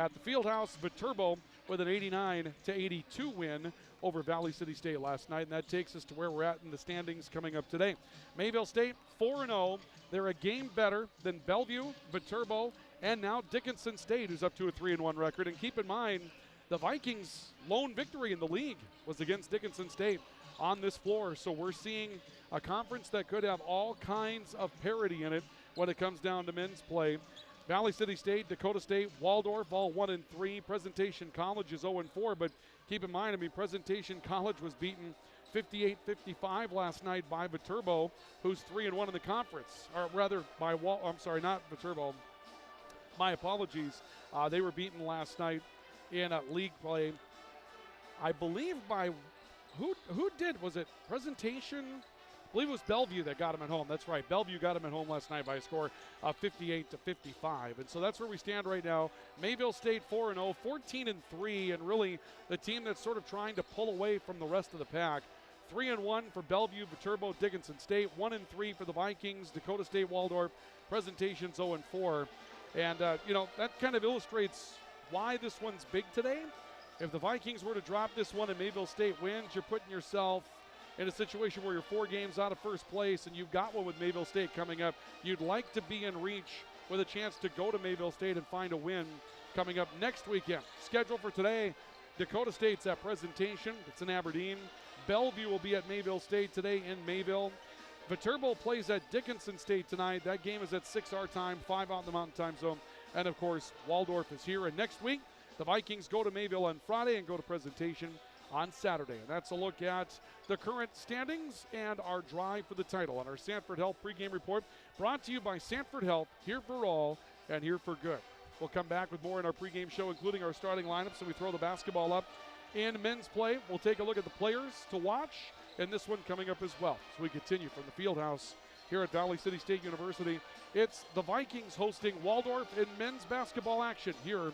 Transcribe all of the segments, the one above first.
at the Fieldhouse. Viterbo with an 89-82 win over Valley City State last night, and that takes us to where we're at in the standings coming up today. Mayville State 4-0. They're a game better than Bellevue, Viterbo, and now Dickinson State, who's up to a 3-1 record. And keep in mind, the Vikings' lone victory in the league was against Dickinson State on this floor. So we're seeing a conference that could have all kinds of parity in it when it comes down to men's play. Valley City State, Dakota State, Waldorf, all 1-3. Presentation College is 0-4, but keep in mind, Presentation College was beaten 58-55 last night by Viterbo, who's 3-1 in the conference. Or rather, not Viterbo. My apologies. They were beaten last night in league play. I believe by who did? Was it Presentation? I believe it was Bellevue that got him at home. That's right. Bellevue got him at home last night by a score of 58-55. And so that's where we stand right now. Mayville State 4-0, 14-3, and really the team that's sort of trying to pull away from the rest of the pack. 3-1 for Bellevue, Viterbo, Dickinson State. 1-3 for the Vikings, Dakota State, Waldorf. Presentation's 0-4. And, that kind of illustrates why this one's big today. If the Vikings were to drop this one and Mayville State wins, you're putting yourself in a situation where you're 4 games out of first place and you've got one with Mayville State coming up. You'd like to be in reach with a chance to go to Mayville State and find a win coming up next weekend. Schedule for today, Dakota State's at Presentation. It's in Aberdeen. Bellevue will be at Mayville State today in Mayville. Viterbo plays at Dickinson State tonight. That game is at 6 our time, 5 out in the Mountain Time Zone. And, of course, Waldorf is here. And next week, the Vikings go to Mayville on Friday and go to Presentation on Saturday. And that's a look at the current standings and our drive for the title on our Sanford Health pregame report, brought to you by Sanford Health, here for all and here for good. We'll come back with more in our pregame show, including our starting lineup, so we throw the basketball up. In men's play, we'll take a look at the players to watch, and this one coming up as well. So we continue from the Fieldhouse here at Valley City State University. It's the Vikings hosting Waldorf in men's basketball action here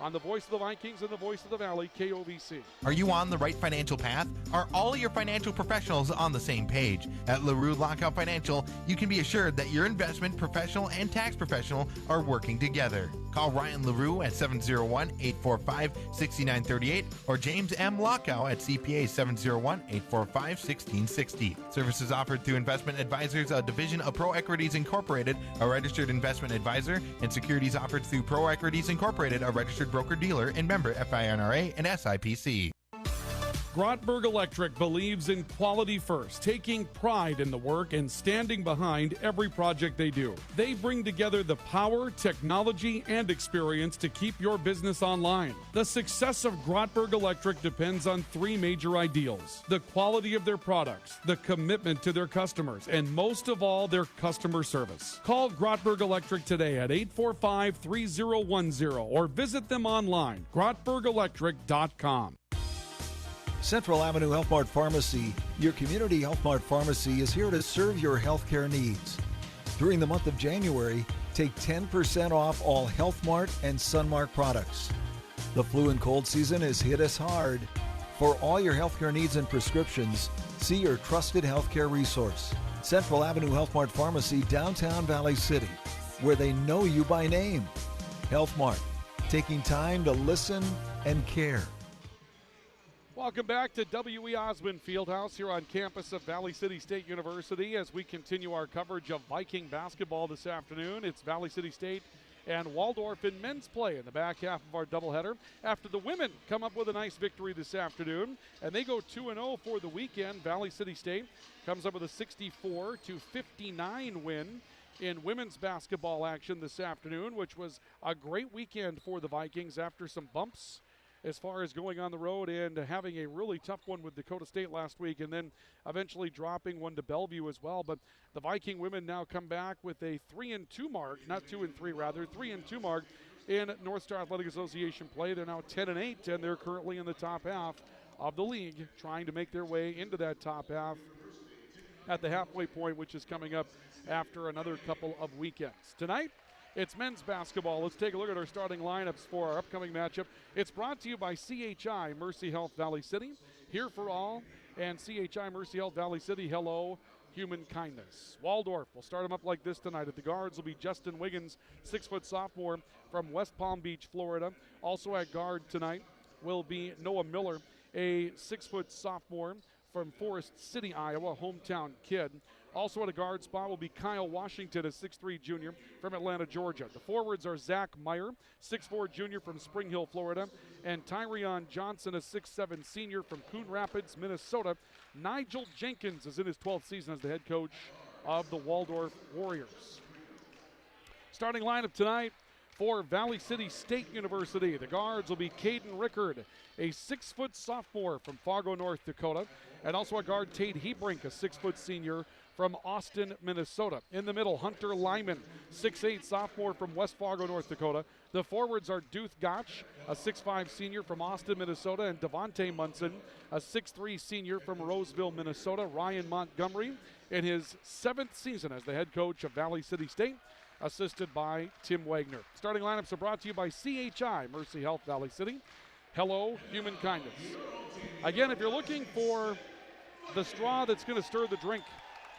on the Voice of the Vikings and the Voice of the Valley, KOVC. Are you on the right financial path? Are all your financial professionals on the same page? At LaRue Lockout Financial, you can be assured that your investment professional and tax professional are working together. Call Ryan LaRue at 701-845-6938 or James M. Lockout at CPA 701-845-1660. Services offered through Investment Advisors, a division of Pro Equities Incorporated, a registered investment advisor, and securities offered through Pro Equities Incorporated, a registered broker-dealer and member FINRA and SIPC. Grotberg Electric believes in quality first, taking pride in the work and standing behind every project they do. They bring together the power, technology, and experience to keep your business online. The success of Grotberg Electric depends on 3 major ideals: the quality of their products, the commitment to their customers, and most of all, their customer service. Call Grotberg Electric today at 845-3010 or visit them online, grotbergelectric.com. Central Avenue Health Mart Pharmacy, your community Health Mart pharmacy, is here to serve your healthcare needs. During the month of January, take 10% off all Health Mart and Sunmark products. The flu and cold season has hit us hard. For all your healthcare needs and prescriptions, see your trusted healthcare resource, Central Avenue Health Mart Pharmacy, downtown Valley City, where they know you by name. Health Mart, taking time to listen and care. Welcome back to W.E. Osmond Fieldhouse here on campus of Valley City State University as we continue our coverage of Viking basketball this afternoon. It's Valley City State and Waldorf in men's play in the back half of our doubleheader after the women come up with a nice victory this afternoon, and they go 2-0 for the weekend. Valley City State comes up with a 64-59 win in women's basketball action this afternoon, which was a great weekend for the Vikings after some bumps as far as going on the road and having a really tough one with Dakota State last week, and then eventually dropping one to Bellevue as well. But the Viking women now come back with a 3-2 mark, not 2-3 rather, 3-2 mark in North Star Athletic Association play. They're now 10-8, and they're currently in the top half of the league, trying to make their way into that top half at the halfway point, which is coming up after another couple of weekends. Tonight, it's men's basketball. Let's take a look at our starting lineups for our upcoming matchup. It's brought to you by CHI Mercy Health Valley City, here for all. And CHI Mercy Health Valley City, hello human kindness. Waldorf will start them up like this tonight. At the guards will be Justin Wiggins, 6-foot sophomore from West Palm Beach, Florida. Also at guard tonight will be Noah Miller, a 6-foot sophomore from Forest City, Iowa, hometown kid. Also at a guard spot will be Kyle Washington, a 6'3 junior from Atlanta, Georgia. The forwards are Zach Meyer, 6'4 junior from Spring Hill, Florida, and Tyrion Johnson, a 6'7 senior from Coon Rapids, Minnesota. Nigel Jenkins is in his 12th season as the head coach of the Waldorf Warriors. Starting lineup tonight for Valley City State University. The guards will be Caden Rickard, a 6-foot sophomore from Fargo, North Dakota, and also a guard Tate Hebrink, a 6-foot senior from Austin, Minnesota. In the middle, Hunter Lyman, 6'8 sophomore from West Fargo, North Dakota. The forwards are Duth Gotch, a 6'5 senior from Austin, Minnesota, and Devontae Munson, a 6'3 senior from Roseville, Minnesota. Ryan Montgomery in his 7th season as the head coach of Valley City State, assisted by Tim Wagner. Starting lineups are brought to you by CHI, Mercy Health Valley City. Hello, human kindness. Again, if you're looking for the straw that's going to stir the drink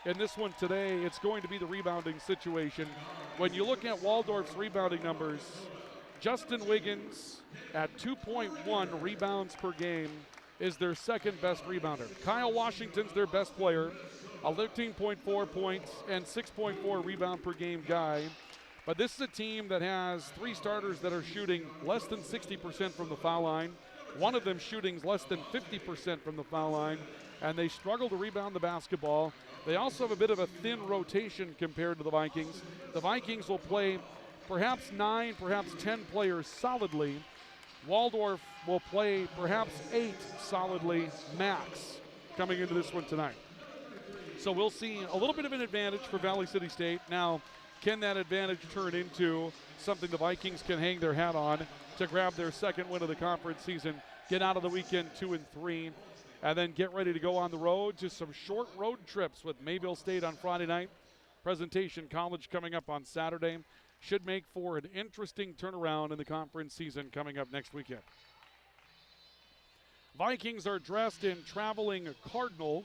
in this one today, it's going to be the rebounding situation. When you look at Waldorf's rebounding numbers, Justin Wiggins at 2.1 rebounds per game is their second best rebounder. Kyle Washington's their best player, a 13.4 points and 6.4 rebound per game guy. But this is a team that has 3 starters that are shooting less than 60% from the foul line. One of them shooting less than 50% from the foul line, and they struggle to rebound the basketball. They also have a bit of a thin rotation compared to the Vikings. The Vikings will play perhaps 9, perhaps 10 players solidly. Waldorf will play perhaps 8 solidly max coming into this one tonight. So we'll see a little bit of an advantage for Valley City State. Now, can that advantage turn into something the Vikings can hang their hat on to grab their second win of the conference season, get out of the weekend 2-3, and then get ready to go on the road to some short road trips with Mayville State on Friday night. Presentation College coming up on Saturday. Should make for an interesting turnaround in the conference season coming up next weekend. Vikings are dressed in traveling cardinal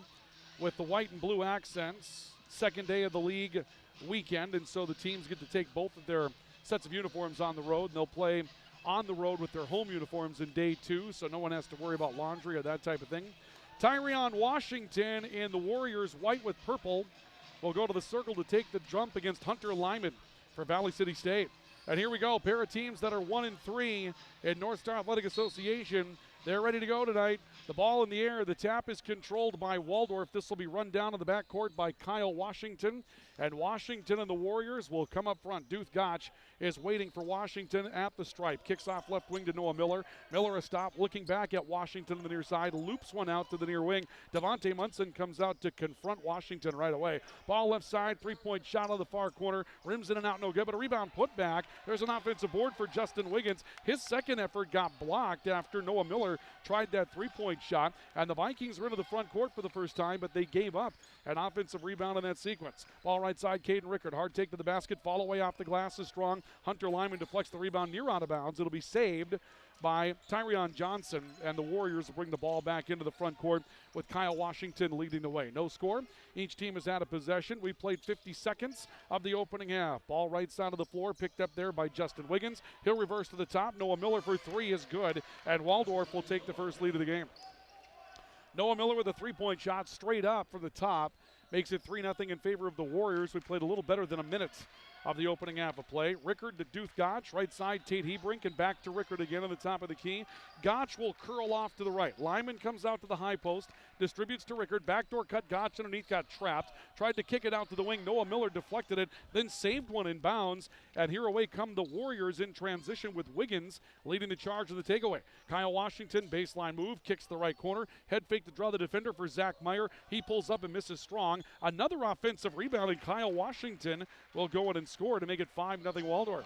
with the white and blue accents. Second day of the league weekend, and so the teams get to take both of their sets of uniforms on the road, and they'll play on the road with their home uniforms in day 2, so no one has to worry about laundry or that type of thing. Tyrion Washington in the Warriors white with purple will go to the circle to take the jump against Hunter Lyman for Valley City State. And here we go, pair of teams that are 1-3 in North Star Athletic Association. They're ready to go tonight. The ball in the air. The tap is controlled by Waldorf. This will be run down in the backcourt by Kyle Washington. And Washington and the Warriors will come up front. Duth Gotch is waiting for Washington at the stripe. Kicks off left wing to Noah Miller. Miller a stop, looking back at Washington on the near side. Loops one out to the near wing. Devontae Munson comes out to confront Washington right away. Ball left side, 3-point shot on the far corner. Rims in and out, no good, but a rebound put back. There's an offensive board for Justin Wiggins. His second effort got blocked after Noah Miller tried that 3-point shot. And the Vikings were into the front court for the first time, but they gave up an offensive rebound in that sequence. Ball right side, Caden Rickard. Hard take to the basket. Fall away off the glass is strong. Hunter Lyman deflects the rebound near out of bounds. It'll be saved by Tyrion Johnson, and the Warriors will bring the ball back into the front court with Kyle Washington leading the way. No score. Each team is out of possession. We played 50 seconds of the opening half. Ball right side of the floor, picked up there by Justin Wiggins. He'll reverse to the top. Noah Miller for 3 is good, and Waldorf will take the first lead of the game. Noah Miller with a 3-point shot straight up from the top. Makes it 3-0 in favor of the Warriors. We played a little better than a minute of the opening half of play. Rickard to Duth Gotch. Right side, Tate Hebrink, and back to Rickard again on the top of the key. Gotch will curl off to the right. Lyman comes out to the high post, distributes to Rickard. Backdoor cut, Gotch underneath, got trapped. Tried to kick it out to the wing. Noah Miller deflected it, then saved one in bounds. And here away come the Warriors in transition with Wiggins leading the charge of the takeaway. Kyle Washington, baseline move, kicks the right corner. Head fake to draw the defender for Zach Meyer. He pulls up and misses strong. Another offensive rebound, and Kyle Washington will go in and score to make it 5-0 Waldorf.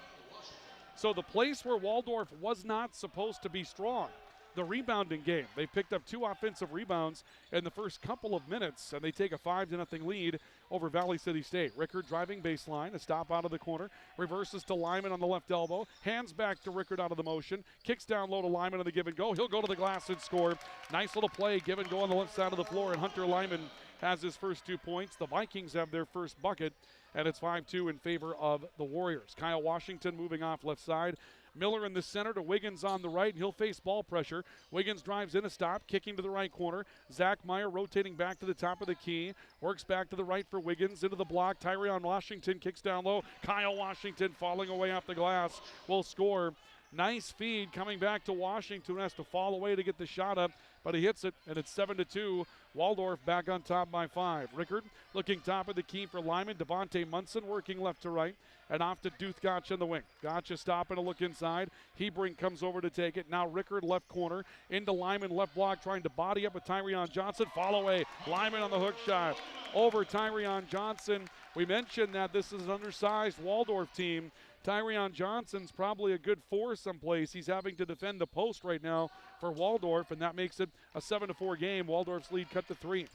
So the place where Waldorf was not supposed to be strong, the rebounding game. They picked up 2 offensive rebounds in the first couple of minutes, and they take a 5-0 lead over Valley City State. Rickard driving baseline, a stop out of the corner, reverses to Lyman on the left elbow, hands back to Rickard out of the motion, kicks down low to Lyman on the give and go. He'll go to the glass and score. Nice little play, give and go on the left side of the floor, and Hunter Lyman has his first 2 points. The Vikings have their first bucket, and it's 5-2 in favor of the Warriors. Kyle Washington moving off left side. Miller in the center to Wiggins on the right, and he'll face ball pressure. Wiggins drives in a stop, kicking to the right corner. Zach Meyer rotating back to the top of the key. Works back to the right for Wiggins, into the block. Tyrion Washington kicks down low. Kyle Washington falling away off the glass will score. Nice feed coming back to Washington, who has to fall away to get the shot up, but he hits it, and it's 7-2. Waldorf back on top by 5. Rickard looking top of the key for Lyman. Devontae Munson working left to right, and off to Duth Gotch in the wing. Gotcha stopping to look inside. Hebring comes over to take it. Now Rickard left corner into Lyman left block, trying to body up with Tyrion Johnson. Fall away. Lyman on the hook shot over Tyrion Johnson. We mentioned that this is an undersized Waldorf team. Tyrion Johnson's probably a good 4 someplace. He's having to defend the post right now for Waldorf, and that makes it a 7-4 game. Waldorf's lead cut to 3.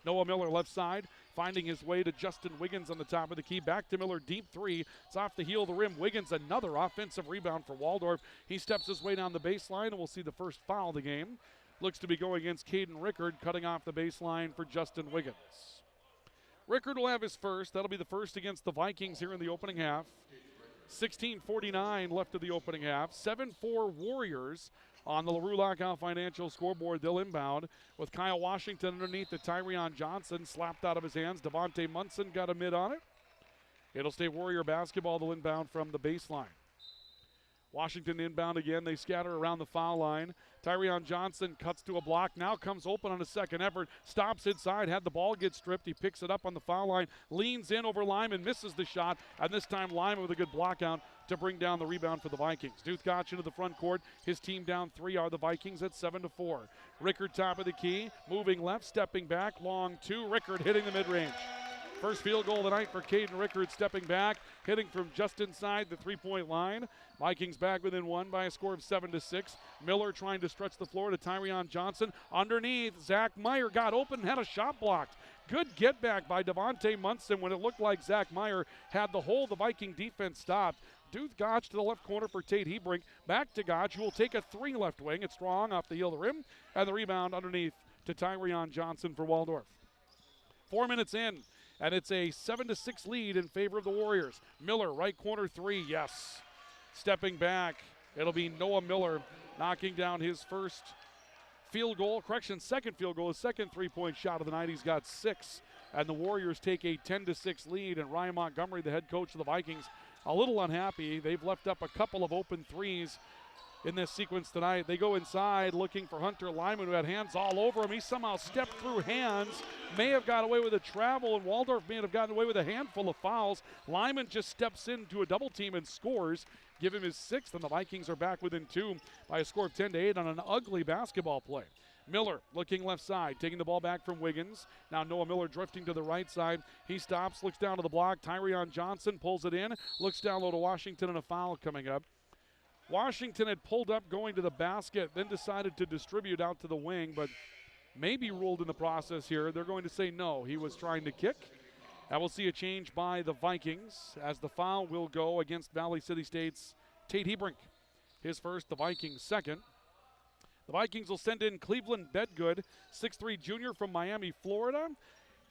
Noah Miller left side, finding his way to Justin Wiggins on the top of the key. Back to Miller, deep 3. It's off the heel of the rim. Wiggins, another offensive rebound for Waldorf. He steps his way down the baseline, and we'll see the first foul of the game. Looks to be going against Caden Rickard, cutting off the baseline for Justin Wiggins. Rickard will have his first. That'll be the first against the Vikings here in the opening half. 16:49 left of the opening half. 7-4 Warriors on the LaRue Lockout Financial scoreboard. They'll inbound with Kyle Washington underneath the Tyrion Johnson slapped out of his hands. Devontae Munson got a mid on it. It'll stay Warrior basketball. They'll inbound from the baseline. Washington inbound again. They scatter around the foul line. Tyrion Johnson cuts to a block. Now comes open on a second effort. Stops inside. Had the ball get stripped. He picks it up on the foul line. Leans in over Lyman. Misses the shot. And this time Lyman with a good block out to bring down the rebound for the Vikings. Duth Gotch into the front court. His team down 3 are the Vikings at 7-4. Rickard top of the key. Moving left. Stepping back. Long 2. Rickard hitting the mid-range. First field goal of the night for Caden Rickard, stepping back, hitting from just inside the 3-point line. Vikings back within 1 by a score of 7-6. Miller trying to stretch the floor to Tyrion Johnson. Underneath, Zach Meyer got open, had a shot blocked. Good get back by Devontae Munson when it looked like Zach Meyer had the whole the Viking defense stopped. Duth Gotch to the left corner for Tate Hebrink. Back to Gotch, who will take a 3 left wing. It's strong off the heel of the rim, and the rebound underneath to Tyrion Johnson for Waldorf. 4 minutes in. And it's a 7-6 lead in favor of the Warriors. Miller, right corner 3, yes. Stepping back, it'll be Noah Miller knocking down his first field goal. Correction, second field goal, his second 3-point shot of the night. He's got 6. And the Warriors take a 10-6 lead. And Ryan Montgomery, the head coach of the Vikings, a little unhappy. They've left up a couple of open threes in this sequence tonight. They go inside looking for Hunter Lyman, who had hands all over him. He somehow stepped through hands, may have got away with a travel, and Waldorf may have gotten away with a handful of fouls. Lyman just steps into a double team and scores. Give him his 6th, and the Vikings are back within 2 by a score of 10-8 on an ugly basketball play. Miller looking left side, taking the ball back from Wiggins. Now Noah Miller drifting to the right side. He stops, looks down to the block. Tyrion Johnson pulls it in, looks down low to Washington, and a foul coming up. Washington had pulled up going to the basket, then decided to distribute out to the wing, but maybe ruled in the process here. They're going to say no. He was trying to kick. And we'll see a change by the Vikings as the foul will go against Valley City State's Tate Hebrink. His first, the Vikings' second. The Vikings will send in Cleveland Bedgood, 6'3 junior from Miami, Florida.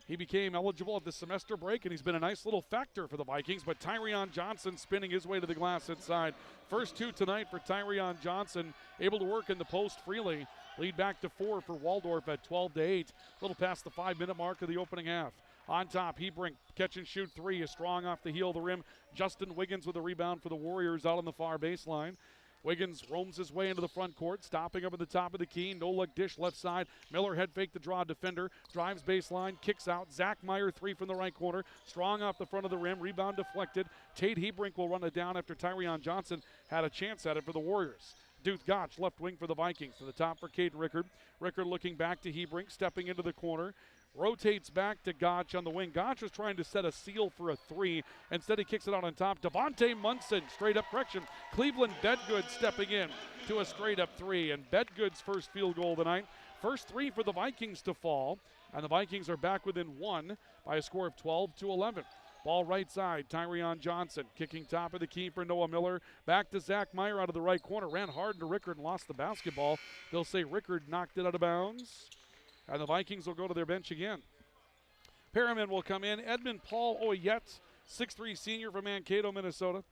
He became eligible at the semester break, and he's been a nice little factor for the Vikings, but Tyrion Johnson spinning his way to the glass inside. First 2 tonight for Tyrion Johnson, able to work in the post freely. Lead back to 4 for Waldorf at 12-8, a little past the 5-minute mark of the opening half. On top, Hebrink, catch and shoot 3, is strong off the heel of the rim. Justin Wiggins with a rebound for the Warriors out on the far baseline. Wiggins roams his way into the front court, stopping up at the top of the key. No-look dish left side. Miller head fake the draw defender. Drives baseline, kicks out. Zach Meyer 3 from the right corner. Strong off the front of the rim. Rebound deflected. Tate Hebrink will run it down after Tyrion Johnson had a chance at it for the Warriors. Duth Gotch left wing for the Vikings. To the top for Caden Rickard. Rickard looking back to Hebrink, stepping into the corner. Rotates back to Gotch on the wing. Gotch was trying to set a seal for a 3. Instead, he kicks it out on top. Devontae Munson, straight up correction. Cleveland Bedgood stepping in to a straight up 3. And Bedgood's first field goal tonight. First 3 for the Vikings to fall. And the Vikings are back within 1 by a score of 12-11. Ball right side, Tyrion Johnson kicking top of the key for Noah Miller. Back to Zach Meyer out of the right corner. Ran hard into Rickard and lost the basketball. They'll say Rickard knocked it out of bounds. And the Vikings will go to their bench again. Perriman will come in. Edmund Paul Oyette, 6'3 senior from Mankato, Minnesota.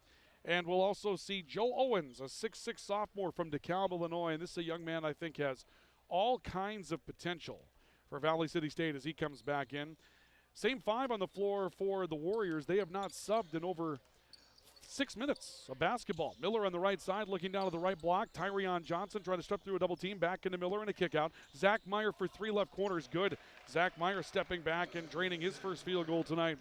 And we'll also see Joe Owens, a 6'6 sophomore from DeKalb, Illinois. And this is a young man I think has all kinds of potential for Valley City State as he comes back in. Same 5 on the floor for the Warriors. They have not subbed in over 6 minutes of basketball. Miller on the right side looking down to the right block. Tyrion Johnson trying to step through a double team. Back into Miller and a kick out. Zach Meyer for 3 left corners. Good. Zach Meyer stepping back and draining his first field goal tonight.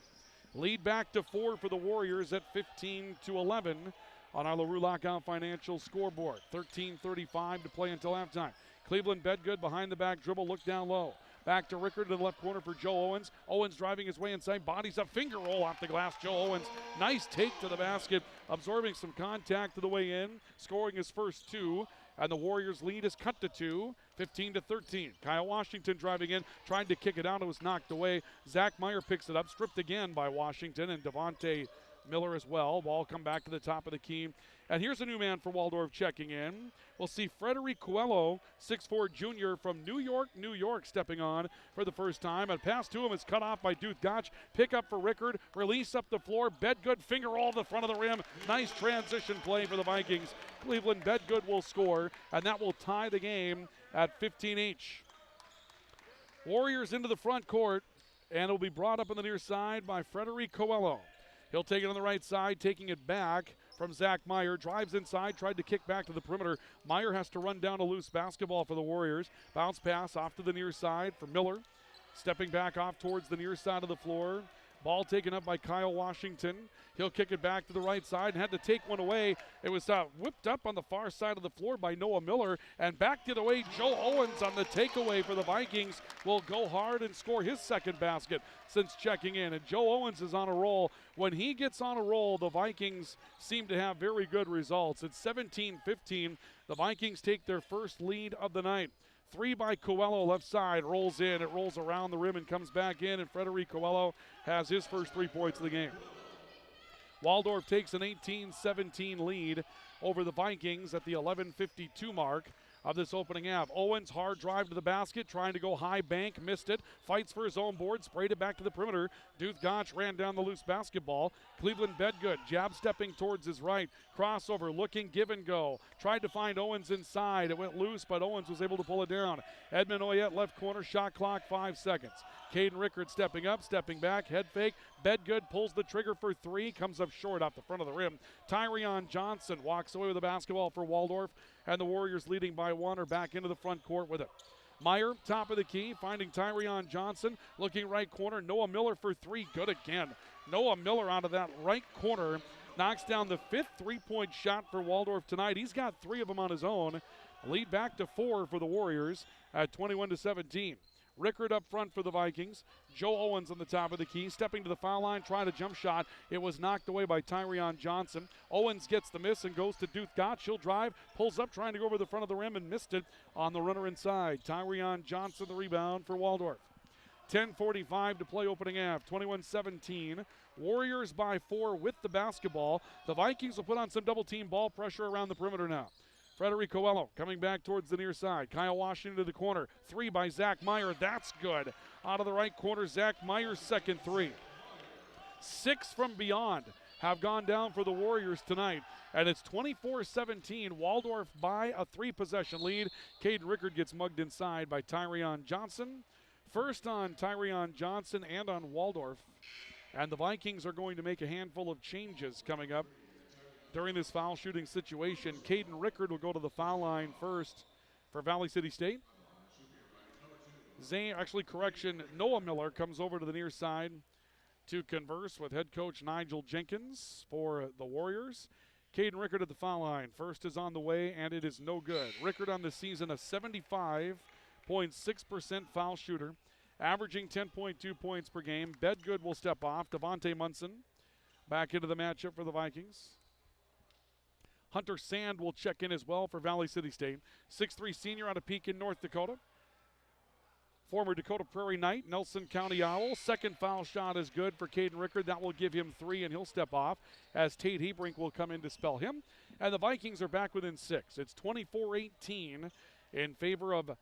Lead back to 4 for the Warriors at 15-11 on our LaRue Lockout Financial scoreboard. 13:35 to play until halftime. Cleveland Bedgood behind the back dribble. Look down low. Back to Rickard in the left corner for Joe Owens. Owens driving his way inside, bodies up, finger roll off the glass. Joe Owens, nice take to the basket, absorbing some contact to the way in, scoring his first 2. And the Warriors' lead is cut to 2, 15-13. Kyle Washington driving in, trying to kick it out. It was knocked away. Zach Meyer picks it up, stripped again by Washington and Devontae Miller as well. Ball come back to the top of the key. And here's a new man for Waldorf checking in. We'll see Frederic Coelho, 6'4 junior from New York, stepping on for the first time. And pass to him is cut off by Duth Gotch. Pick up for Rickard. Release up the floor. Bedgood finger roll to the front of the rim. Nice transition play for the Vikings. Cleveland Bedgood will score, and that will tie the game at 15 each. Warriors into the front court, and it'll be brought up on the near side by Frederic Coelho. He'll take it on the right side, taking it back from Zach Meyer. Drives inside, tried to kick back to the perimeter. Meyer has to run down a loose basketball for the Warriors. Bounce pass off to the near side for Miller. Stepping back off towards the near side of the floor. Ball taken up by Kyle Washington. He'll kick it back to the right side and had to take one away. It was whipped up on the far side of the floor by Noah Miller and backed it away. Joe Owens on the takeaway for the Vikings will go hard and score his second basket since checking in. And Joe Owens is on a roll. When he gets on a roll, the Vikings seem to have very good results. It's 17-15. The Vikings take their first lead of the night. 3 by Coelho, left side, rolls in. It rolls around the rim and comes back in, and Frederic Coelho has his first 3 points of the game. Waldorf takes an 18-17 lead over the Vikings at the 11:52 mark of this opening half. Owens, hard drive to the basket, trying to go high bank, missed it, fights for his own board, sprayed it back to the perimeter. Duth Gotch ran down the loose basketball. Cleveland Bedgood, jab stepping towards his right, crossover, looking, give and go. Tried to find Owens inside. It went loose, but Owens was able to pull it down. Edmund Oyette, left corner, shot clock, 5 seconds. Caden Rickard stepping up, stepping back, head fake. Bedgood pulls the trigger for 3, comes up short off the front of the rim. Tyrion Johnson walks away with the basketball for Waldorf, and the Warriors leading by 1 are back into the front court with it. Meyer, top of the key, finding Tyrion Johnson, looking right corner. Noah Miller for 3, good again. Noah Miller out of that right corner knocks down the 5th three-point shot for Waldorf tonight. He's got 3 of them on his own. Lead back to 4 for the Warriors at 21-17. Rickard up front for the Vikings. Joe Owens on the top of the key, stepping to the foul line, trying a jump shot. It was knocked away by Tyrion Johnson. Owens gets the miss and goes to Duth Gotch. He'll drive, pulls up, trying to go over the front of the rim and missed it on the runner inside. Tyrion Johnson the rebound for Waldorf. 10:45 to play opening half, 21-17. Warriors by 4 with the basketball. The Vikings will put on some double team ball pressure around the perimeter now. Frederic Coelho coming back towards the near side. Kyle Washington to the corner. 3 by Zach Meyer. That's good. Out of the right corner, Zach Meyer's second 3. 6 from beyond have gone down for the Warriors tonight. And it's 24-17. Waldorf by a 3-possession lead. Caden Rickard gets mugged inside by Tyrion Johnson. First on Tyrion Johnson and on Waldorf. And the Vikings are going to make a handful of changes coming up during this foul shooting situation. Caden Rickard will go to the foul line first for Valley City State. Noah Miller comes over to the near side to converse with head coach Nigel Jenkins for the Warriors. Caden Rickard at the foul line. First is on the way, and it is no good. Rickard on the season, a 75.6% foul shooter, averaging 10.2 points per game. Bedgood will step off. Devontae Munson back into the matchup for the Vikings. Hunter Sand will check in as well for Valley City State. 6'3 senior out of Pekin, North Dakota. Former Dakota Prairie Knight, Nelson County Owl. Second foul shot is good for Caden Rickard. That will give him 3, and he'll step off as Tate Hebrink will come in to spell him. And the Vikings are back within 6. It's 24-18 in favor of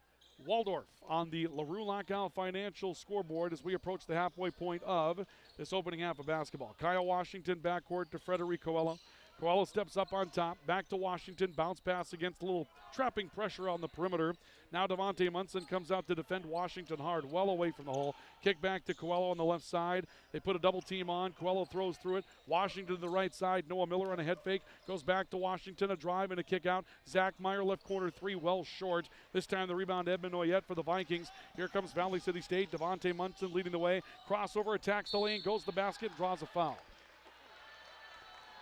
Waldorf on the LaRue Lockout Financial scoreboard as we approach the halfway point of this opening half of basketball. Kyle Washington backcourt to Frederic Coelho. Coelho steps up on top, back to Washington, bounce pass against a little trapping pressure on the perimeter. Now Devontae Munson comes out to defend Washington hard, well away from the hole. Kick back to Coelho on the left side. They put a double team on. Coelho throws through it. Washington to the right side. Noah Miller on a head fake. Goes back to Washington, a drive and a kick out. Zach Meyer left corner three, well short. This time the rebound Edmund Oyette for the Vikings. Here comes Valley City State. Devontae Munson leading the way. Crossover, attacks the lane, goes to the basket, draws a foul.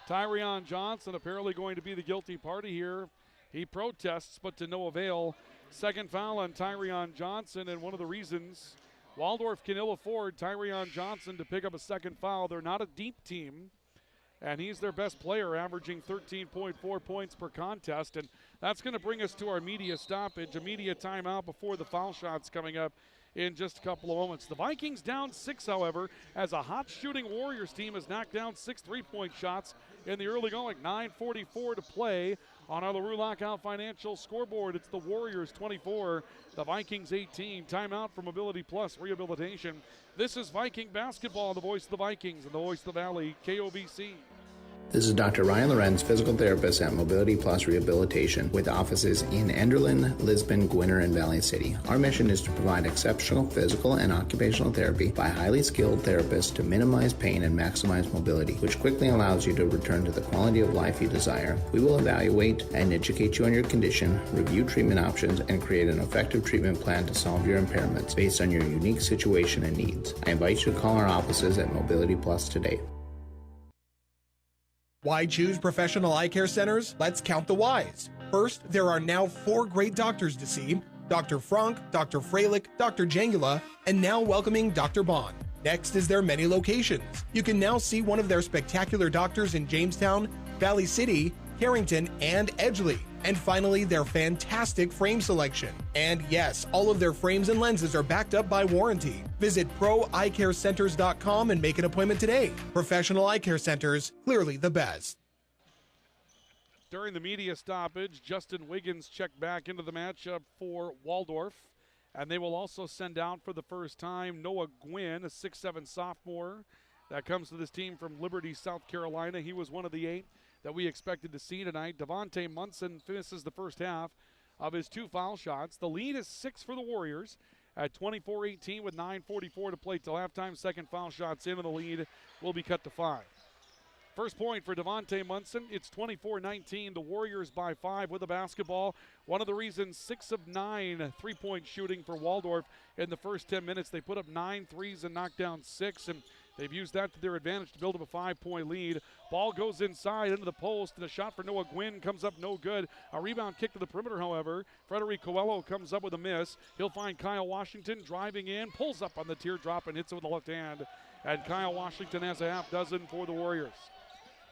Tyrion Johnson apparently going to be the guilty party here. He protests, but to no avail. Second foul on Tyrion Johnson, and one of the reasons Waldorf can ill afford Tyrion Johnson to pick up a second foul. They're not a deep team, and he's their best player, averaging 13.4 points per contest, and that's going to bring us to our media stoppage, a media timeout before the foul shots coming up in just a couple of moments. The Vikings down 6, however, as a hot shooting Warriors team has knocked down 6 3-point shots in the early going. 9:44 to play on our LaRue Lockout Financial scoreboard. It's the Warriors 24, the Vikings 18. Timeout for Mobility Plus Rehabilitation. This is Viking basketball, the voice of the Vikings and the voice of the Valley, KOVC. This is Dr. Ryan Lorenz, physical therapist at Mobility Plus Rehabilitation, with offices in Enderlin, Lisbon, Gwinner, and Valley City. Our mission is to provide exceptional physical and occupational therapy by highly skilled therapists to minimize pain and maximize mobility, which quickly allows you to return to the quality of life you desire. We will evaluate and educate you on your condition, review treatment options, and create an effective treatment plan to solve your impairments based on your unique situation and needs. I invite you to call our offices at Mobility Plus today. Why choose professional eye care centers? Let's count the whys. First, there are now 4 great doctors to see: Dr. Frank, Dr. Freilich, Dr. Jangula, and now welcoming Dr. Bond. Next is their many locations. You can now see one of their spectacular doctors in Jamestown, Valley City, Carrington, and Edgeley. And finally, their fantastic frame selection. And yes, all of their frames and lenses are backed up by warranty. Visit proeyecarecenters.com and make an appointment today. Professional eye care centers, clearly the best. During the media stoppage, Justin Wiggins checked back into the matchup for Waldorf. And they will also send out for the first time Noah Gwynn, a 6'7 sophomore that comes to this team from Liberty, South Carolina. He was one of the 8 that we expected to see tonight. Devontae Munson finishes the first half of his 2 foul shots. The lead is 6 for the Warriors at 24-18 with 9:44 to play till halftime. Second foul shots in, and the lead will be cut to 5. First point for Devontae Munson. It's 24-19. The Warriors by 5 with the basketball. One of the reasons 6 of 9 3-point shooting for Waldorf in the first 10 minutes. They put up 9 threes and knocked down 6, and they've used that to their advantage to build up a 5-point lead. Ball goes inside into the post, and a shot for Noah Gwynn comes up no good. A rebound kick to the perimeter, however. Frederic Coelho comes up with a miss. He'll find Kyle Washington driving in, pulls up on the teardrop and hits it with the left hand. And Kyle Washington has a half dozen for the Warriors.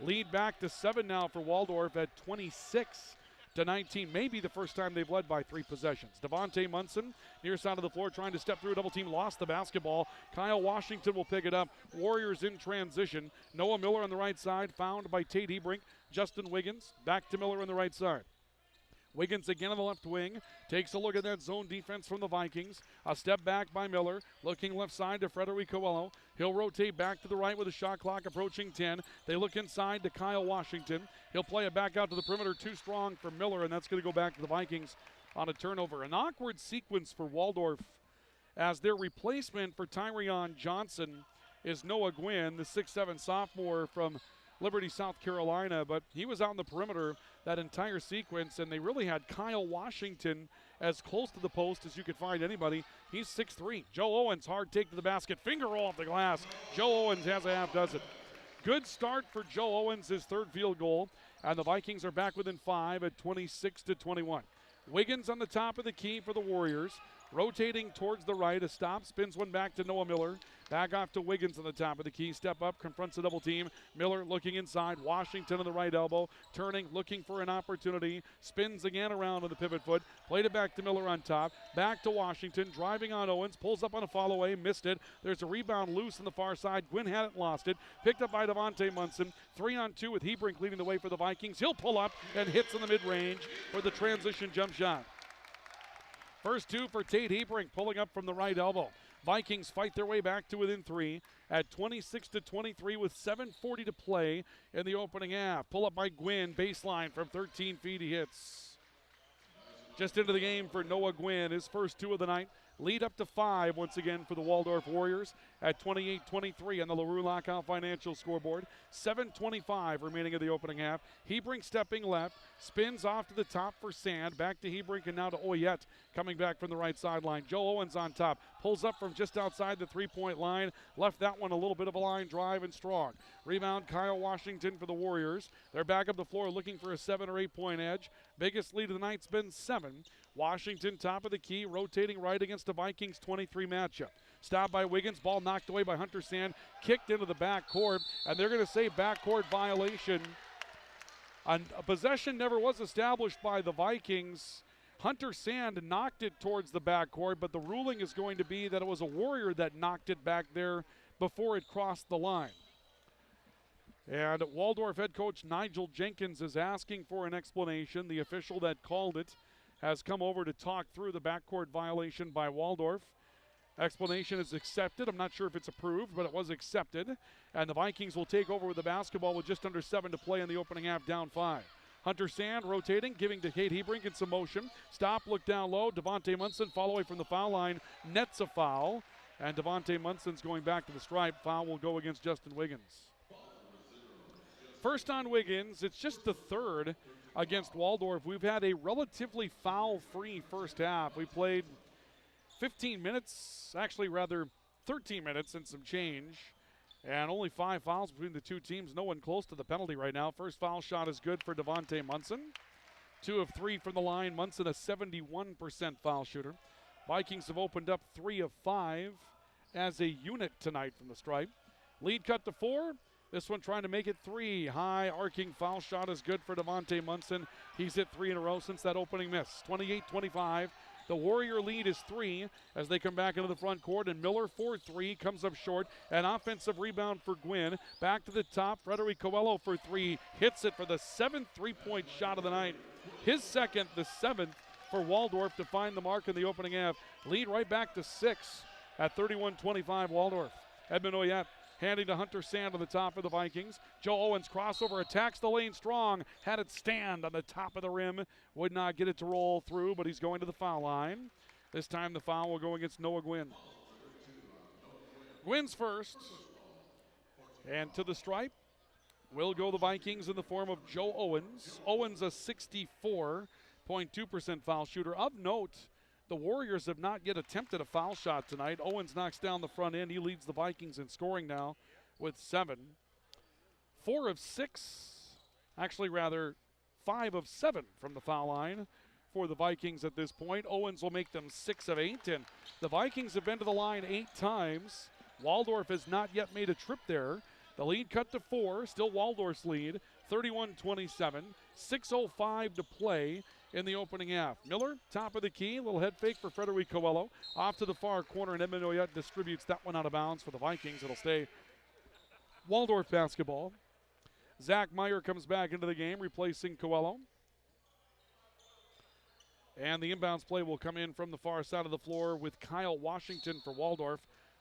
Lead back to 7 now for Waldorf at 26-19. Maybe the first time they've led by 3 possessions. Devontae Munson, near side of the floor, trying to step through a double team, lost the basketball. Kyle Washington will pick it up. Warriors in transition. Noah Miller on the right side, found by Tate Hebrink. Justin Wiggins, back to Miller on the right side. Wiggins again on the left wing, takes a look at that zone defense from the Vikings. A step back by Miller, looking left side to Frederic Coelho. He'll rotate back to the right with a shot clock approaching 10. They look inside to Kyle Washington. He'll play it back out to the perimeter, too strong for Miller, and that's going to go back to the Vikings on a turnover. An awkward sequence for Waldorf as their replacement for Tyrion Johnson is Noah Gwynn, the 6'7 sophomore from Liberty, South Carolina, but he was out in the perimeter that entire sequence, and they really had Kyle Washington as close to the post as you could find anybody. He's 6'3". Joe Owens, hard take to the basket, finger roll off the glass. Joe Owens has a half dozen. Good start for Joe Owens, his 3rd field goal, and the Vikings are back within 5 at 26-21. Wiggins on the top of the key for the Warriors. Rotating towards the right, a stop, spins one back to Noah Miller. Back off to Wiggins on the top of the key. Step up, confronts a double team. Miller looking inside. Washington on the right elbow. Turning, looking for an opportunity. Spins again around on the pivot foot. Played it back to Miller on top. Back to Washington. Driving on Owens. Pulls up on a follow away. Missed it. There's a rebound loose on the far side. Gwynn had it, lost it. Picked up by Devontae Munson. 3-on-2 with Hebrink leading the way for the Vikings. He'll pull up and hits in the mid-range for the transition jump shot. First two for Tate Hebrink, pulling up from the right elbow. Vikings fight their way back to within 3 at 26-23 with 7:40 to play in the opening half. Pull up by Gwynn, baseline from 13 feet. He hits. Just into the game for Noah Gwynn, his first 2 of the night. Lead up to 5 once again for the Waldorf Warriors at 28-23 on the LaRue Lockout Financial scoreboard. 7:25 remaining of the opening half. Hebrink stepping left, spins off to the top for Sand. Back to Hebrink and now to Oyette coming back from the right sideline. Joe Owens on top, pulls up from just outside the three-point line. Left that one a little bit of a line drive and strong. Rebound Kyle Washington for the Warriors. They're back up the floor looking for a 7 or 8 point edge. Biggest lead of the night's been 7. Washington top of the key, rotating right against the Vikings 23 matchup. Stopped by Wiggins, ball knocked away by Hunter Sand, kicked into the backcourt, and they're going to say backcourt violation. A possession never was established by the Vikings. Hunter Sand knocked it towards the backcourt, but the ruling is going to be that it was a Warrior that knocked it back there before it crossed the line. And Waldorf head coach Nigel Jenkins is asking for an explanation. The official that called it has come over to talk through the backcourt violation by Waldorf. Explanation is accepted. I'm not sure if it's approved, but it was accepted. And the Vikings will take over with the basketball with just under 7 to play in the opening half, down 5. Hunter Sand rotating, giving to Tate Hebrink in some motion. Stop, look down low. Devontae Munson, fall away from the foul line, nets a foul. And Devontae Munson's going back to the stripe. Foul will go against Justin Wiggins. First on Wiggins, it's just the third against Waldorf. We've had a relatively foul-free first half. We played 15 minutes, actually rather 13 minutes and some change, and only 5 fouls between the two teams. No one close to the penalty right now. First foul shot is good for Devontae Munson. 2 of 3 from the line. Munson a 71% foul shooter. Vikings have opened up 3 of 5 as a unit tonight from the stripe. Lead cut to 4. This one trying to make it 3. High arcing foul shot is good for Devontae Munson. He's hit 3 in a row since that opening miss. 28-25. The Warrior lead is 3 as they come back into the front court, and Miller 4-3 comes up short. An offensive rebound for Gwynn. Back to the top, Frederic Coelho for 3. Hits it for the 7th three-point shot of the night. His second, the 7th for Waldorf to find the mark in the opening half. Lead right back to 6 at 31-25 Waldorf. Edmund Oyette handing to Hunter Sand on the top of the Vikings. Joe Owens crossover, attacks the lane strong. Had it stand on the top of the rim. Would not get it to roll through, but he's going to the foul line. This time the foul will go against Noah Gwynn. Gwynn's first. And to the stripe will go the Vikings in the form of Joe Owens. Owens a 64.2% foul shooter. Of note, the Warriors have not yet attempted a foul shot tonight. Owens knocks down the front end. He leads the Vikings in scoring now with 7. 4 of 6, actually rather 5 of 7 from the foul line for the Vikings at this point. Owens will make them 6 of 8, and the Vikings have been to the line 8 times. Waldorf has not yet made a trip there. The lead cut to 4, still Waldorf's lead, 31-27, 6:05 to play in the opening half. Miller, top of the key, little head fake for Frederic Coelho. Off to the far corner, and Edmund Oyette distributes that one out of bounds for the Vikings. It'll stay Waldorf basketball. Zach Meyer comes back into the game, replacing Coelho. And the inbounds play will come in from the far side of the floor with Kyle Washington for Waldorf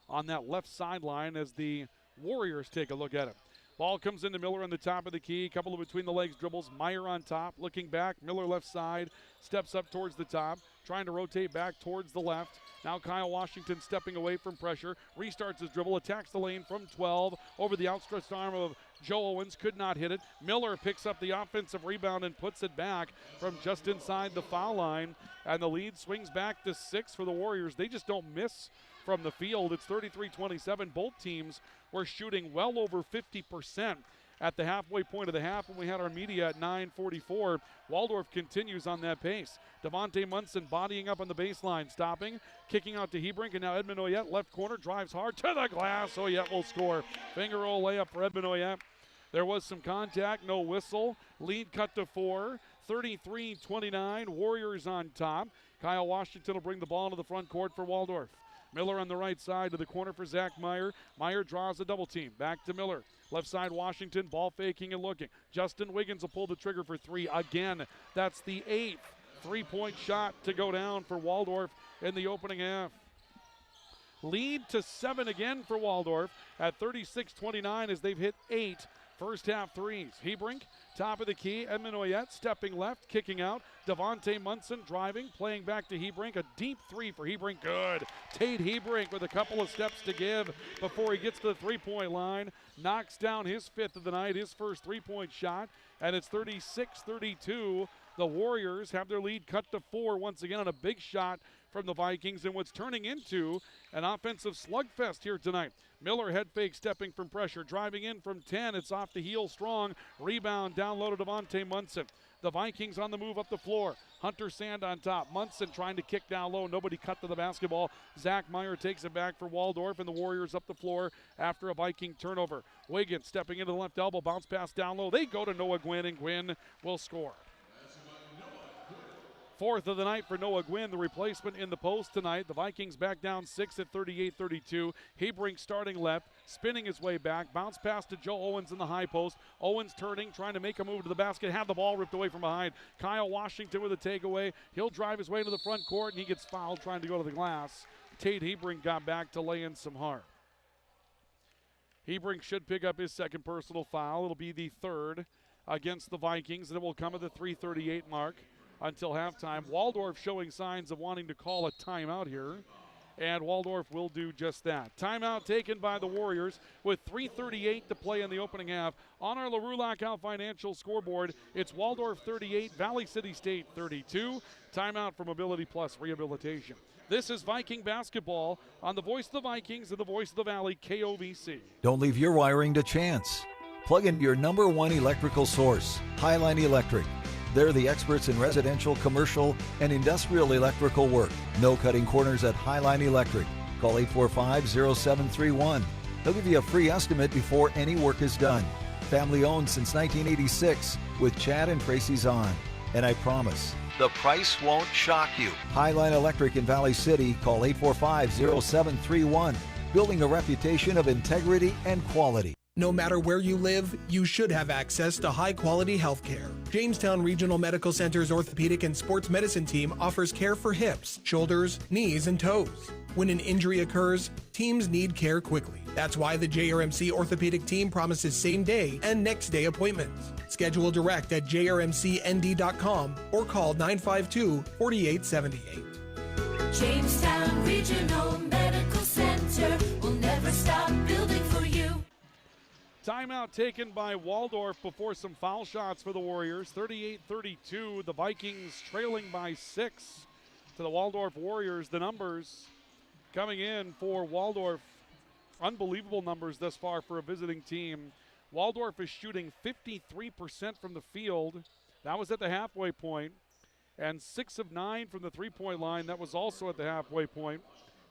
on that left sideline as the Warriors take a look at it. Ball comes into Miller on the top of the key. Couple of between the legs dribbles. Meyer on top, looking back. Miller left side, steps up towards the top, trying to rotate back towards the left. Now Kyle Washington stepping away from pressure. Restarts his dribble, attacks the lane from 12. Over the outstretched arm of Joe Owens, could not hit it. Miller picks up the offensive rebound and puts it back from just inside the foul line. And the lead swings back to 6 for the Warriors. They just don't miss from the field. It's 33-27. Both teams were shooting well over 50% at the halfway point of the half when we had our media at 9:44. Waldorf continues on that pace. Devontae Munson bodying up on the baseline, stopping, kicking out to Hebrink, and now Edmund Oyette, left corner, drives hard to the glass. Oyette will score. Finger roll layup for Edmund Oyette. There was some contact, no whistle. Lead cut to 4, 33-29. Warriors on top. Kyle Washington will bring the ball into the front court for Waldorf. Miller on the right side to the corner for Zach Meyer. Meyer draws a double team. Back to Miller. Left side Washington, ball faking and looking. Justin Wiggins will pull the trigger for 3 again. That's the 8th three-point shot to go down for Waldorf in the opening half. Lead to 7 again for Waldorf at 36-29 as they've hit 8 first half threes. Hebrink, top of the key. Edmund Oyette stepping left, kicking out. Devontae Munson driving, playing back to Hebrink. A deep three for Hebrink. Good. Tate Hebrink with a couple of steps to give before he gets to the three-point line. Knocks down his 5th of the night, his first three-point shot. And it's 36-32. The Warriors have their lead cut to 4 once again on a big shot from the Vikings and what's turning into an offensive slugfest here tonight. Miller head fake stepping from pressure, driving in from 10. It's off the heel strong. Rebound down low to Devontae Munson. The Vikings on the move up the floor. Hunter Sand on top. Munson trying to kick down low. Nobody cut to the basketball. Zach Meyer takes it back for Waldorf, and the Warriors up the floor after a Viking turnover. Wiggins stepping into the left elbow. Bounce pass down low. They go to Noah Gwynn, and Gwynn will score. 4th of the night for Noah Gwynn, the replacement in the post tonight. The Vikings back down 6 at 38-32. Hebrink starting left, spinning his way back. Bounce pass to Joe Owens in the high post. Owens turning, trying to make a move to the basket. Have the ball ripped away from behind. Kyle Washington with a takeaway. He'll drive his way to the front court, and he gets fouled trying to go to the glass. Tate Hebrink got back to lay in some hard. Hebrink should pick up his second personal foul. It'll be the 3rd against the Vikings, and it will come at the 3:38 mark until halftime. Waldorf showing signs of wanting to call a timeout here, and Waldorf will do just that. Timeout taken by the Warriors with 3:38 to play in the opening half. On our LaRue Lockout Financial scoreboard, it's Waldorf 38, Valley City State 32. Timeout for Mobility Plus Rehabilitation. This is Viking basketball on the Voice of the Vikings and the Voice of the Valley, KOVC. Don't leave your wiring to chance. Plug into your number one electrical source, Highline Electric. They're the experts in residential, commercial, and industrial electrical work. No cutting corners at Highline Electric. Call 845-0731. They'll give you a free estimate before any work is done. Family owned since 1986 with Chad and Tracy Zahn. And I promise, the price won't shock you. Highline Electric in Valley City. Call 845-0731. Building a reputation of integrity and quality. No matter where you live, you should have access to high-quality health care. Jamestown Regional Medical Center's orthopedic and sports medicine team offers care for hips, shoulders, knees, and toes. When an injury occurs, teams need care quickly. That's why the JRMC orthopedic team promises same-day and next-day appointments. Schedule direct at jrmcnd.com or call 952-4878. Jamestown Regional Medical Center will never stop building for you. Timeout taken by Waldorf before some foul shots for the Warriors. 38-32, the Vikings trailing by 6 to the Waldorf Warriors. The numbers coming in for Waldorf, unbelievable numbers thus far for a visiting team. Waldorf is shooting 53% from the field. That was at the halfway point. And 6 of 9 from the three-point line. That was also at the halfway point.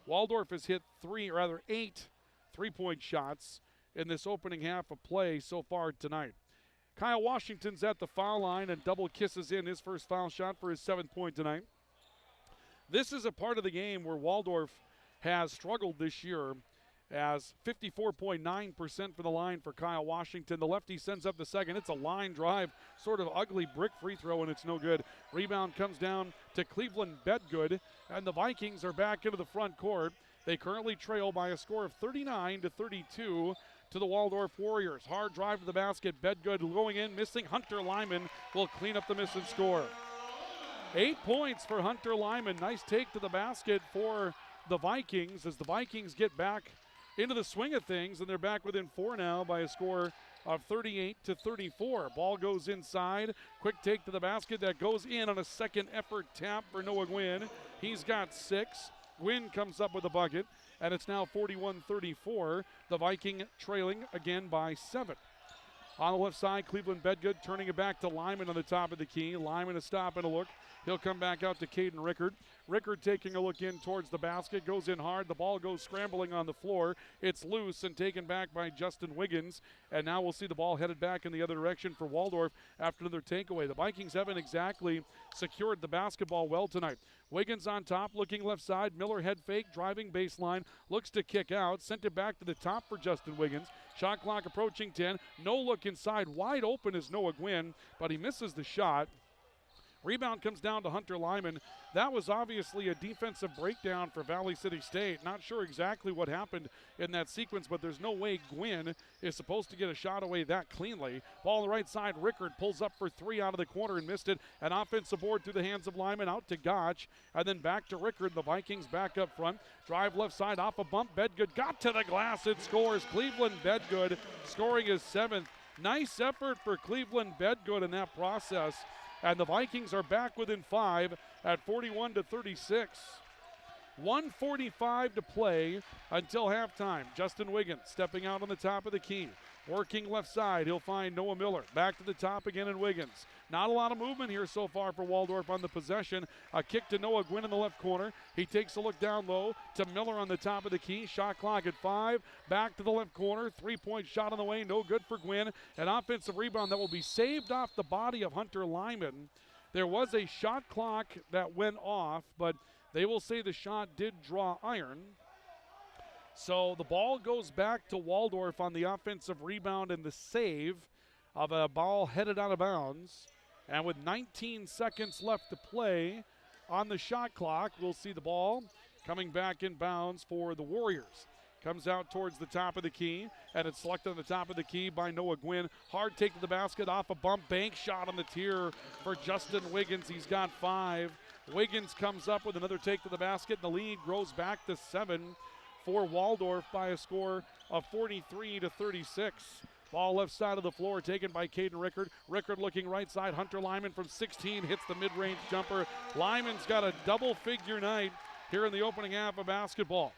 Waldorf has hit 8 three-point shots in this opening half of play so far tonight. Kyle Washington's at the foul line and double kisses in his first foul shot for his 7th point tonight. This is a part of the game where Waldorf has struggled this year, as 54.9% for the line for Kyle Washington. The lefty sends up the second. It's a line drive, sort of ugly brick free throw, and it's no good. Rebound comes down to Cleveland Bedgood, and the Vikings are back into the front court. They currently trail by a score of 39-32 to the Waldorf Warriors. Hard drive to the basket. Bedgood going in, missing. Hunter Lyman will clean up the miss and score. 8 points for Hunter Lyman. Nice take to the basket for the Vikings as the Vikings get back into the swing of things, and they're back within 4 now by a score of 38-34. Ball goes inside. Quick take to the basket that goes in on a second effort tap for Noah Gwynn. He's got 6. Gwynn comes up with a bucket, and it's now 41-34. The Viking trailing again by 7. On the left side, Cleveland Bedgood turning it back to Lyman on the top of the key. Lyman a stop and a look. He'll come back out to Caden Rickard. Rickard taking a look in towards the basket, goes in hard. The ball goes scrambling on the floor. It's loose and taken back by Justin Wiggins. And now we'll see the ball headed back in the other direction for Waldorf after another takeaway. The Vikings haven't exactly secured the basketball well tonight. Wiggins on top, looking left side. Miller head fake, driving baseline. Looks to kick out. Sent it back to the top for Justin Wiggins. Shot clock approaching 10. No look inside. Wide open is Noah Gwynn, but he misses the shot. Rebound comes down to Hunter Lyman. That was obviously a defensive breakdown for Valley City State. Not sure exactly what happened in that sequence, but there's no way Gwynn is supposed to get a shot away that cleanly. Ball on the right side, Rickard pulls up for three out of the corner and missed it. An offensive board through the hands of Lyman, out to Gotch, and then back to Rickard. The Vikings back up front. Drive left side off a bump. Bedgood got to the glass. It scores. Cleveland Bedgood scoring his 7th. Nice effort for Cleveland Bedgood in that process. And the Vikings are back within 5 at 41-36. 1:45 to play until halftime. Justin Wiggins stepping out on the top of the key. Working left side, he'll find Noah Miller. Back to the top again in Wiggins. Not a lot of movement here so far for Waldorf on the possession. A kick to Noah Gwynn in the left corner. He takes a look down low to Miller on the top of the key. Shot clock at 5. Back to the left corner. 3-point shot on the way. No good for Gwynn. An offensive rebound that will be saved off the body of Hunter Lyman. There was a shot clock that went off, but they will say the shot did draw iron. So the ball goes back to Waldorf on the offensive rebound and the save of a ball headed out of bounds. And with 19 seconds left to play on the shot clock, we'll see the ball coming back in bounds for the Warriors. Comes out towards the top of the key, and it's selected on the top of the key by Noah Gwynn. Hard take to the basket off a bump. Bank shot on the tier for Justin Wiggins. He's got 5. Wiggins comes up with another take to the basket, and the lead grows back to 7 for Waldorf by a score of 43-36. Ball left side of the floor taken by Caden Rickard. Rickard looking right side. Hunter Lyman from 16 hits the mid-range jumper. Lyman's got a double-figure night here in the opening half of basketball.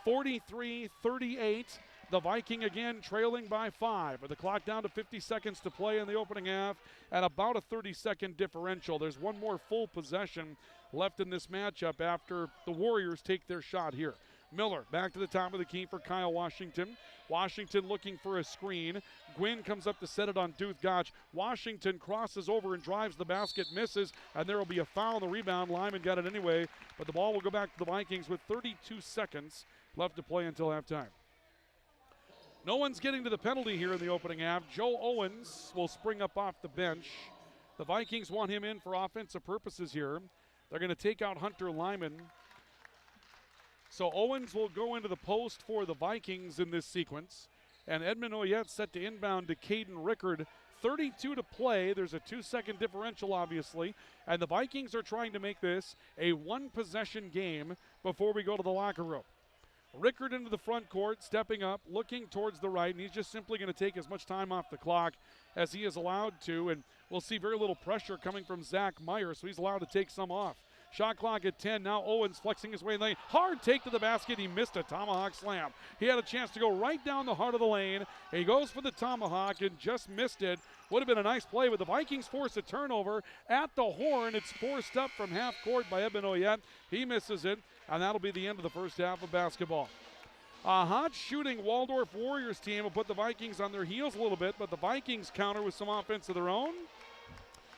43-38. The Viking again trailing by 5. With the clock down to 50 seconds to play in the opening half and about a 30-second differential. There's one more full possession left in this matchup after the Warriors take their shot here. Miller back to the top of the key for Kyle Washington. Washington looking for a screen. Gwynn comes up to set it on Duth Gotch. Washington crosses over and drives the basket, misses, and there will be a foul on the rebound. Lyman got it anyway, but the ball will go back to the Vikings with 32 seconds left to play until halftime. No one's getting to the penalty here in the opening half. Joe Owens will spring up off the bench. The Vikings want him in for offensive purposes here. They're going to take out Hunter Lyman. So Owens will go into the post for the Vikings in this sequence. And Edmund Oyette set to inbound to Caden Rickard. 32 to play. There's a 2-second differential, obviously. And the Vikings are trying to make this a one-possession game before we go to the locker room. Rickard into the front court, stepping up, looking towards the right, and he's just simply going to take as much time off the clock as he is allowed to. And we'll see very little pressure coming from Zach Meyer, so he's allowed to take some off. Shot clock at 10. Now Owens flexing his way in the lane. Hard take to the basket. He missed a tomahawk slam. He had a chance to go right down the heart of the lane. He goes for the tomahawk and just missed it. Would have been a nice play, but the Vikings force a turnover at the horn. It's forced up from half court by Eben Oyette. He misses it, and that'll be the end of the first half of basketball. A hot shooting Waldorf Warriors team will put the Vikings on their heels a little bit, but the Vikings counter with some offense of their own.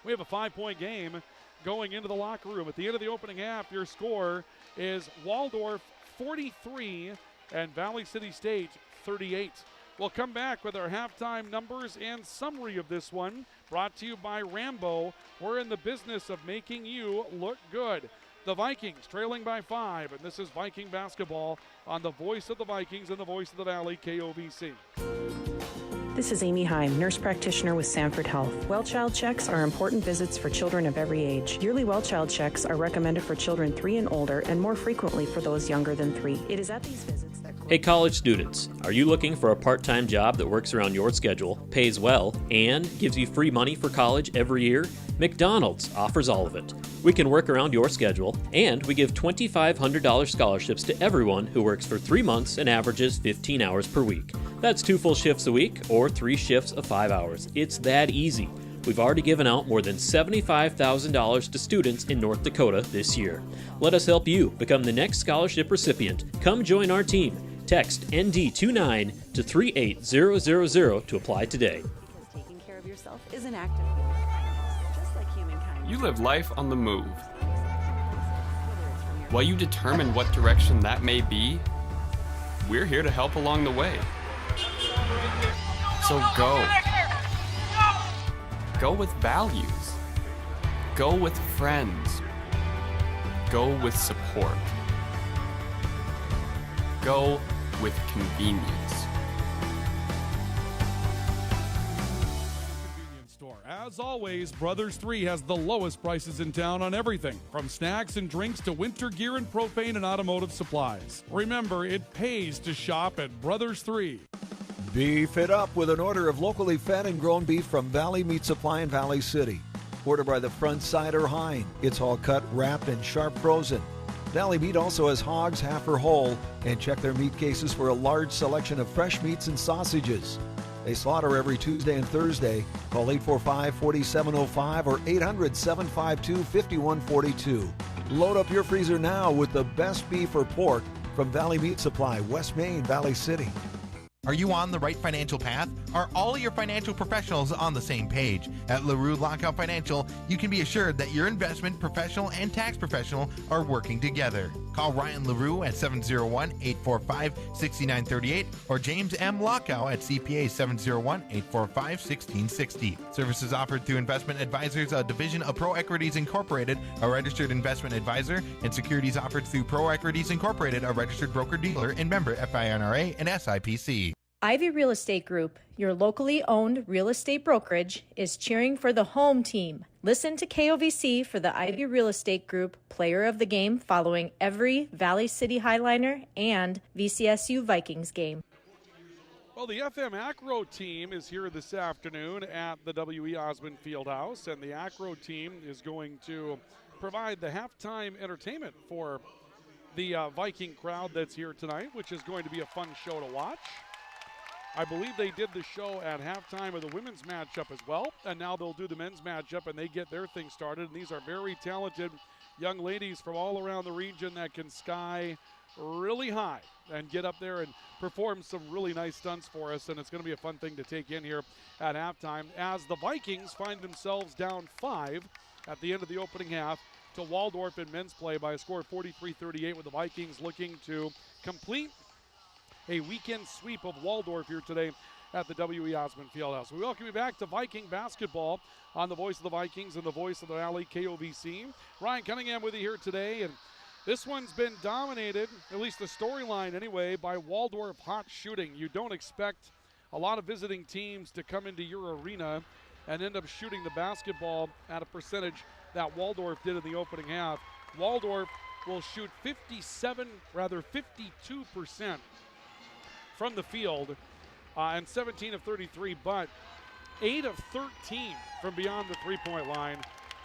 We have a 5-point game going into the locker room. At the end of the opening half, your score is Waldorf 43 and Valley City State 38. We'll come back with our halftime numbers and summary of this one, brought to you by Rambo. We're in the business of making you look good. The Vikings trailing by 5, and this is Viking basketball on the voice of the Vikings and the voice of the Valley, KOVC. This is Amy Heim, nurse practitioner with Sanford Health. Well child checks are important visits for children of every age. Yearly well child checks are recommended for children 3 and older and more frequently for those younger than 3. It is at these visits that... Hey college students, are you looking for a part-time job that works around your schedule, pays well, and gives you free money for college every year? McDonald's offers all of it. We can work around your schedule, and we give $2,500 scholarships to everyone who works for 3 months and averages 15 hours per week. That's 2 full shifts a week or 3 shifts of 5 hours. It's that easy. We've already given out more than $75,000 to students in North Dakota this year. Let us help you become the next scholarship recipient. Come join our team. Text ND29 to 38000 to apply today. Because taking care of yourself is an act of human kindness, just like humankind. You live life on the move. While you determine what direction that may be, we're here to help along the way. So go. Go with values. Go with friends. Go with support. Go with convenience. Convenience store. As always, Brothers 3 has the lowest prices in town on everything, from snacks and drinks to winter gear and propane and automotive supplies. Remember, it pays to shop at Brothers 3. Beef it up with an order of locally fed and grown beef from Valley Meat Supply in Valley City. Order by the front side or hind. It's all cut, wrapped, and sharp frozen. Valley Meat also has hogs, half or whole, and check their meat cases for a large selection of fresh meats and sausages. They slaughter every Tuesday and Thursday. Call 845-4705 or 800-752-5142. Load up your freezer now with the best beef or pork from Valley Meat Supply, West Main, Valley City. Are you on the right financial path? Are all your financial professionals on the same page? At LaRue Lockout Financial, you can be assured that your investment professional and tax professional are working together. Call Ryan LaRue at 701-845-6938 or James M. Lockout at CPA 701-845-1660. Services offered through Investment Advisors, a division of Pro Equities Incorporated, a registered investment advisor, and securities offered through Pro Equities Incorporated, a registered broker-dealer and member FINRA and SIPC. Ivy Real Estate Group, your locally owned real estate brokerage, is cheering for the home team. Listen to KOVC for the Ivy Real Estate Group Player of the Game following every Valley City Highliner and VCSU Vikings game. Well, the FM Acro team is here this afternoon at the W.E. Osmond Fieldhouse, and the Acro team is going to provide the halftime entertainment for the Viking crowd that's here tonight, which is going to be a fun show to watch. I believe they did the show at halftime of the women's matchup as well, and now they'll do the men's matchup, and they get their thing started. And these are very talented young ladies from all around the region that can sky really high and get up there and perform some really nice stunts for us, and it's going to be a fun thing to take in here at halftime as the Vikings find themselves down 5 at the end of the opening half to Waldorf in men's play by a score of 43-38, with the Vikings looking to complete a weekend sweep of Waldorf here today at the W.E. Osmond Fieldhouse. We welcome you back to Viking basketball on the Voice of the Vikings and the Voice of the Valley, KOVC. Ryan Cunningham with you here today, and this one's been dominated, at least the storyline anyway, by Waldorf hot shooting. You don't expect a lot of visiting teams to come into your arena and end up shooting the basketball at a percentage that Waldorf did in the opening half. Waldorf will shoot 52% from the field and 17 of 33, but 8 of 13 from beyond the three-point line,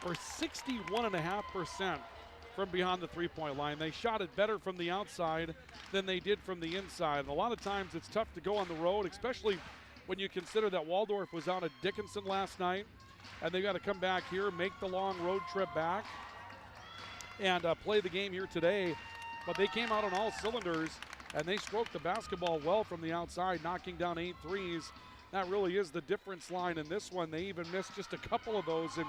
or 61.5% from beyond the three-point line. They shot it better from the outside than they did from the inside. And a lot of times it's tough to go on the road, especially when you consider that Waldorf was out at Dickinson last night, and they got to come back here, make the long road trip back, and play the game here today. But they came out on all cylinders, and they stroked the basketball well from the outside, knocking down 8 threes. That really is the difference line in this one. They even missed just a couple of those and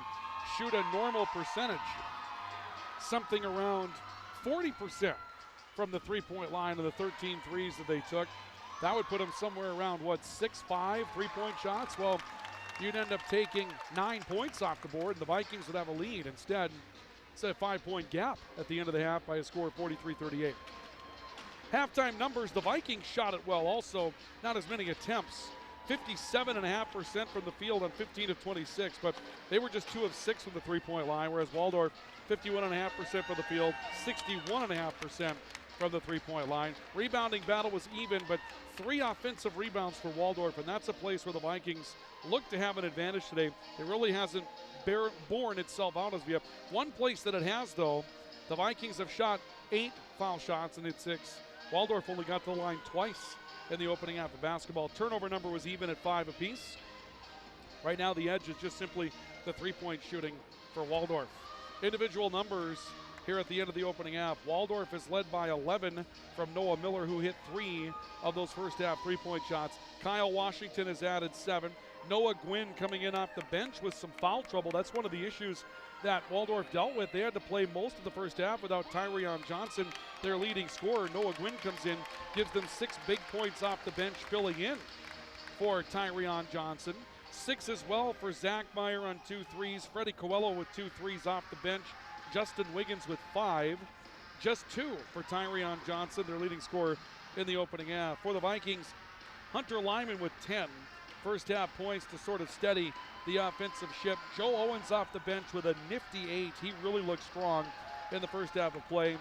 shoot a normal percentage, something around 40% from the three-point line of the 13 threes that they took. That would put them somewhere around, 6-5 three-point shots? Well, you'd end up taking 9 points off the board, and the Vikings would have a lead. Instead, it's a 5-point gap at the end of the half by a score of 43-38. Halftime numbers, the Vikings shot it well also. Not as many attempts. 57.5% from the field on 15 of 26, but they were just 2 of 6 from the three-point line, whereas Waldorf, 51.5% from the field, 61.5% from the three-point line. Rebounding battle was even, but 3 offensive rebounds for Waldorf, and that's a place where the Vikings look to have an advantage today. It really hasn't borne itself out as we have. One place that it has, though, the Vikings have shot 8 foul shots and hit 6. Waldorf only got to the line twice in the opening half of basketball. Turnover number was even at 5 apiece. Right now the edge is just simply the three-point shooting for Waldorf. Individual numbers here at the end of the opening half. Waldorf is led by 11 from Noah Miller, who hit 3 of those first half three-point shots. Kyle Washington has added 7. Noah Gwynn coming in off the bench with some foul trouble. That's one of the issues that Waldorf dealt with. They had to play most of the first half without Tyrion Johnson, their leading scorer. Noah Gwynn comes in, gives them 6 big points off the bench, filling in for Tyrion Johnson. 6 as well for Zach Meyer on 2 threes. Freddie Coelho with 2 threes off the bench. Justin Wiggins with 5. Just 2 for Tyrion Johnson, their leading scorer in the opening half. For the Vikings, Hunter Lyman with 10. First half points to sort of steady the offensive ship. Joe Owens off the bench with a nifty 8. He really looked strong in the first half of play.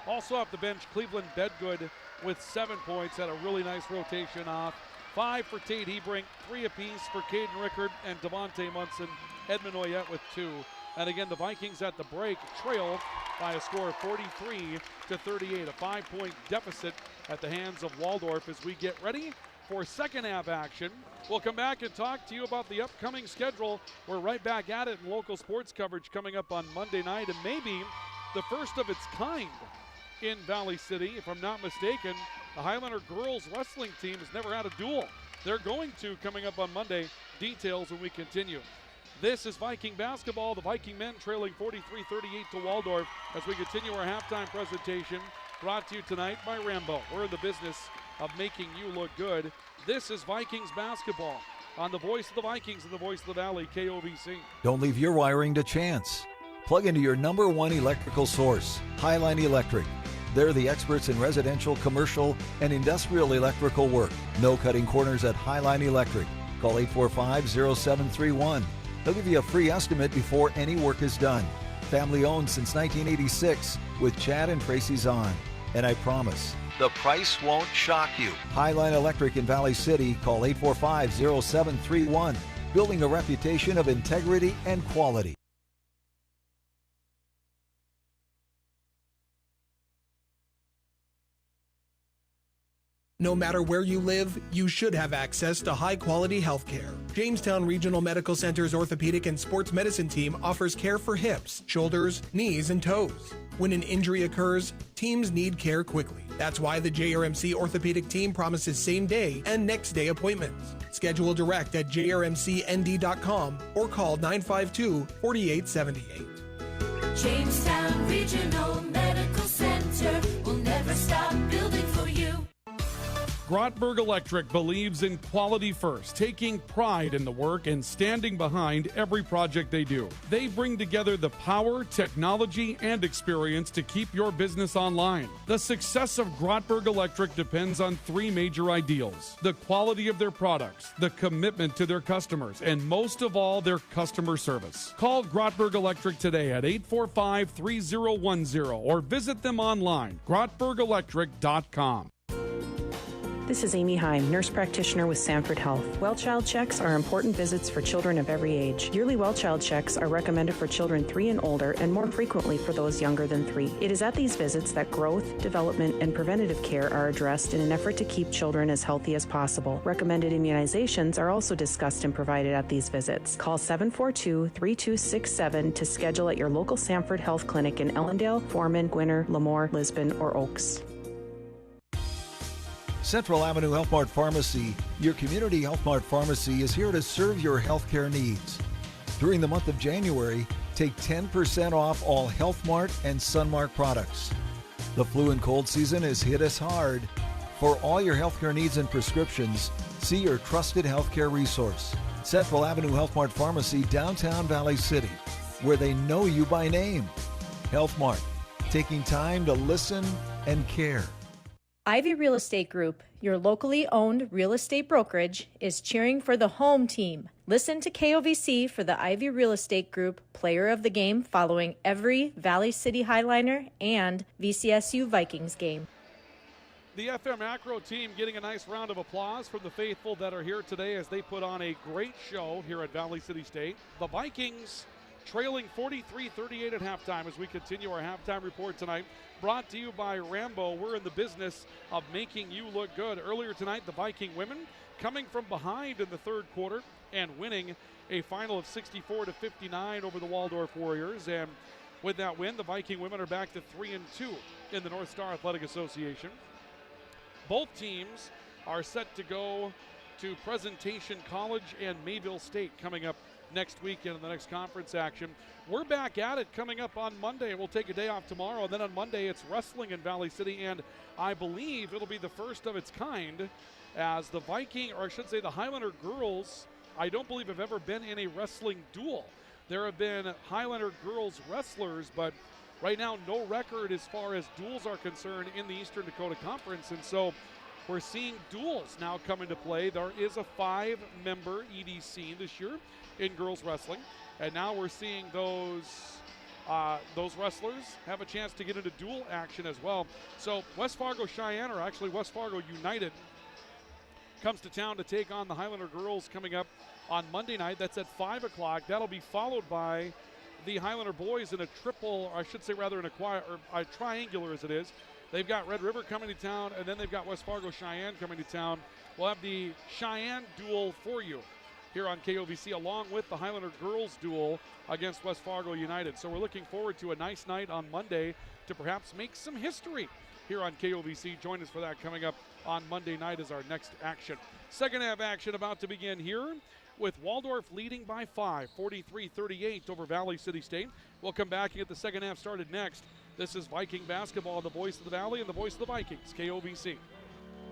Also off the bench, Cleveland Bedgood with 7 points, had a really nice rotation off. 5 for Tate Hebrink, 3 apiece for Caden Rickard and Devontae Munson. Edmund Oyette with 2. And again, the Vikings at the break trail by a score of 43-38, a 5-point deficit at the hands of Waldorf as we get ready for second half action. We'll come back and talk to you about the upcoming schedule. We're right back at it in local sports coverage coming up on Monday night, and maybe the first of its kind in Valley City. If I'm not mistaken, the Highlander girls wrestling team has never had a duel. They're going to coming up on Monday. Details when we continue. This is Viking basketball. The Viking men trailing 43-38 to Waldorf as we continue our halftime presentation, brought to you tonight by Rambo. We're in the business of making you look good. This is Vikings basketball on the voice of the Vikings and the voice of the Valley, KOVC. Don't leave your wiring to chance. Plug into your #1 electrical source, Highline Electric. They're the experts in residential, commercial, and industrial electrical work. No cutting corners at Highline Electric. Call 845-0731. They'll give you a free estimate before any work is done. Family owned since 1986 with Chad and Tracy Zahn. And I promise, the price won't shock you. Highline Electric in Valley City. Call 845-0731. Building a reputation of integrity and quality. No matter where you live, you should have access to high-quality health care. Jamestown Regional Medical Center's orthopedic and sports medicine team offers care for hips, shoulders, knees, and toes. When an injury occurs, teams need care quickly. That's why the JRMC orthopedic team promises same-day and next-day appointments. Schedule direct at jrmcnd.com or call 952-4878. Jamestown Regional Medical Center will never stop building for you. Grotberg Electric believes in quality first, taking pride in the work and standing behind every project they do. They bring together the power, technology, and experience to keep your business online. The success of Grotberg Electric depends on 3 major ideals: the quality of their products, the commitment to their customers, and most of all, their customer service. Call Grotberg Electric today at 845-3010 or visit them online, grotbergelectric.com. This is Amy Heim, nurse practitioner with Sanford Health. Well child checks are important visits for children of every age. Yearly well child checks are recommended for children 3 and older and more frequently for those younger than 3. It is at these visits that growth, development, and preventative care are addressed in an effort to keep children as healthy as possible. Recommended immunizations are also discussed and provided at these visits. Call 742-3267 to schedule at your local Sanford Health Clinic in Ellendale, Foreman, Gwinner, Lemoore, Lisbon, or Oaks. Central Avenue Health Mart Pharmacy, your community Health Mart pharmacy, is here to serve your healthcare needs. During the month of January, take 10% off all Health Mart and Sunmark products. The flu and cold season has hit us hard. For all your healthcare needs and prescriptions, see your trusted healthcare resource, Central Avenue Health Mart Pharmacy, downtown Valley City, where they know you by name. Health Mart, taking time to listen and care. Ivy Real Estate Group, your locally owned real estate brokerage, is cheering for the home team. Listen to KOVC for the Ivy Real Estate Group Player of the Game following every Valley City Highliner and VCSU Vikings game. The FM Acro team getting a nice round of applause from the faithful that are here today as they put on a great show here at Valley City State. The Vikings trailing 43-38 at halftime as we continue our halftime report tonight. Brought to you by Rambo. We're in the business of making you look good. Earlier tonight, the Viking women coming from behind in the third quarter and winning a final of 64-59 over the Waldorf Warriors. And with that win, the Viking women are back to 3-2 in the North Star Athletic Association. Both teams are set to go to Presentation College and Mayville State coming up next weekend in the next conference action. We're back at it coming up on Monday. We'll take a day off tomorrow, and then on Monday it's wrestling in Valley City, and I believe it'll be the first of its kind as the Viking, or I should say the Highlander girls, I don't believe have ever been in a wrestling duel. There have been Highlander girls wrestlers, but right now no record as far as duels are concerned in the Eastern Dakota Conference. And so we're seeing duels now come into play. There is a 5-member EDC this year in girls wrestling. And now we're seeing those wrestlers have a chance to get into dual action as well. So West Fargo Cheyenne, or actually West Fargo United, comes to town to take on the Highlander girls coming up on Monday night. That's at 5 o'clock. That'll be followed by the Highlander boys in a triple, or I should say rather in a triangular as it is. They've got Red River coming to town, and then they've got West Fargo Cheyenne coming to town. We'll have the Cheyenne duel for you here on KOVC, along with the Highlander girls duel against West Fargo United. So we're looking forward to a nice night on Monday to perhaps make some history here on KOVC. Join us for that coming up on Monday night as our next action. Second half action about to begin here with Waldorf leading by 5, 43-38 over Valley City State. We'll come back and get the second half started next. This is Viking basketball, the voice of the Valley and the voice of the Vikings, KOVC.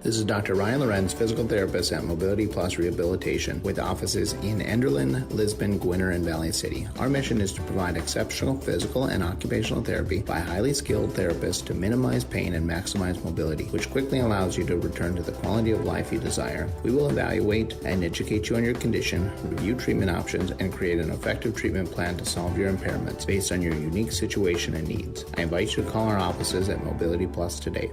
This is Dr. Ryan Lorenz, physical therapist at Mobility Plus Rehabilitation, with offices in Enderlin, Lisbon, Gwinner, and Valley City. Our mission is to provide exceptional physical and occupational therapy by highly skilled therapists to minimize pain and maximize mobility, which quickly allows you to return to the quality of life you desire. We will evaluate and educate you on your condition, review treatment options, and create an effective treatment plan to solve your impairments based on your unique situation and needs. I invite you to call our offices at Mobility Plus today.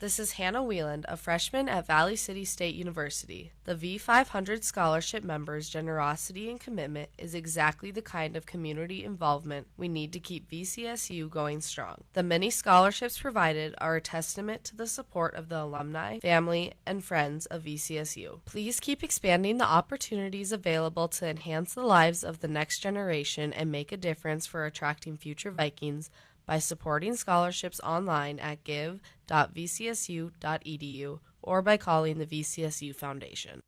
This is Hannah Wieland, a freshman at Valley City State University. The V500 scholarship members' generosity and commitment is exactly the kind of community involvement we need to keep VCSU going strong. The many scholarships provided are a testament to the support of the alumni, family, and friends of VCSU. Please keep expanding the opportunities available to enhance the lives of the next generation and make a difference for attracting future Vikings by supporting scholarships online at give.vcsu.edu or by calling the VCSU Foundation.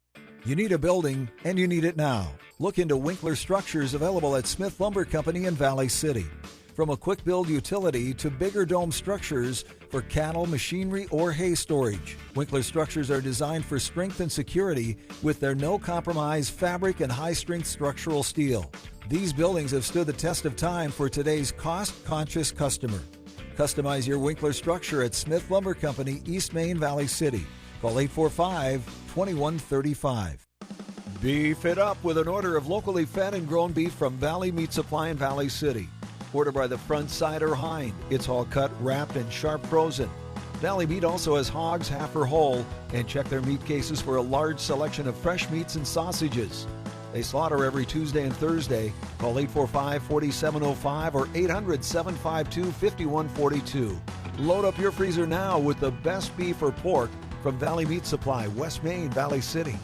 You need a building, and you need it now. Look into Winkler Structures, available at Smith Lumber Company in Valley City. From a quick build utility to bigger dome structures for cattle, machinery, or hay storage, Winkler Structures are designed for strength and security with their no-compromise fabric and high-strength structural steel. These buildings have stood the test of time for today's cost-conscious customer. Customize your Winkler structure at Smith Lumber Company, East Main, Valley City. Call 845-2135. Beef it up with an order of locally fed and grown beef from Valley Meat Supply in Valley City. Order by the front, side, or hind. It's all cut, wrapped, and sharp frozen. Valley Meat also has hogs, half or whole, and check their meat cases for a large selection of fresh meats and sausages. They slaughter every Tuesday and Thursday. Call 845-4705 or 800-752-5142. Load up your freezer now with the best beef or pork from Valley Meat Supply, West Main, Valley City.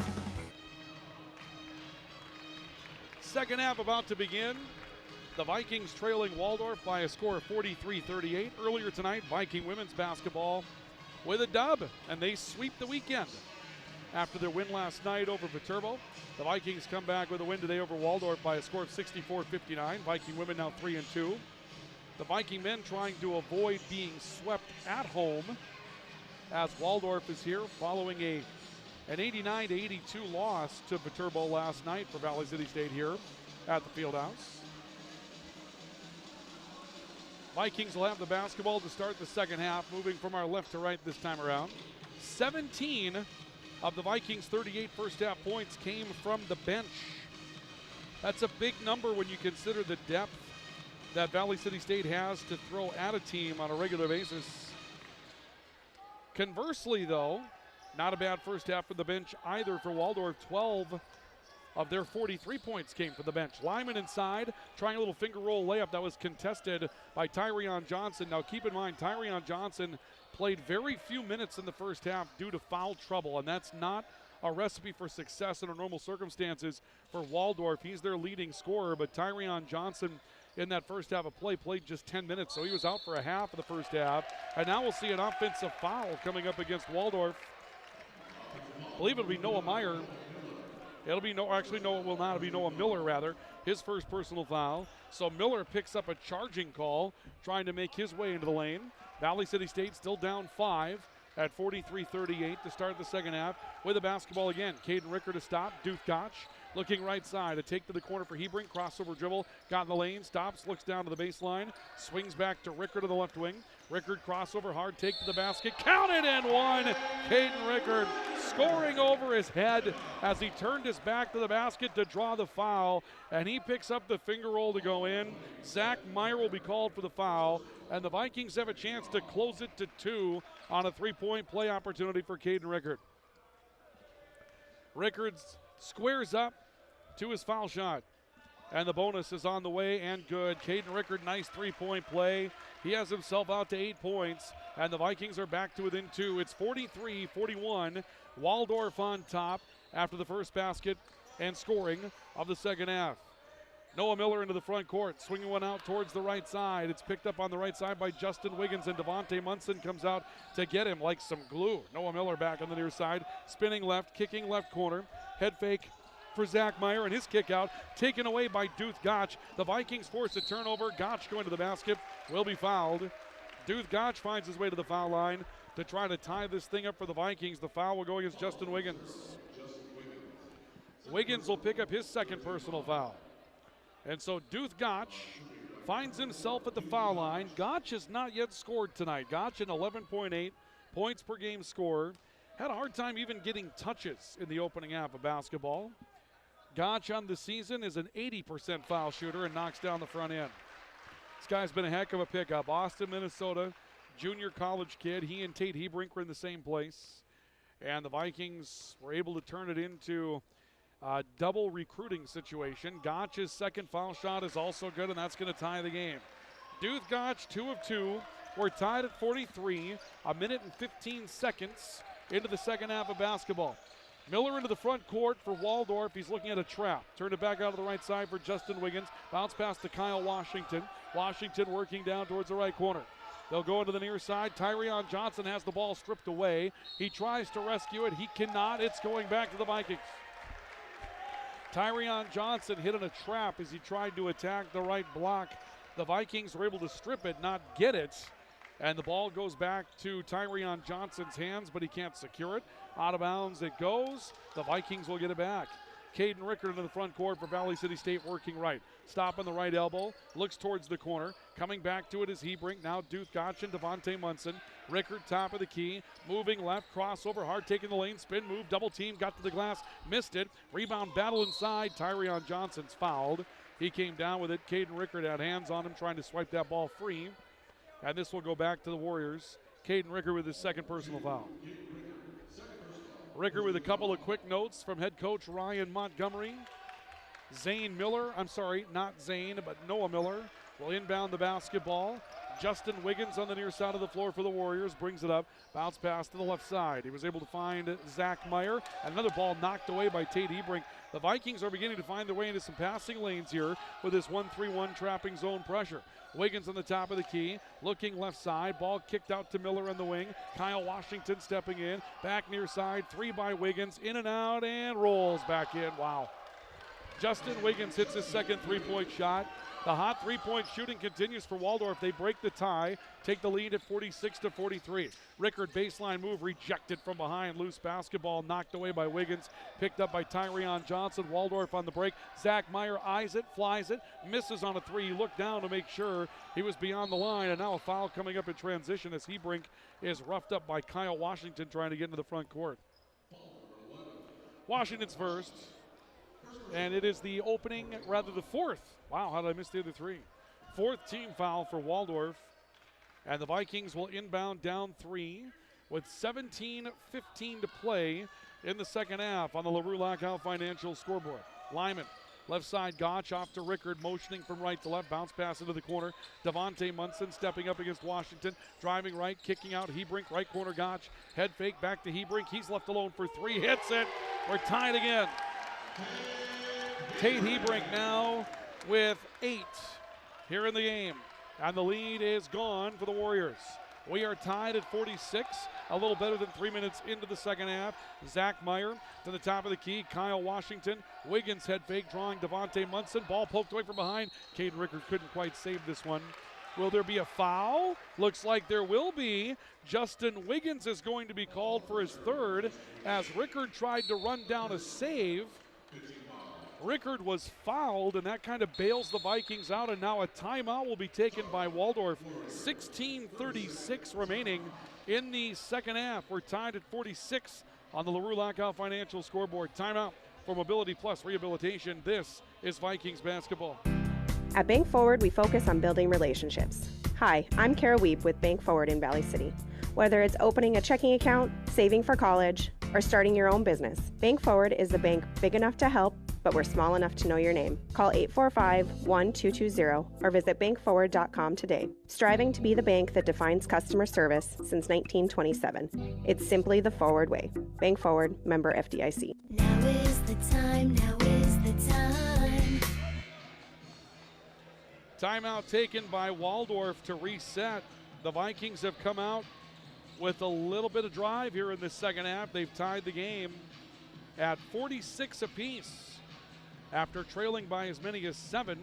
Second half about to begin. The Vikings trailing Waldorf by a score of 43-38. Earlier tonight, Viking women's basketball with a dub, and they sweep the weekend. After their win last night over Viterbo, the Vikings come back with a win today over Waldorf by a score of 64-59. Viking women now 3-2. The Viking men trying to avoid being swept at home, as Waldorf is here following an 89-82 loss to Viterbo last night for Valley City State here at the Fieldhouse. Vikings will have the basketball to start the second half, moving from our left to right this time around. 17 of the Vikings' 38 first half points came from the bench. That's a big number when you consider the depth that Valley City State has to throw at a team on a regular basis. Conversely, though, not a bad first half for the bench either for Waldorf. 12 of their 43 points came from the bench. Lyman inside, trying a little finger roll layup that was contested by Tyrion Johnson. Now keep in mind, Tyrion Johnson played very few minutes in the first half due to foul trouble, and that's not a recipe for success under normal circumstances for Waldorf. He's their leading scorer, but Tyrion Johnson in that first half of play played just 10 minutes, so he was out for a half of the first half. And now we'll see an offensive foul coming up against Waldorf. I believe it'll be Noah Meyer. It'll be no, actually no, it will not. It'll be Noah Miller, rather. His first personal foul. So Miller picks up a charging call, trying to make his way into the lane. Valley City State still down 5 at 43-38 to start the second half. With the basketball again, Caden Ricker to stop. Duke Gotch Looking right side, a take to the corner for Hebrink, crossover dribble, got in the lane, stops, looks down to the baseline, swings back to Rickard to the left wing. Rickard crossover, hard take to the basket, counted and one. Caden Rickard scoring over his head as he turned his back to the basket to draw the foul, and he picks up the finger roll to go in. Zach Meyer will be called for the foul, and the Vikings have a chance to close it to 2 on a three-point play opportunity for Caden Rickard. Rickard squares up to his foul shot, and the bonus is on the way and good. Caden Rickard, nice three-point play. He has himself out to 8 points, and the Vikings are back to within 2. It's 43-41. Waldorf on top after the first basket and scoring of the second half. Noah Miller into the front court, swinging one out towards the right side. It's picked up on the right side by Justin Wiggins, and Devontae Munson comes out to get him like some glue. Noah Miller back on the near side, spinning left, kicking left corner. Head fake for Zach Meyer, and his kick out taken away by Duth Gotch. The Vikings force a turnover. Gotch going to the basket, will be fouled. Duth Gotch finds his way to the foul line to try to tie this thing up for the Vikings. The foul will go against Justin Wiggins. Wiggins will pick up his second personal foul. And so Duth Gotch finds himself at the foul line. Gotch has not yet scored tonight. Gotch an 11.8 points per game scorer. Had a hard time even getting touches in the opening half of basketball. Gotch on the season is an 80% foul shooter and knocks down the front end. This guy's been a heck of a pickup. Austin, Minnesota, junior college kid. He and Tate Hebrink were in the same place. And the Vikings were able to turn it into a double recruiting situation. Gotch's second foul shot is also good, and that's going to tie the game. Duth Gotch, 2 of 2. We're tied at 43, a minute and 15 seconds into the second half of basketball. Miller into the front court for Waldorf. He's looking at a trap. Turned it back out to the right side for Justin Wiggins. Bounce pass to Kyle Washington. Washington working down towards the right corner. They'll go into the near side. Tyrion Johnson has the ball stripped away. He tries to rescue it. He cannot. It's going back to the Vikings. Tyrion Johnson hit in a trap as he tried to attack the right block. The Vikings were able to strip it, not get it. And the ball goes back to Tyrion Johnson's hands, but he can't secure it. Out of bounds it goes. The Vikings will get it back. Caden Rickard into the front court for Valley City State, working right. Stop on the right elbow, looks towards the corner. Coming back to it is Hebrink. Now Duth Gotch and Devontae Munson. Rickard top of the key, moving left, crossover, hard taking the lane, spin move, double team, got to the glass, missed it. Rebound battle inside. Tyrion Johnson's fouled. He came down with it. Caden Rickard had hands on him, trying to swipe that ball free. And this will go back to the Warriors. Caden Rickard with his second personal foul. Rickard with a couple of quick notes from head coach Ryan Montgomery. Noah Miller will inbound the basketball. Justin Wiggins on the near side of the floor for the Warriors, brings it up. Bounce pass to the left side. He was able to find Zach Meyer. Another ball knocked away by Tate Hebrink. The Vikings are beginning to find their way into some passing lanes here with this 1-3-1 trapping zone pressure. Wiggins on the top of the key, looking left side. Ball kicked out to Miller on the wing. Kyle Washington stepping in. Back near side, 3 by Wiggins. In and out and rolls back in. Wow. Justin Wiggins hits his second three-point shot. The hot three-point shooting continues for Waldorf. They break the tie, take the lead at 46-43. Rickard baseline move rejected from behind. Loose basketball knocked away by Wiggins. Picked up by Tyrion Johnson. Waldorf on the break. Zach Meyer eyes it, flies it, misses on a three. He looked down to make sure he was beyond the line. And now a foul coming up in transition as Hebrink is roughed up by Kyle Washington trying to get into the front court. Washington's first. And it is the fourth. Wow, how did I miss the other 3? Fourth team foul for Waldorf. And the Vikings will inbound down 3 with 17:15 to play in the second half on the LaRue Lockout Financial scoreboard. Lyman, left side, Gotch off to Rickard, motioning from right to left. Bounce pass into the corner. Devontae Munson stepping up against Washington. Driving right, kicking out. Hebrink, right corner, Gotch. Head fake back to Hebrink. He's left alone for 3. Hits it. We're tied again. Tate Hebrink now with 8 here in the game. And the lead is gone for the Warriors. We are tied at 46, a little better than 3 minutes into the second half. Zach Meyer to the top of the key. Kyle Washington. Wiggins head fake, drawing Devontae Munson. Ball poked away from behind. Caden Rickard couldn't quite save this one. Will there be a foul? Looks like there will be. Justin Wiggins is going to be called for his third as Rickard tried to run down a save. Rickard was fouled, and that kind of bails the Vikings out, and now a timeout will be taken by Waldorf. 16:36 remaining in the second half. We're tied at 46 on the LaRue Lockout Financial scoreboard. Timeout for Mobility Plus Rehabilitation. This is Vikings basketball. At Bank Forward, we focus on building relationships. Hi, I'm Kara Weep with Bank Forward in Valley City. Whether it's opening a checking account, saving for college, or starting your own business, Bank Forward is the bank big enough to help, but we're small enough to know your name. Call 845-1220 or visit bankforward.com today. Striving to be the bank that defines customer service since 1927. It's simply the Forward way. Bank Forward, member FDIC. Now is the time, now is the time. Timeout taken by Waldorf to reset. The Vikings have come out with a little bit of drive here in the second half. They've tied the game at 46 apiece after trailing by as many as 7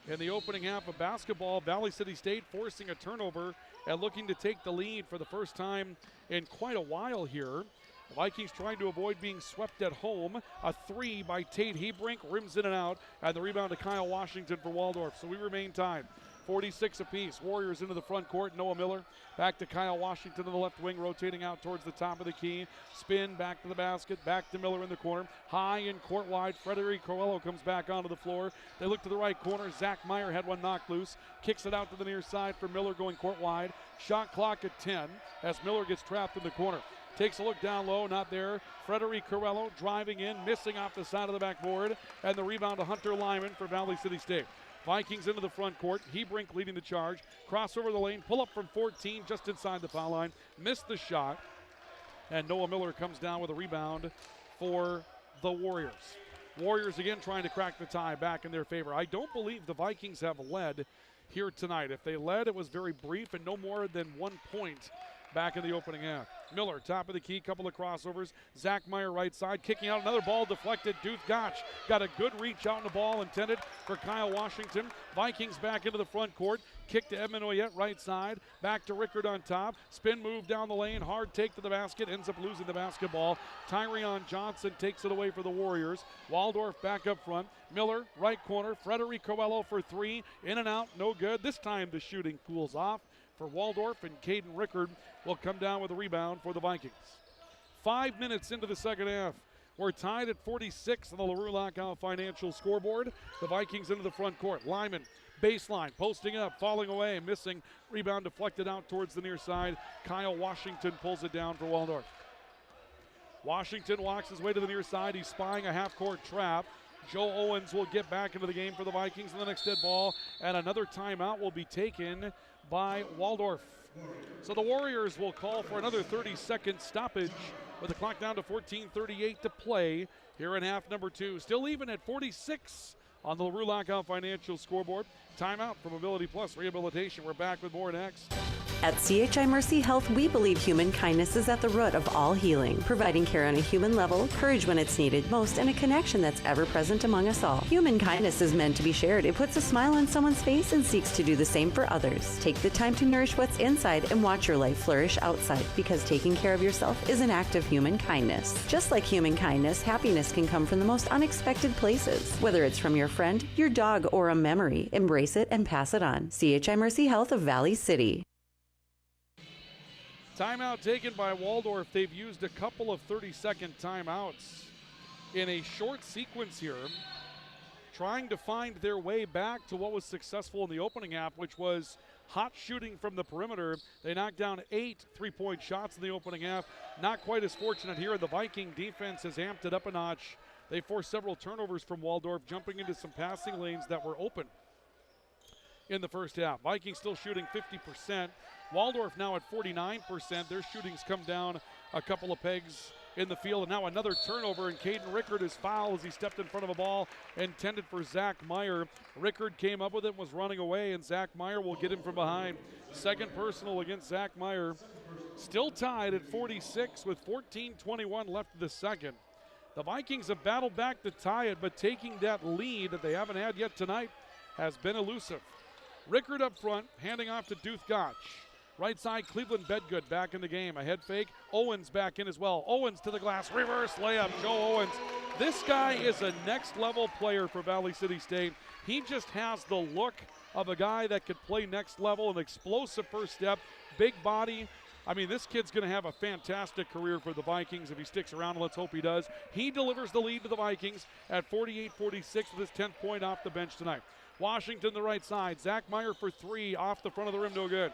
in the opening half of basketball. Valley City State forcing a turnover and looking to take the lead for the first time in quite a while here. The Vikings trying to avoid being swept at home. A 3 by Tate Hebrink, rims in and out, and the rebound to Kyle Washington for Waldorf. So we remain tied. 46 apiece. Warriors into the front court. Noah Miller back to Kyle Washington in the left wing, rotating out towards the top of the key. Spin back to the basket, back to Miller in the corner. High and court wide. Frederic Coelho comes back onto the floor. They look to the right corner. Zach Meyer had one knocked loose. Kicks it out to the near side for Miller going court wide. Shot clock at 10 as Miller gets trapped in the corner. Takes a look down low, not there. Frederic Coelho driving in, missing off the side of the backboard. And the rebound to Hunter Lyman for Valley City State. Vikings into the front court. Hebrink leading the charge. Cross over the lane. Pull up from 14 just inside the foul line. Missed the shot. And Noah Miller comes down with a rebound for the Warriors. Warriors again trying to crack the tie back in their favor. I don't believe the Vikings have led here tonight. If they led, it was very brief and no more than 1 point back in the opening half. Miller, top of the key, couple of crossovers. Zach Meyer right side, kicking out another ball deflected. Duke Gotch got a good reach out in the ball intended for Kyle Washington. Vikings back into the front court. Kick to Edmond Oyette right side. Back to Rickard on top. Spin move down the lane. Hard take to the basket. Ends up losing the basketball. Tyrion Johnson takes it away for the Warriors. Waldorf back up front. Miller, right corner. Frederic Coelho for 3. In and out, no good. This time the shooting cools off for Waldorf, and Caden Rickard will come down with a rebound for the Vikings. 5 minutes into the second half. We're tied at 46 on the LaRue Lockout Financial scoreboard. The Vikings into the front court. Lyman, baseline, posting up, falling away, missing. Rebound deflected out towards the near side. Kyle Washington pulls it down for Waldorf. Washington walks his way to the near side. He's spying a half-court trap. Joe Owens will get back into the game for the Vikings in the next dead ball, and another timeout will be taken by Waldorf. So the Warriors will call for another 30-second stoppage with the clock down to 14:38 to play here in half number 2. Still even at 46 on the LaRue Lockout Financial scoreboard. Timeout for Mobility Plus Rehabilitation. We're back with more next. At CHI Mercy Health, we believe human kindness is at the root of all healing, providing care on a human level, courage when it's needed most, and a connection that's ever present among us all. Human kindness is meant to be shared. It puts a smile on someone's face and seeks to do the same for others. Take the time to nourish what's inside and watch your life flourish outside, because taking care of yourself is an act of human kindness. Just like human kindness, happiness can come from the most unexpected places. Whether it's from your friend, your dog, or a memory, embrace it and pass it on. CHI Mercy Health of Valley City. Timeout taken by Waldorf. They've used a couple of 30-second timeouts in a short sequence here, trying to find their way back to what was successful in the opening half, which was hot shooting from the perimeter. They knocked down 8 3-point shots in the opening half. Not quite as fortunate here. The Viking defense has amped it up a notch. They forced several turnovers from Waldorf, jumping into some passing lanes that were open in the first half. Vikings still shooting 50%. Waldorf now at 49%. Their shooting's come down a couple of pegs in the field. And now another turnover, and Caden Rickard is fouled as he stepped in front of a ball intended for Zach Meyer. Rickard came up with it, was running away, and Zach Meyer will get him from behind. Second personal against Zach Meyer. Still tied at 46 with 14:21 left in the second. The Vikings have battled back to tie it, but taking that lead that they haven't had yet tonight has been elusive. Rickard up front, handing off to Duth Gotch. Right side, Cleveland Bedgood back in the game. A head fake. Owens back in as well. Owens to the glass. Reverse layup. Joe Owens. This guy is a next-level player for Valley City State. He just has the look of a guy that could play next level, an explosive first step, big body. I mean, this kid's going to have a fantastic career for the Vikings if he sticks around, and let's hope he does. He delivers the lead to the Vikings at 48-46 with his 10th point off the bench tonight. Washington the right side. Zach Meyer for three off the front of the rim, no good.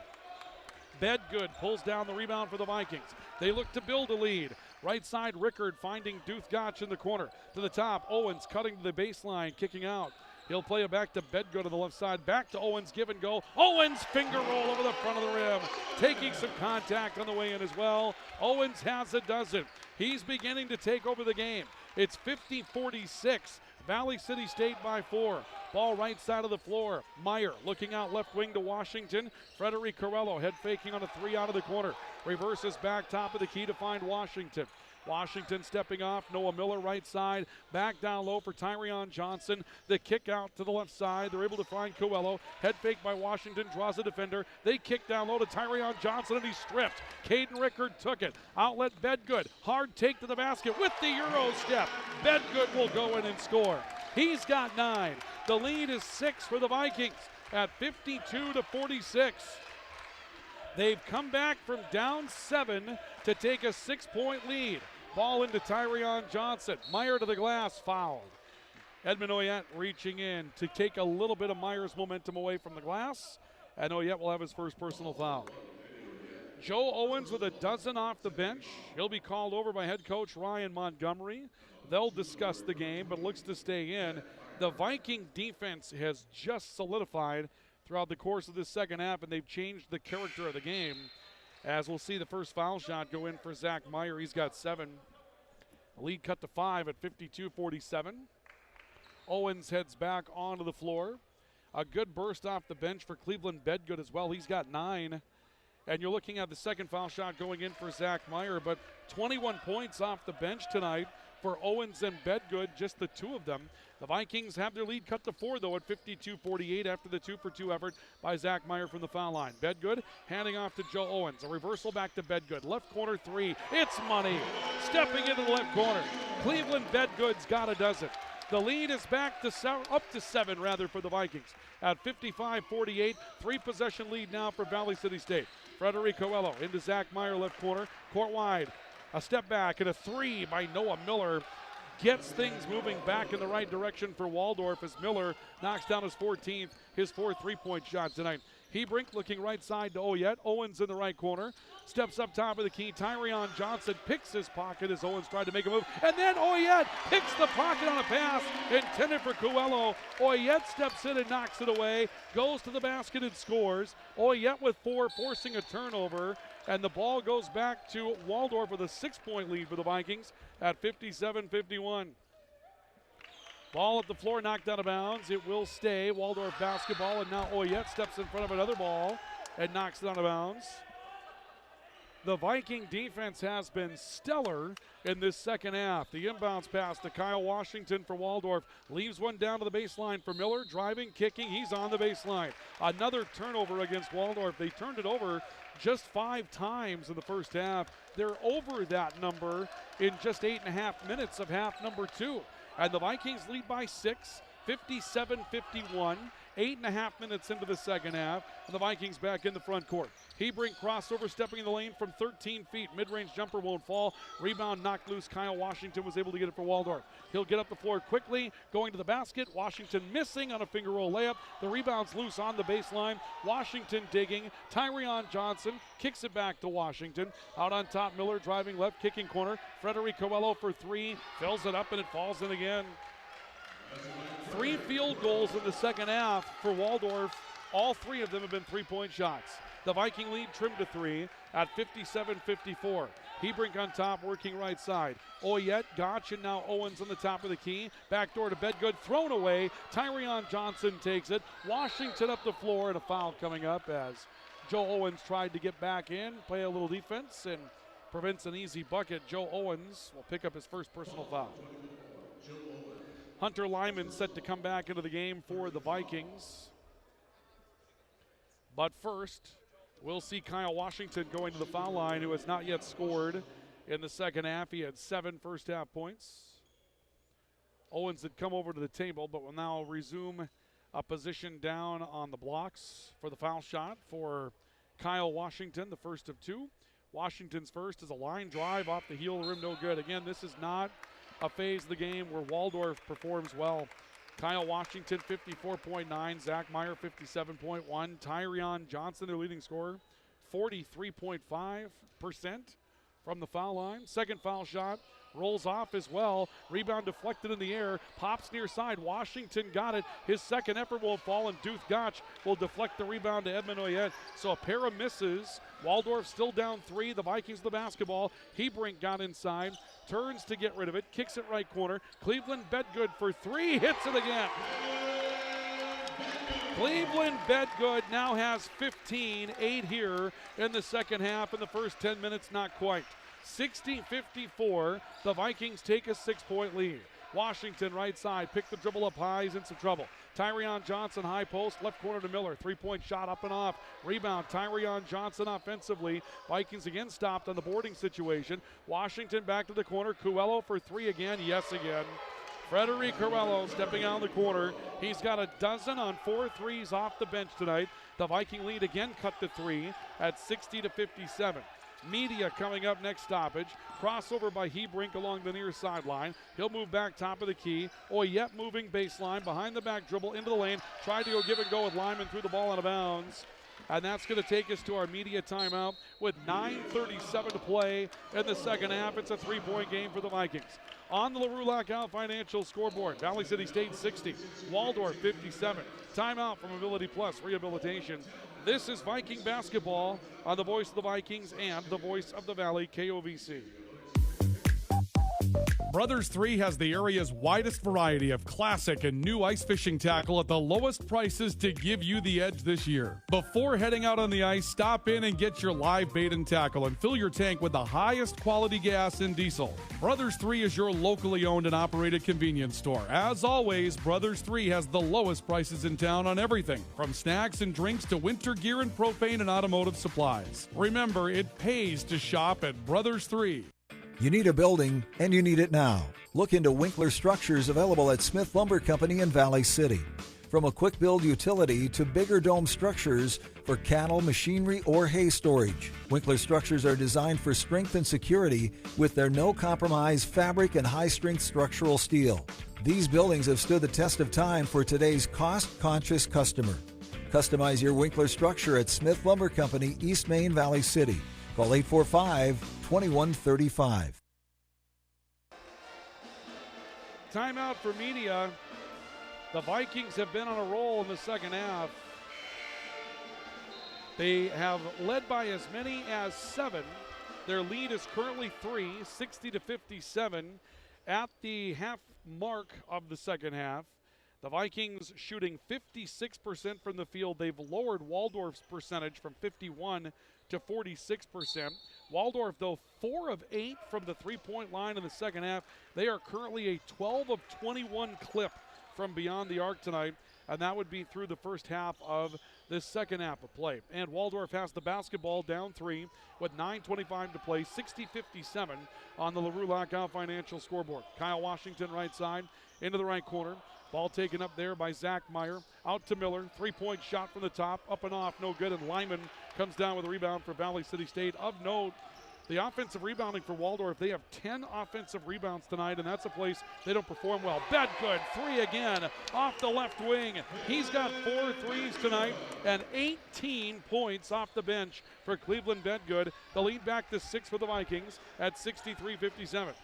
Bedgood pulls down the rebound for the Vikings. They look to build a lead. Right side, Rickard finding Duth Gotch in the corner. To the top, Owens cutting to the baseline, kicking out. He'll play it back to Bedgood on the left side. Back to Owens, give and go. Owens finger roll over the front of the rim. Taking some contact on the way in as well. Owens has a dozen. He's beginning to take over the game. It's 50-46. Valley City State by 4. Ball right side of the floor. Meyer looking out left wing to Washington. Frederic Corello head faking on a three out of the corner. Reverses back top of the key to find Washington. Washington stepping off. Noah Miller right side. Back down low for Tyrion Johnson. The kick out to the left side. They're able to find Coelho. Head fake by Washington. Draws a defender. They kick down low to Tyrion Johnson and he's stripped. Caden Rickard took it. Outlet Bedgood. Hard take to the basket with the Euro step. Bedgood will go in and score. He's got 9. The lead is 6 for the Vikings at 52-46. They've come back from down 7 to take a 6-point lead. Ball into Tyrion Johnson. Meyer to the glass, fouled. Edmund Oyette reaching in to take a little bit of Meyer's momentum away from the glass, and Oyette will have his first personal foul. Joe Owens with a dozen off the bench. He'll be called over by head coach Ryan Montgomery. They'll discuss the game, but looks to stay in. The Viking defense has just solidified throughout the course of this second half, and they've changed the character of the game. As we'll see the first foul shot go in for Zach Meyer. He's got 7. The lead cut to 5 at 52-47. Owens heads back onto the floor. A good burst off the bench for Cleveland Bedgood as well. He's got 9. And you're looking at the second foul shot going in for Zach Meyer, but 21 points off the bench tonight for Owens and Bedgood, just the two of them. The Vikings have their lead cut to 4, though, at 52-48 after the 2-for-2 effort by Zach Meyer from the foul line. Bedgood handing off to Joe Owens. A reversal back to Bedgood. Left corner 3. It's money. Stepping into the left corner. Cleveland Bedgood's got a dozen. The lead is back to up to 7 for the Vikings at 55-48. 3-possession lead now for Valley City State. Frederic Coelho into Zach Meyer left corner. Court wide. A step back and a 3 by Noah Miller. Gets things moving back in the right direction for Waldorf as Miller knocks down his 14th, his 4th three-point shot tonight. Hebrink looking right side to Oyette. Owens in the right corner. Steps up top of the key. Tyrion Johnson picks his pocket as Owens tried to make a move. And then Oyette picks the pocket on a pass intended for Coelho. Oyette steps in and knocks it away. Goes to the basket and scores. Oyette with 4, forcing a turnover. And the ball goes back to Waldorf with a 6-point lead for the Vikings at 57-51. Ball at the floor, knocked out of bounds. It will stay. Waldorf basketball, and now Oyette steps in front of another ball and knocks it out of bounds. The Viking defense has been stellar in this second half. The inbounds pass to Kyle Washington for Waldorf. Leaves one down to the baseline for Miller. Driving, kicking. He's on the baseline. Another turnover against Waldorf. They turned it over just 5 times in the first half. They're over that number in just 8.5 minutes of half number 2. And the Vikings lead by 6, 57-51. 8.5 minutes into the second half, and the Vikings back in the front court. Hebrink crossover, stepping in the lane from 13 feet. Mid-range jumper won't fall. Rebound knocked loose. Kyle Washington was able to get it for Waldorf. He'll get up the floor quickly, going to the basket. Washington missing on a finger roll layup. The rebound's loose on the baseline. Washington digging. Tyrion Johnson kicks it back to Washington. Out on top, Miller driving left, kicking corner. Frederic Coelho for 3. Fills it up, and it falls in again. 3 field goals in the second half for Waldorf. All 3 of them have been 3-point shots. The Viking lead trimmed to 3 at 57-54. Hebrink on top, working right side. Oyette, Gotch, and now Owens on the top of the key. Backdoor to Bedgood, thrown away. Tyrion Johnson takes it. Washington up the floor, and a foul coming up as Joe Owens tried to get back in, play a little defense, and prevents an easy bucket. Joe Owens will pick up his first personal foul. Hunter Lyman set to come back into the game for the Vikings. But first, We'll see Kyle Washington going to the foul line, who has not yet scored in the second half. He had 7 first-half points. Owens had come over to the table, but will now resume a position down on the blocks for the foul shot for Kyle Washington, the first of 2. Washington's first is a line drive off the heel of the rim, no good. Again, this is not a phase of the game where Waldorf performs well. Kyle Washington, 54.9. Zach Meyer, 57.1. Tyrion Johnson, their leading scorer, 43.5% from the foul line. Second foul shot rolls off as well. Rebound deflected in the air. Pops near side. Washington got it. His second effort will fall, and Duth Gotch will deflect the rebound to Edmund Oyette. So a pair of misses. Waldorf still down 3. The Vikings the basketball. Hebrink got inside. Turns to get rid of it. Kicks it right corner. Cleveland Bedgood for 3. Hits it again. Cleveland Bedgood now has 15. 8 here in the second half. In the first 10 minutes, not quite. 60-54, the Vikings take a 6-point lead. Washington right side, pick the dribble up high, he's in some trouble. Tyrion Johnson high post, left corner to Miller. 3-point shot up and off. Rebound, Tyrion Johnson offensively. Vikings again stopped on the boarding situation. Washington back to the corner. Coelho for 3 again, yes again. Frederic Coelho stepping out in the corner. He's got a dozen on 4 threes off the bench tonight. The Viking lead again cut to 3 at 60-57. Media coming up next stoppage. Crossover by Hebrink along the near sideline. He'll move back top of the key. Oyette moving baseline behind the back dribble into the lane. Tried to go give and go with Lyman, threw the ball out of bounds. And that's going to take us to our media timeout with 9:37 to play in the second half. It's a 3-point game for the Vikings. On the LaRue Lockout Financial scoreboard, Valley City State 60, Waldorf 57. Timeout from Ability Plus Rehabilitation. This is Viking basketball on the Voice of the Vikings and the Voice of the Valley, KOVC. Brothers 3 has the area's widest variety of classic and new ice fishing tackle at the lowest prices to give you the edge this year. Before heading out on the ice, stop in and get your live bait and tackle and fill your tank with the highest quality gas and diesel. Brothers 3 is your locally owned and operated convenience store. As always, Brothers 3 has the lowest prices in town on everything, from snacks and drinks to winter gear and propane and automotive supplies. Remember, it pays to shop at Brothers 3. You need a building, and you need it now. Look into Winkler Structures, available at Smith Lumber Company in Valley City. From a quick build utility to bigger dome structures for cattle, machinery, or hay storage, Winkler Structures are designed for strength and security with their no-compromise fabric and high-strength structural steel. These buildings have stood the test of time for today's cost-conscious customer. Customize your Winkler structure at Smith Lumber Company, East Main, Valley City. Call 845-2135. Timeout for media. The Vikings have been on a roll in the second half. They have led by as many as 7. Their lead is currently 3, 60-57 at the half mark of the second half. The Vikings shooting 56% from the field. They've lowered Waldorf's percentage from 51 to 46%. Waldorf, though, 4 of 8 from the three-point line in the second half. They are currently a 12 of 21 clip from beyond the arc tonight, and that would be through the first half of this second half of play. And Waldorf has the basketball down 3 with 9:25 to play, 60-57 on the LaRue Lockout Financial scoreboard. Kyle Washington right side into the right corner. Ball taken up there by Zach Meyer. Out to Miller. 3-point shot from the top. Up and off. No good. And Lyman comes down with a rebound for Valley City State. Of note, the offensive rebounding for Waldorf, they have 10 offensive rebounds tonight, and that's a place they don't perform well. Bedgood, 3 again off the left wing. He's got 4 threes tonight and 18 points off the bench for Cleveland Bedgood. The lead back to 6 for the Vikings at 63-57.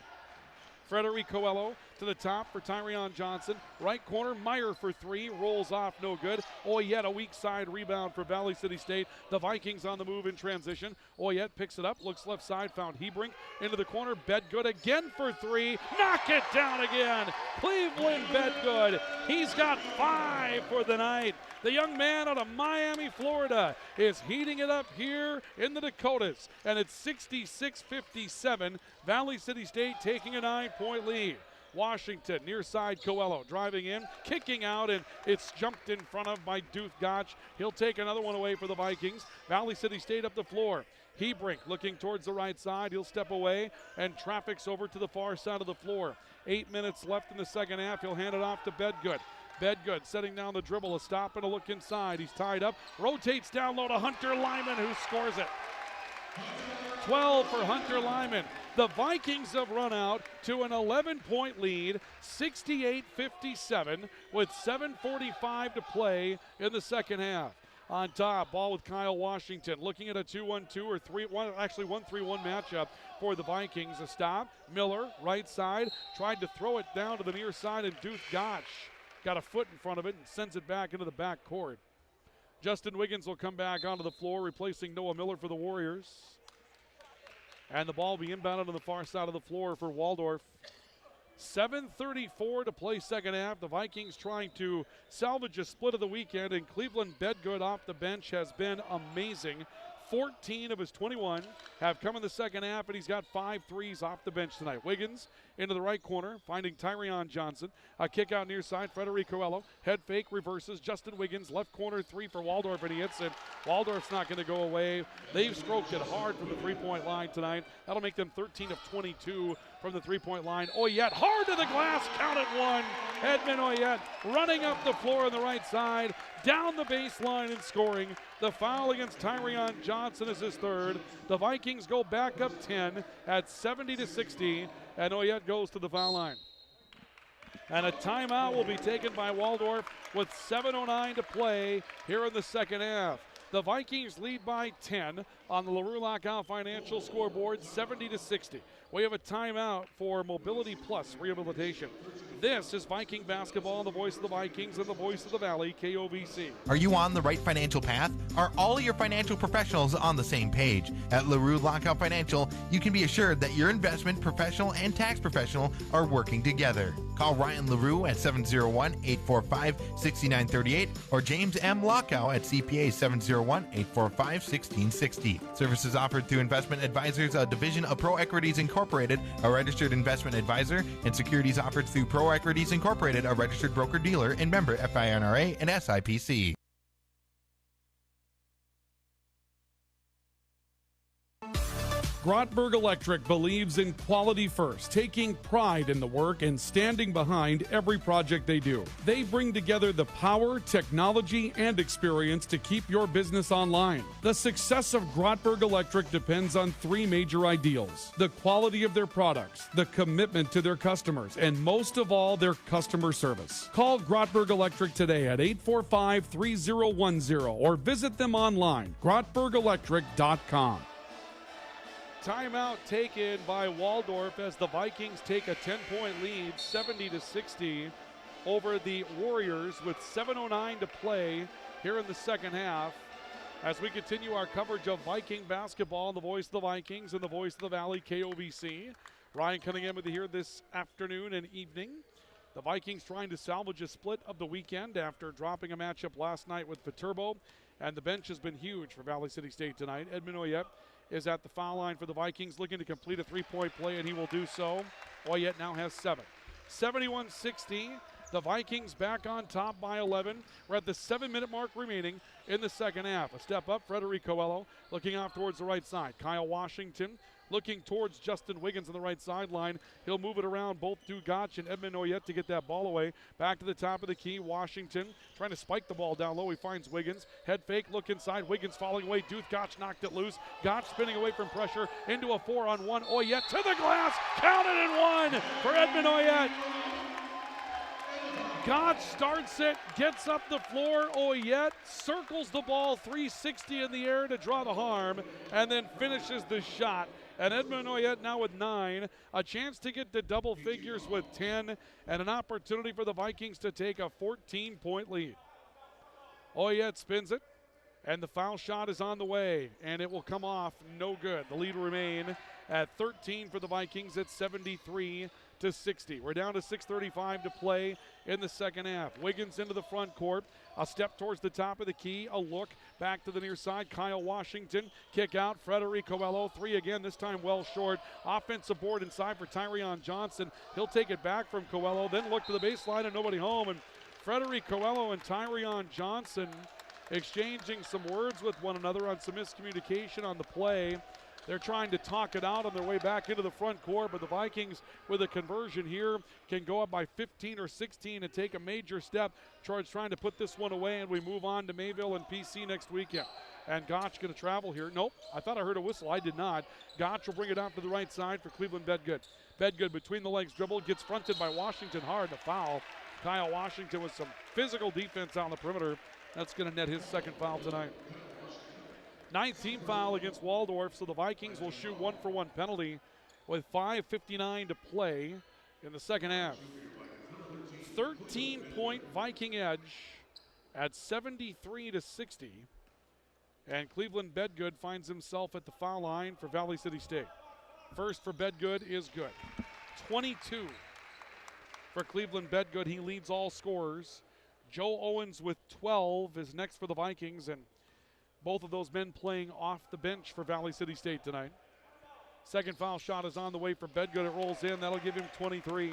Frederic Coelho to the top for Tyrion Johnson. Right corner, Meyer for 3, rolls off, no good. Oyette, a weak side rebound for Valley City State. The Vikings on the move in transition. Oyette picks it up, looks left side, found Hebrink into the corner. Bedgood again for 3, knock it down again. Cleveland Bedgood, he's got 5 for the night. The young man out of Miami, Florida, is heating it up here in the Dakotas. And it's 66-57, Valley City State taking a 9-point lead. Washington, near side, Coelho driving in, kicking out, and it's jumped in front of by Duth Gotch. He'll take another one away for the Vikings. Valley City State up the floor. Hebrink looking towards the right side. He'll step away and traffics over to the far side of the floor. 8 minutes left in the second half. He'll hand it off to Bedgood. Bedgood setting down the dribble, a stop and a look inside. He's tied up, rotates down low to Hunter Lyman, who scores it. 12 for Hunter Lyman. The Vikings have run out to an 11-point lead, 68-57, with 7:45 to play in the second half. On top, ball with Kyle Washington, looking at a 2-1-2 or 3-1, actually 1-3-1 matchup for the Vikings. A stop, Miller, right side, tried to throw it down to the near side, and Duth Gotch got a foot in front of it and sends it back into the back court. Justin Wiggins will come back onto the floor, replacing Noah Miller for the Warriors. And the ball will be inbounded on the far side of the floor for Waldorf. 7:34 to play second half. The Vikings trying to salvage a split of the weekend, and Cleveland Bedgood off the bench has been amazing. 14 of his 21 have come in the second half, and he's got 5 threes off the bench tonight. Wiggins into the right corner, finding Tyrion Johnson. A kick out near side, Frederico Coelho. Head fake, reverses. Justin Wiggins, left corner 3 for Waldorf, and he hits it. Waldorf's not going to go away. They've stroked it hard from the three-point line tonight. That'll make them 13 of 22 from the three-point line. Oyette hard to the glass, count it 1. Edmund Oyette running up the floor on the right side, down the baseline and scoring. The foul against Tyrion Johnson is his third. The Vikings go back up 10 at 70-60, and Oyette goes to the foul line. And a timeout will be taken by Waldorf with 7:09 to play here in the second half. The Vikings lead by 10 on the LaRue Lockout Financial scoreboard, 70-60. We have a timeout for Mobility Plus Rehabilitation. This is Viking basketball, the voice of the Vikings and the voice of the Valley, KOVC. Are you on the right financial path? Are all your financial professionals on the same page? At LaRue Lockout Financial, you can be assured that your investment professional and tax professional are working together. Call Ryan LaRue at 701-845-6938 or James M. Lockout at CPA 701-845-1660. Services offered through Investment Advisors, a division of Pro Equities Incorporated, a registered investment advisor, and securities offered through Pro Equities Incorporated, a registered broker-dealer and member FINRA and SIPC. Grotberg Electric believes in quality first, taking pride in the work and standing behind every project they do. They bring together the power, technology, and experience to keep your business online. The success of Grotberg Electric depends on 3 major ideals: the quality of their products, the commitment to their customers, and most of all, their customer service. Call Grotberg Electric today at 845-3010 or visit them online, grotbergelectric.com. Timeout taken by Waldorf as the Vikings take a 10-point lead, 70-60 over the Warriors with 7:09 to play here in the second half. As we continue our coverage of Viking basketball, the voice of the Vikings and the voice of the Valley, KOVC. Ryan Cunningham with you here this afternoon and evening. The Vikings trying to salvage a split of the weekend after dropping a matchup last night with Viterbo, and the bench has been huge for Valley City State tonight. Edmund Oyette is at the foul line for the Vikings, looking to complete a 3-point play, and he will do so. Oyette now has 7. 71-60. The Vikings back on top by 11. We're at the 7-minute mark remaining in the second half. A step up, Frederico Coelho looking off towards the right side. Kyle Washington looking towards Justin Wiggins on the right sideline. He'll move it around both Dugach and Edmund Oyette to get that ball away. Back to the top of the key. Washington trying to spike the ball down low. He finds Wiggins. Head fake, look inside. Wiggins falling away. Dugach knocked it loose. Gotch spinning away from pressure into a 4-on-1. Oyette to the glass. Counted and 1 for Edmund Oyette. Gotch starts it, gets up the floor. Oyette circles the ball 360 in the air to draw the harm, and then finishes the shot. And Edmund Oyette now with 9, a chance to get to double figures with 10, and an opportunity for the Vikings to take a 14-point lead. Oyette spins it, and the foul shot is on the way, and it will come off no good. The lead will remain at 13 for the Vikings at 73-60. to 60. We're down to 6:35 to play in the second half. Wiggins into the front court. A step towards the top of the key. A look back to the near side. Kyle Washington. Kick out. Frederic Coelho. Three again, this time well short. Offensive board inside for Tyrion Johnson. He'll take it back from Coelho. Then look to the baseline and nobody home. And Frederic Coelho and Tyrion Johnson exchanging some words with one another on some miscommunication on the play. They're trying to talk it out on their way back into the front court, but the Vikings with a conversion here can go up by 15 or 16 and take a major step towards trying to put this one away, and we move on to Mayville and PC next weekend. And Gotch going to travel here. Nope, I thought I heard a whistle. I did not. Gotch will bring it out to the right side for Cleveland Bedgood. Bedgood between the legs dribble, gets fronted by Washington hard, the foul. Kyle Washington with some physical defense on the perimeter. That's going to net his second foul tonight. 9th team foul against Waldorf, so the Vikings will shoot 1-for-1 penalty with 5:59 to play in the second half. 13-point Viking edge at 73 to 60. And Cleveland Bedgood finds himself at the foul line for Valley City State. First for Bedgood is good. 22 for Cleveland Bedgood. He leads all scorers. Joe Owens with 12 is next for the Vikings, and both of those men playing off the bench for Valley City State tonight. Second foul shot is on the way for Bedgood. It rolls in. That'll give him 23.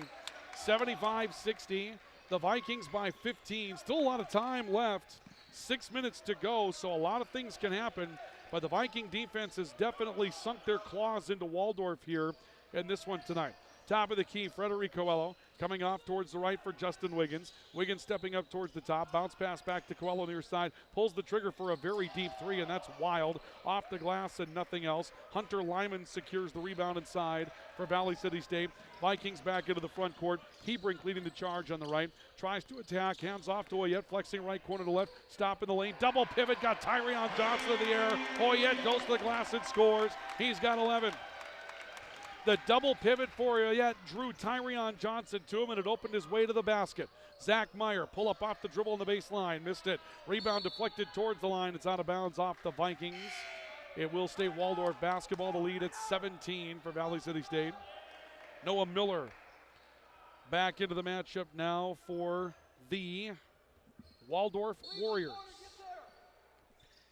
75-60. The Vikings by 15. Still a lot of time left. 6 minutes to go, so a lot of things can happen. But the Viking defense has definitely sunk their claws into Waldorf here in this one tonight. Top of the key, Frederic Coelho coming off towards the right for Justin Wiggins. Wiggins stepping up towards the top. Bounce pass back to Coelho near side. Pulls the trigger for a very deep three, and that's wild. Off the glass and nothing else. Hunter Lyman secures the rebound inside for Valley City State. Vikings back into the front court. Hebrink leading the charge on the right. Tries to attack. Hands off to Oyette. Flexing right corner to left. Stop in the lane. Double pivot. Got Tyrion Johnson in the air. Oyette goes to the glass and scores. He's got 11. The double pivot for Oyette drew Tyrion Johnson to him, and it opened his way to the basket. Zach Meyer pull up off the dribble on the baseline. Missed it. Rebound deflected towards the line. It's out of bounds off the Vikings. It will stay Waldorf basketball. The lead at 17 for Valley City State. Noah Miller back into the matchup now for the Waldorf Warriors.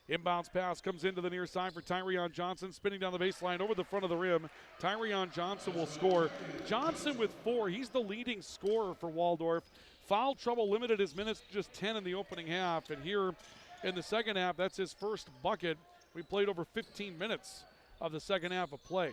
Inbounds pass comes into the near side for Tyrion Johnson, spinning down the baseline over the front of the rim. Tyrion Johnson will score. Johnson with 4. He's the leading scorer for Waldorf. Foul trouble limited his minutes to just 10 in the opening half. And here in the second half, that's his first bucket. We played over 15 minutes of the second half of play.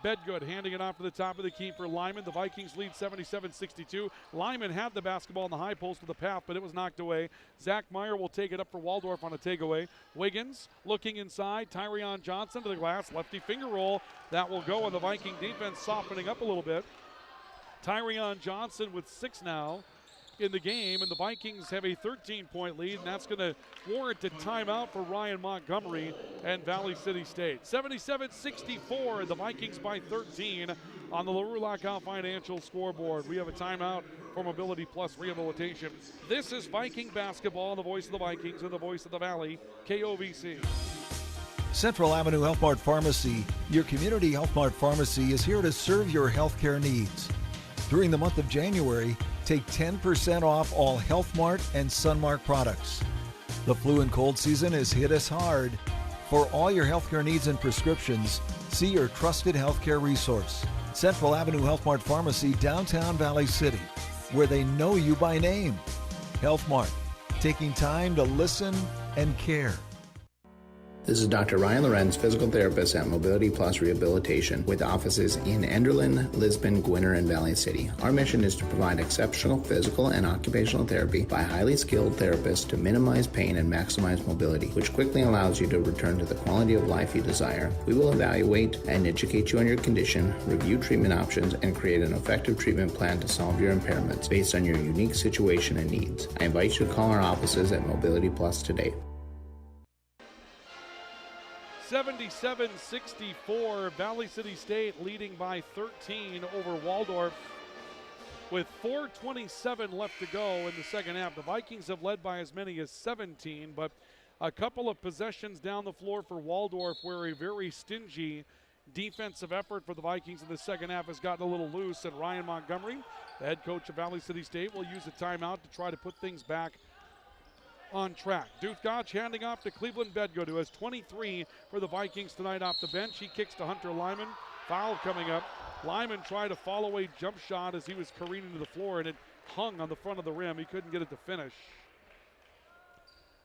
Bedgood handing it off to the top of the key for Lyman. The Vikings lead 77-62. Lyman had the basketball in the high post of the path, but it was knocked away. Zach Meyer will take it up for Waldorf on a takeaway. Wiggins looking inside. Tyrion Johnson to the glass. Lefty finger roll. That will go, and the Viking defense softening up a little bit. Tyrion Johnson with 6 now in the game, and the Vikings have a 13-point lead, and that's going to warrant a timeout for Ryan Montgomery and Valley City State. 77-64, the Vikings by 13 on the LaRue Lockout Financial scoreboard. We have a timeout for Mobility Plus Rehabilitation. This is Viking basketball, the voice of the Vikings and the voice of the Valley, KOVC. Central Avenue Health Mart Pharmacy, your community Health Mart pharmacy, is here to serve your healthcare needs. During the month of January, take 10% off all Health Mart and Sunmark products. The flu and cold season has hit us hard. For all your healthcare needs and prescriptions, see your trusted healthcare resource, Central Avenue Health Mart Pharmacy, downtown Valley City, where they know you by name. Health Mart, taking time to listen and care. This is Dr. Ryan Lorenz, physical therapist at Mobility Plus Rehabilitation, with offices in Enderlin, Lisbon, Gwinner, and Valley City. Our mission is to provide exceptional physical and occupational therapy by highly skilled therapists to minimize pain and maximize mobility, which quickly allows you to return to the quality of life you desire. We will evaluate and educate you on your condition, review treatment options, and create an effective treatment plan to solve your impairments based on your unique situation and needs. I invite you to call our offices at Mobility Plus today. 77-64, Valley City State leading by 13 over Waldorf with 4:27 left to go in the second half. The Vikings have led by as many as 17, but a couple of possessions down the floor for Waldorf where a very stingy defensive effort for the Vikings in the second half has gotten a little loose, and Ryan Montgomery, the head coach of Valley City State, will use a timeout to try to put things back on track. Duke Gotch handing off to Cleveland Bedgood, who has 23 for the Vikings tonight off the bench. He kicks to Hunter Lyman. Foul coming up. Lyman tried a fall-away jump shot as he was careening to the floor, and it hung on the front of the rim. He couldn't get it to finish.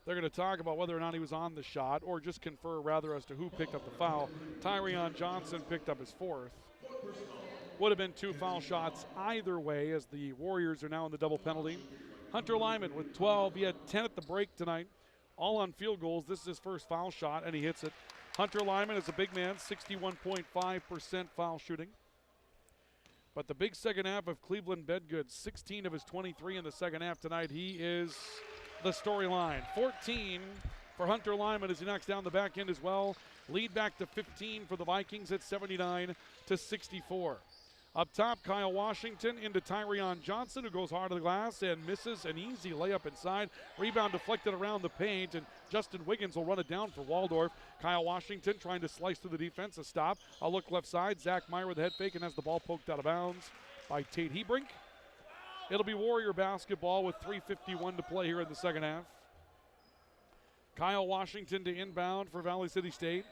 They're going to talk about whether or not he was on the shot, or just confer rather as to who picked up the foul. Tyrion Johnson picked up his fourth. Would have been 2 foul shots either way, as the Warriors are now in the double penalty. Hunter Lyman with 12. He had 10 at the break tonight, all on field goals. This is his first foul shot, and he hits it. Hunter Lyman is a big man, 61.5% foul shooting. But the big second half of Cleveland Bedgood, 16 of his 23 in the second half tonight. He is the storyline. 14 for Hunter Lyman as he knocks down the back end as well. Lead back to 15 for the Vikings at 79-64. Up top, Kyle Washington into Tyrion Johnson, who goes hard to the glass and misses an easy layup inside. Rebound deflected around the paint, and Justin Wiggins will run it down for Waldorf. Kyle Washington trying to slice through the defense. A stop. A look left side. Zach Meyer with a head fake and has the ball poked out of bounds by Tate Hebrink. It'll be Warrior basketball with 3:51 to play here in the second half. Kyle Washington to inbound for Valley City State.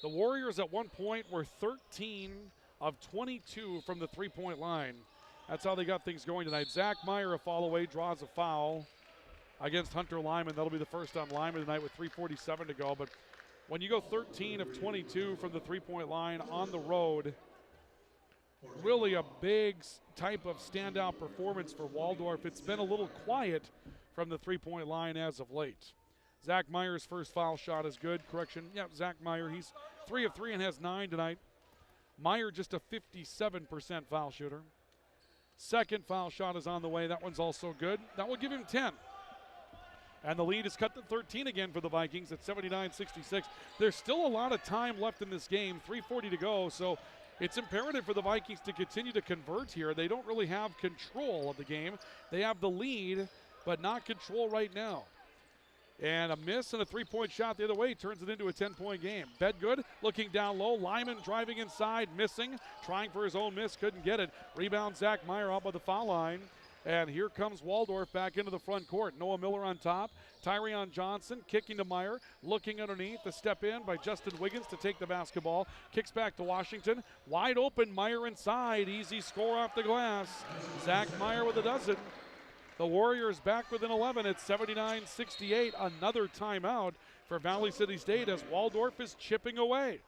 The Warriors at one point were 13 of 22 from the three-point line. That's how they got things going tonight. Zach Meyer, a fall away, draws a foul against Hunter Lyman. That'll be the first on Lyman tonight with 3:47 to go. But when you go 13 of 22 from the three-point line on the road, really a big type of standout performance for Waldorf. It's been a little quiet from the three-point line as of late. Zach Meyer's first foul shot is good. Correction, Zach Meyer, he's 3 of 3 and has 9 tonight. Meyer just a 57% foul shooter. Second foul shot is on the way. That one's also good. That will give him 10. And the lead is cut to 13 again for the Vikings at 79-66. There's still a lot of time left in this game, 3:40 to go, so it's imperative for the Vikings to continue to convert here. They don't really have control of the game. They have the lead, but not control right now. And a miss and a three-point shot the other way turns it into a 10-point game. Bedgood looking down low. Lyman driving inside, missing. Trying for his own miss, couldn't get it. Rebound Zach Meyer out by the foul line. And here comes Waldorf back into the front court. Noah Miller on top. Tyrion Johnson kicking to Meyer. Looking underneath. The step in by Justin Wiggins to take the basketball. Kicks back to Washington. Wide open, Meyer inside. Easy score off the glass. Zach Meyer with a dozen. The Warriors back within 11 at 79-68. Another timeout for Valley City State as Waldorf is chipping away.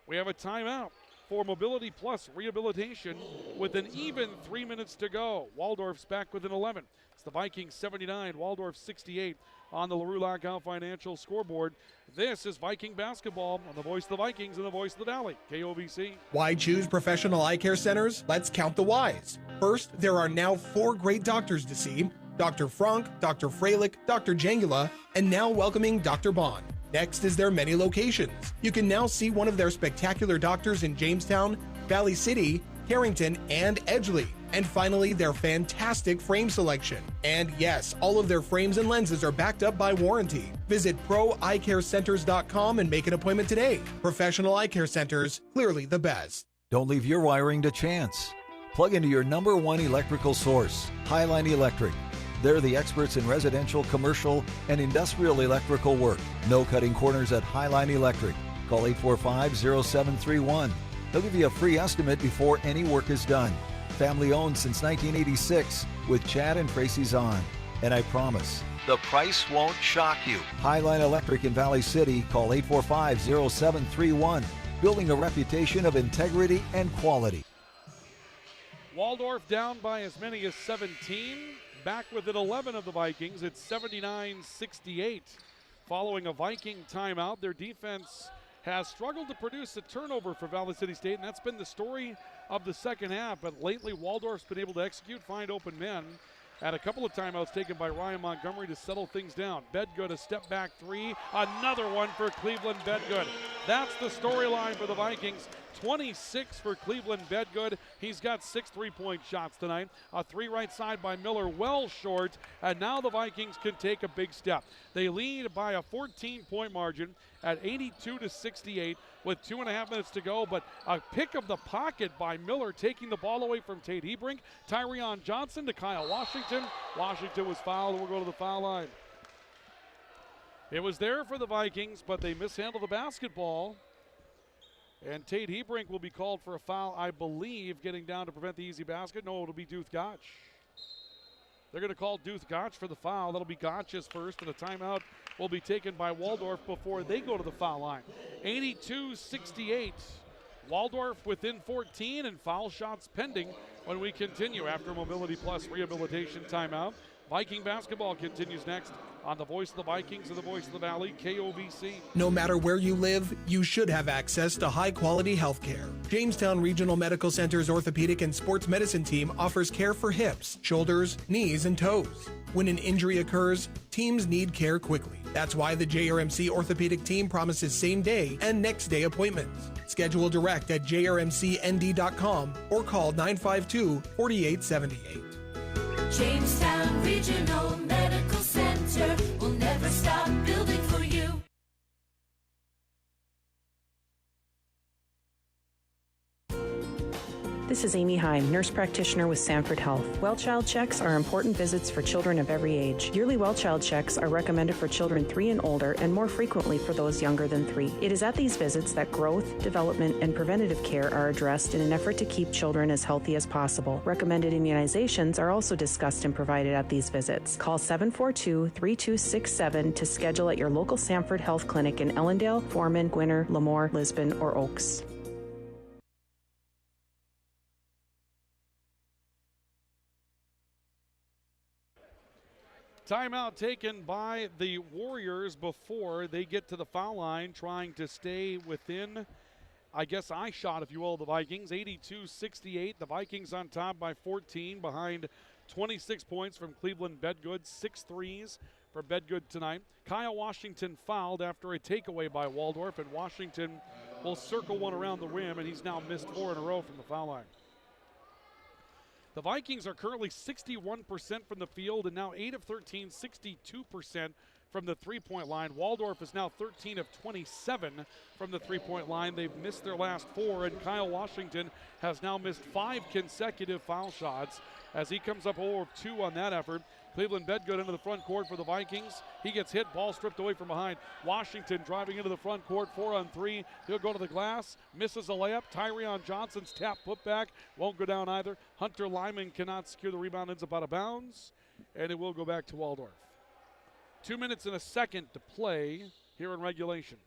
We have a timeout for Mobility Plus Rehabilitation with an even 3 minutes to go. Waldorf's back within 11. It's the Vikings 79, Waldorf 68 on the LaRue Lockout Financial scoreboard. This is Viking basketball on the voice of the Vikings and the voice of the Valley, KOVC. Why choose professional eye care centers? Let's count the whys. First, there are now 4 great doctors to see: Dr. Frank, Dr. Freilich, Dr. Jangula, and now welcoming Dr. Bond. Next is their many locations. You can now see one of their spectacular doctors in Jamestown, Valley City, Carrington, and Edgeley. And finally, their fantastic frame selection. And yes, all of their frames and lenses are backed up by warranty. Visit proeyecarecenters.com and make an appointment today. Professional eye care centers, clearly the best. Don't leave your wiring to chance. Plug into your #1 electrical source, Highline Electric. They're the experts in residential, commercial, and industrial electrical work. No cutting corners at Highline Electric. Call 845-0731. They'll give you a free estimate before any work is done. Family owned since 1986 with Chad and Tracy Zahn. And I promise, the price won't shock you. Highline Electric in Valley City. Call 845-0731. Building a reputation of integrity and quality. Waldorf down by as many as 17. Back within 11 of the Vikings. It's 79-68. Following a Viking timeout, their defense has struggled to produce a turnover for Valley City State, and that's been the story of the second half. But lately, Waldorf's been able to execute, find open men, and a couple of timeouts taken by Ryan Montgomery to settle things down. Bedgood, a step back three. Another one for Cleveland Bedgood. That's the storyline for the Vikings. 26 for Cleveland Bedgood. He's got 6 three-point shots tonight. A 3 right side by Miller, well short. And now the Vikings can take a big step. They lead by a 14-point margin at 82-68. with 2.5 minutes to go, but a pick of the pocket by Miller, taking the ball away from Tate Hebrink. Tyrion Johnson to Kyle Washington. Washington was fouled and will go to the foul line. It was there for the Vikings, but they mishandled the basketball. And Tate Hebrink will be called for a foul, I believe, getting down to prevent the easy basket. No, it'll be Duth Gotch. They're going to call Duth Gotch for the foul. That'll be Gotch's first, and a timeout will be taken by Waldorf before they go to the foul line. 82-68. Waldorf within 14, and foul shots pending when we continue after Mobility Plus rehabilitation timeout. Viking basketball continues next on the Voice of the Vikings and the Voice of the Valley, KOVC. No matter where you live, you should have access to high-quality health care. Jamestown Regional Medical Center's orthopedic and sports medicine team offers care for hips, shoulders, knees, and toes. When an injury occurs, teams need care quickly. That's why the JRMC orthopedic team promises same-day and next-day appointments. Schedule direct at jrmcnd.com or call 952-4878. Jamestown Regional Medical Center will never stop building for you. This is Amy Heim, nurse practitioner with Sanford Health. Well child checks are important visits for children of every age. Yearly well child checks are recommended for children 3 and older and more frequently for those younger than 3. It is at these visits that growth, development, and preventative care are addressed in an effort to keep children as healthy as possible. Recommended immunizations are also discussed and provided at these visits. Call 742-3267 to schedule at your local Sanford Health Clinic in Ellendale, Foreman, Gwinner, Lemoore, Lisbon, or Oaks. Timeout taken by the Warriors before they get to the foul line, trying to stay within, I guess, eye shot, if you will, the Vikings. 82-68. The Vikings on top by 14, behind 26 points from Cleveland Bedgood. 6 threes for Bedgood tonight. Kyle Washington fouled after a takeaway by Waldorf, and Washington will circle one around the rim, and he's now missed 4 in a row from the foul line. The Vikings are currently 61% from the field, and now 8 of 13, 62% from the three-point line. Waldorf is now 13 of 27 from the three-point line. They've missed their last 4, and Kyle Washington has now missed 5 consecutive foul shots as he comes up 0 of 2 on that effort. Cleveland Bedgood into the front court for the Vikings. He gets hit, ball stripped away from behind. Washington driving into the front court, 4-on-3. He'll go to the glass, misses a layup. Tyrion Johnson's tap putback won't go down either. Hunter Lyman cannot secure the rebound, ends up out of bounds, and it will go back to Waldorf. 2 minutes and a second to play here in regulation.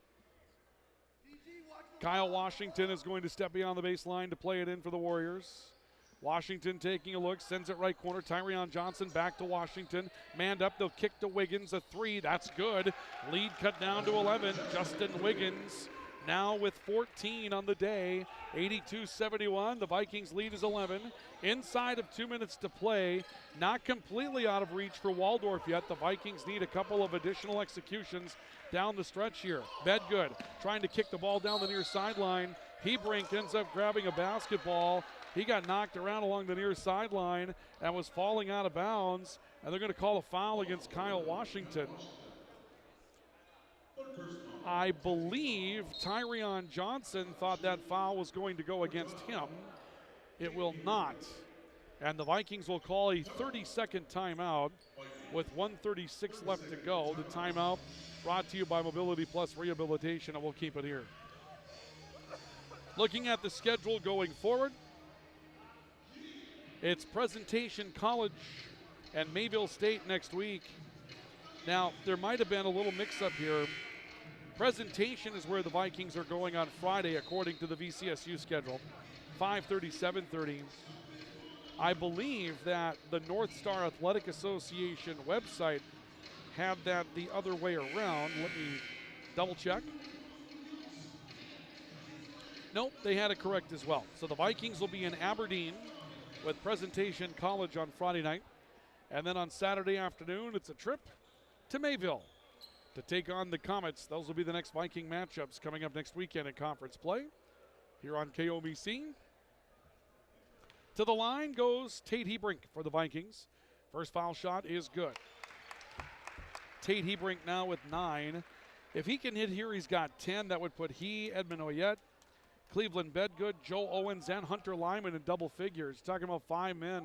Kyle Washington is going to step beyond the baseline to play it in for the Warriors. Washington taking a look, sends it right corner. Tyrion Johnson back to Washington. Manned up, they'll kick to Wiggins. A 3, that's good. Lead cut down to 11. Justin Wiggins now with 14 on the day. 82-71, the Vikings lead is 11. Inside of 2 minutes to play. Not completely out of reach for Waldorf yet. The Vikings need a couple of additional executions down the stretch here. Bedgood trying to kick the ball down the near sideline. Hebrink ends up grabbing a basketball. He got knocked around along the near sideline and was falling out of bounds, and they're going to call a foul against Kyle Washington. I believe Tyrion Johnson thought that foul was going to go against him. It will not. And the Vikings will call a 30-second timeout with 1:36 left to go. The timeout brought to you by Mobility Plus Rehabilitation, and we'll keep it here. Looking at the schedule going forward, it's Presentation College and Mayville State next week. Now, there might have been a little mix-up here. Presentation is where the Vikings are going on Friday, according to the VCSU schedule, 5:30, 7:30. I believe that the North Star Athletic Association website had that the other way around. Let me double-check. Nope, they had it correct as well. So the Vikings will be in Aberdeen with Presentation College on Friday night. And then on Saturday afternoon, it's a trip to Mayville to take on the Comets. Those will be the next Viking matchups coming up next weekend in conference play here on KOVC. To the line goes Tate Hebrink for the Vikings. First foul shot is good. Tate Hebrink now with 9. If he can hit here, he's got 10. That would put he, Edmund Oyette, Cleveland Bedgood, Joe Owens, and Hunter Lyman in double figures. Talking about 5 men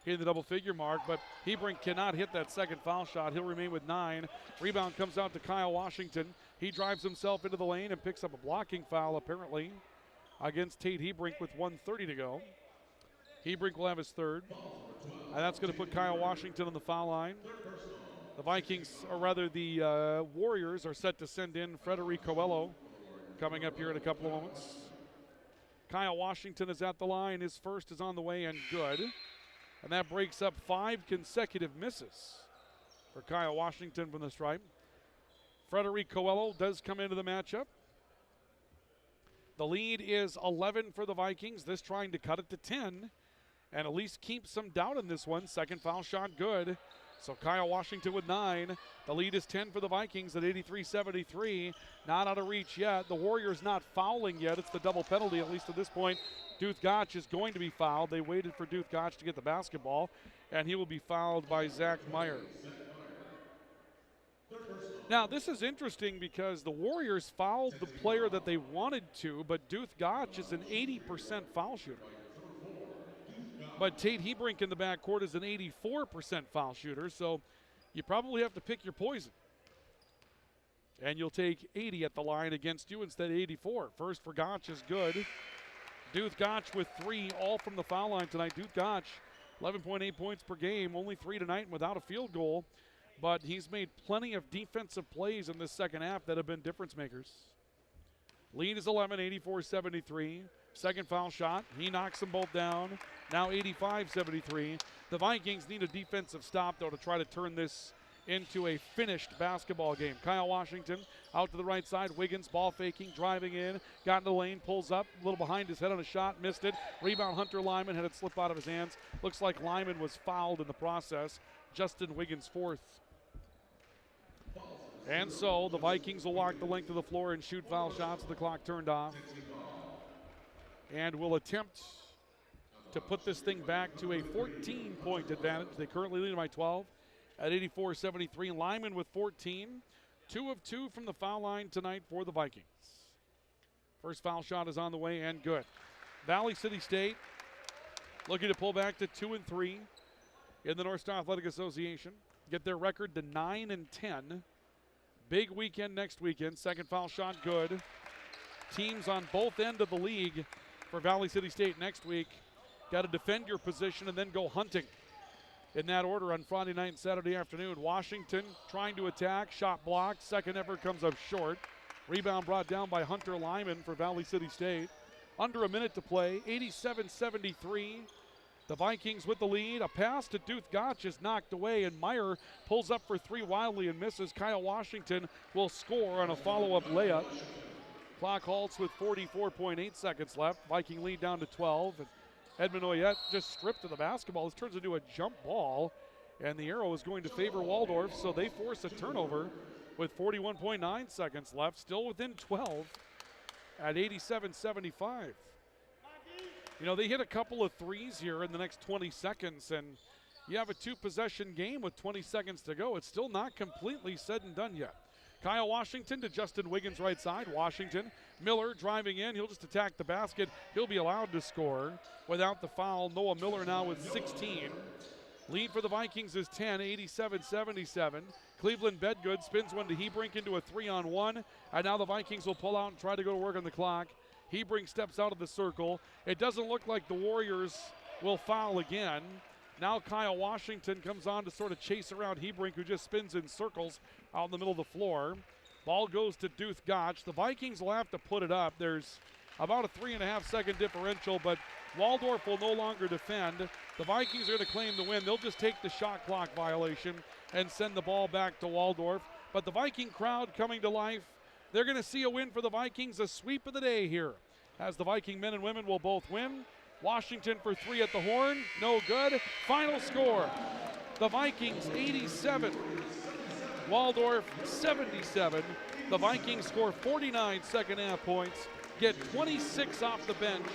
hitting the double figure mark, but Hebrink cannot hit that second foul shot. He'll remain with 9. Rebound comes out to Kyle Washington. He drives himself into the lane and picks up a blocking foul, apparently, against Tate Hebrink with 1:30 to go. Hebrink will have his third, and that's going to put Kyle Washington on the foul line. The Vikings, or rather the Warriors, are set to send in Frederic Coelho coming up here in a couple of moments. Kyle Washington is at the line. His first is on the way and good. And that breaks up 5 consecutive misses for Kyle Washington from the stripe. Frederic Coelho does come into the matchup. The lead is 11 for the Vikings. This trying to cut it to 10 and at least keep some doubt in this one. Second foul shot good. So Kyle Washington with 9. The lead is 10 for the Vikings at 83-73. Not out of reach yet. The Warriors not fouling yet. It's the double penalty, at least at this point. Duth Gotch is going to be fouled. They waited for Duth Gotch to get the basketball, and he will be fouled by Zach Meyer. Now, this is interesting because the Warriors fouled the player that they wanted to, but Duth Gotch is an 80% foul shooter. But Tate Hebrink in the backcourt is an 84% foul shooter, so you probably have to pick your poison. And you'll take 80 at the line against you instead of 84. First for Gotch is good. Duth Gotch with 3, all from the foul line tonight. Duth Gotch, 11.8 points per game, only 3 tonight without a field goal. But he's made plenty of defensive plays in this second half that have been difference makers. Lead is 11, 84-73. Second foul shot, he knocks them both down. Now 85-73. The Vikings need a defensive stop, though, to try to turn this into a finished basketball game. Kyle Washington out to the right side. Wiggins ball faking, driving in, got in the lane, pulls up, a little behind his head on a shot, missed it. Rebound Hunter Lyman, had it slip out of his hands. Looks like Lyman was fouled in the process. Justin Wiggins fourth. And so the Vikings will walk the length of the floor and shoot foul shots with the clock turned off. And will attempt to put this thing back to a 14-point advantage. They currently lead by 12 at 84-73. Lyman with 14. 2 of 2 from the foul line tonight for the Vikings. First foul shot is on the way and good. Valley City State looking to pull back to 2-3 in the North Star Athletic Association. Get their record to 9-10. Big weekend next weekend. Second foul shot good. Teams on both ends of the league for Valley City State next week. Got to defend your position and then go hunting. In that order on Friday night and Saturday afternoon. Washington trying to attack. Shot blocked. Second effort comes up short. Rebound brought down by Hunter Lyman for Valley City State. Under a minute to play. 87-73. The Vikings with the lead. A pass to Duth Gotch is knocked away, and Meyer pulls up for 3 wildly and misses. Kyle Washington will score on a follow-up layup. Clock halts with 44.8 seconds left. Viking lead down to 12. And Edmund Oyette just stripped of the basketball. This turns into a jump ball, and the arrow is going to favor Waldorf, so they force a turnover with 41.9 seconds left. Still within 12 at 87-75. You know, they hit a couple of threes here in the next 20 seconds, and you have a 2-possession game with 20 seconds to go. It's still not completely said and done yet. Kyle Washington to Justin Wiggins right side. Washington, Miller driving in. He'll just attack the basket. He'll be allowed to score without the foul. Noah Miller now with 16. Lead for the Vikings is 10, 87-77. Cleveland Bedgood spins one to Hebrink into a 3-on-1. And now the Vikings will pull out and try to go to work on the clock. Hebrink steps out of the circle. It doesn't look like the Warriors will foul again. Now Kyle Washington comes on to sort of chase around Hebrink, who just spins in circles out in the middle of the floor. Ball goes to Duth Gotch. The Vikings will have to put it up. There's about a 3.5-second differential, but Waldorf will no longer defend. The Vikings are going to claim the win. They'll just take the shot clock violation and send the ball back to Waldorf. But the Viking crowd coming to life. They're going to see a win for the Vikings, a sweep of the day here, as the Viking men and women will both win. Washington for 3 at the horn, no good. Final score, the Vikings 87, Waldorf 77. The Vikings score 49 second half points, get 26 off the bench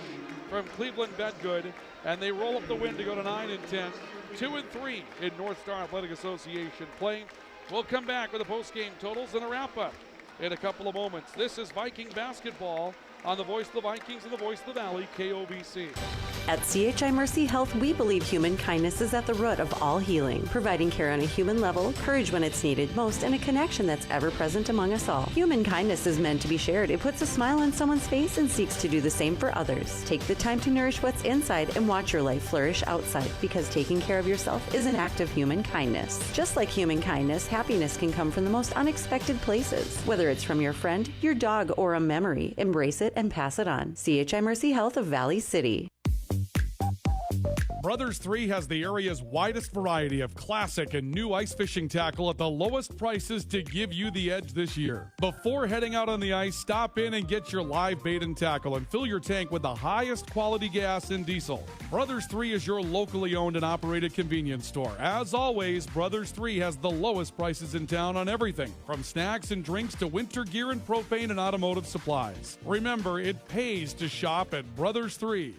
from Cleveland Bedgood, and they roll up the win to go to 9-10, 2-3 in North Star Athletic Association play. We'll come back with the post-game totals and a wrap-up in a couple of moments. This is Viking basketball on the Voice of the Vikings and the Voice of the Valley, KOVC. At CHI Mercy Health, we believe human kindness is at the root of all healing, providing care on a human level, courage when it's needed most, and a connection that's ever present among us all. Human kindness is meant to be shared. It puts a smile on someone's face and seeks to do the same for others. Take the time to nourish what's inside and watch your life flourish outside, because taking care of yourself is an act of human kindness. Just like human kindness, happiness can come from the most unexpected places. Whether it's from your friend, your dog, or a memory, embrace it and pass it on. CHI Mercy Health of Valley City. Brothers 3 has the area's widest variety of classic and new ice fishing tackle at the lowest prices to give you the edge this year. Before heading out on the ice, stop in and get your live bait and tackle and fill your tank with the highest quality gas and diesel. Brothers 3 is your locally owned and operated convenience store. As always, Brothers 3 has the lowest prices in town on everything, from snacks and drinks to winter gear and propane and automotive supplies. Remember, it pays to shop at Brothers 3.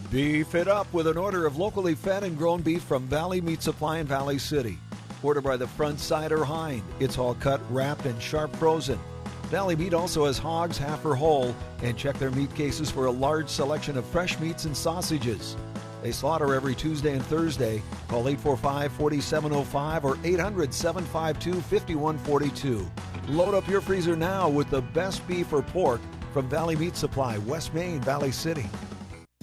Beef it up with an order of locally fed and grown beef from Valley Meat Supply in Valley City. Order by the front side or hind. It's all cut, wrapped, and sharp frozen. Valley Meat also has hogs, half or whole, and check their meat cases for a large selection of fresh meats and sausages. They slaughter every Tuesday and Thursday. Call 845-4705 or 800-752-5142. Load up your freezer now with the best beef or pork from Valley Meat Supply, West Main, Valley City.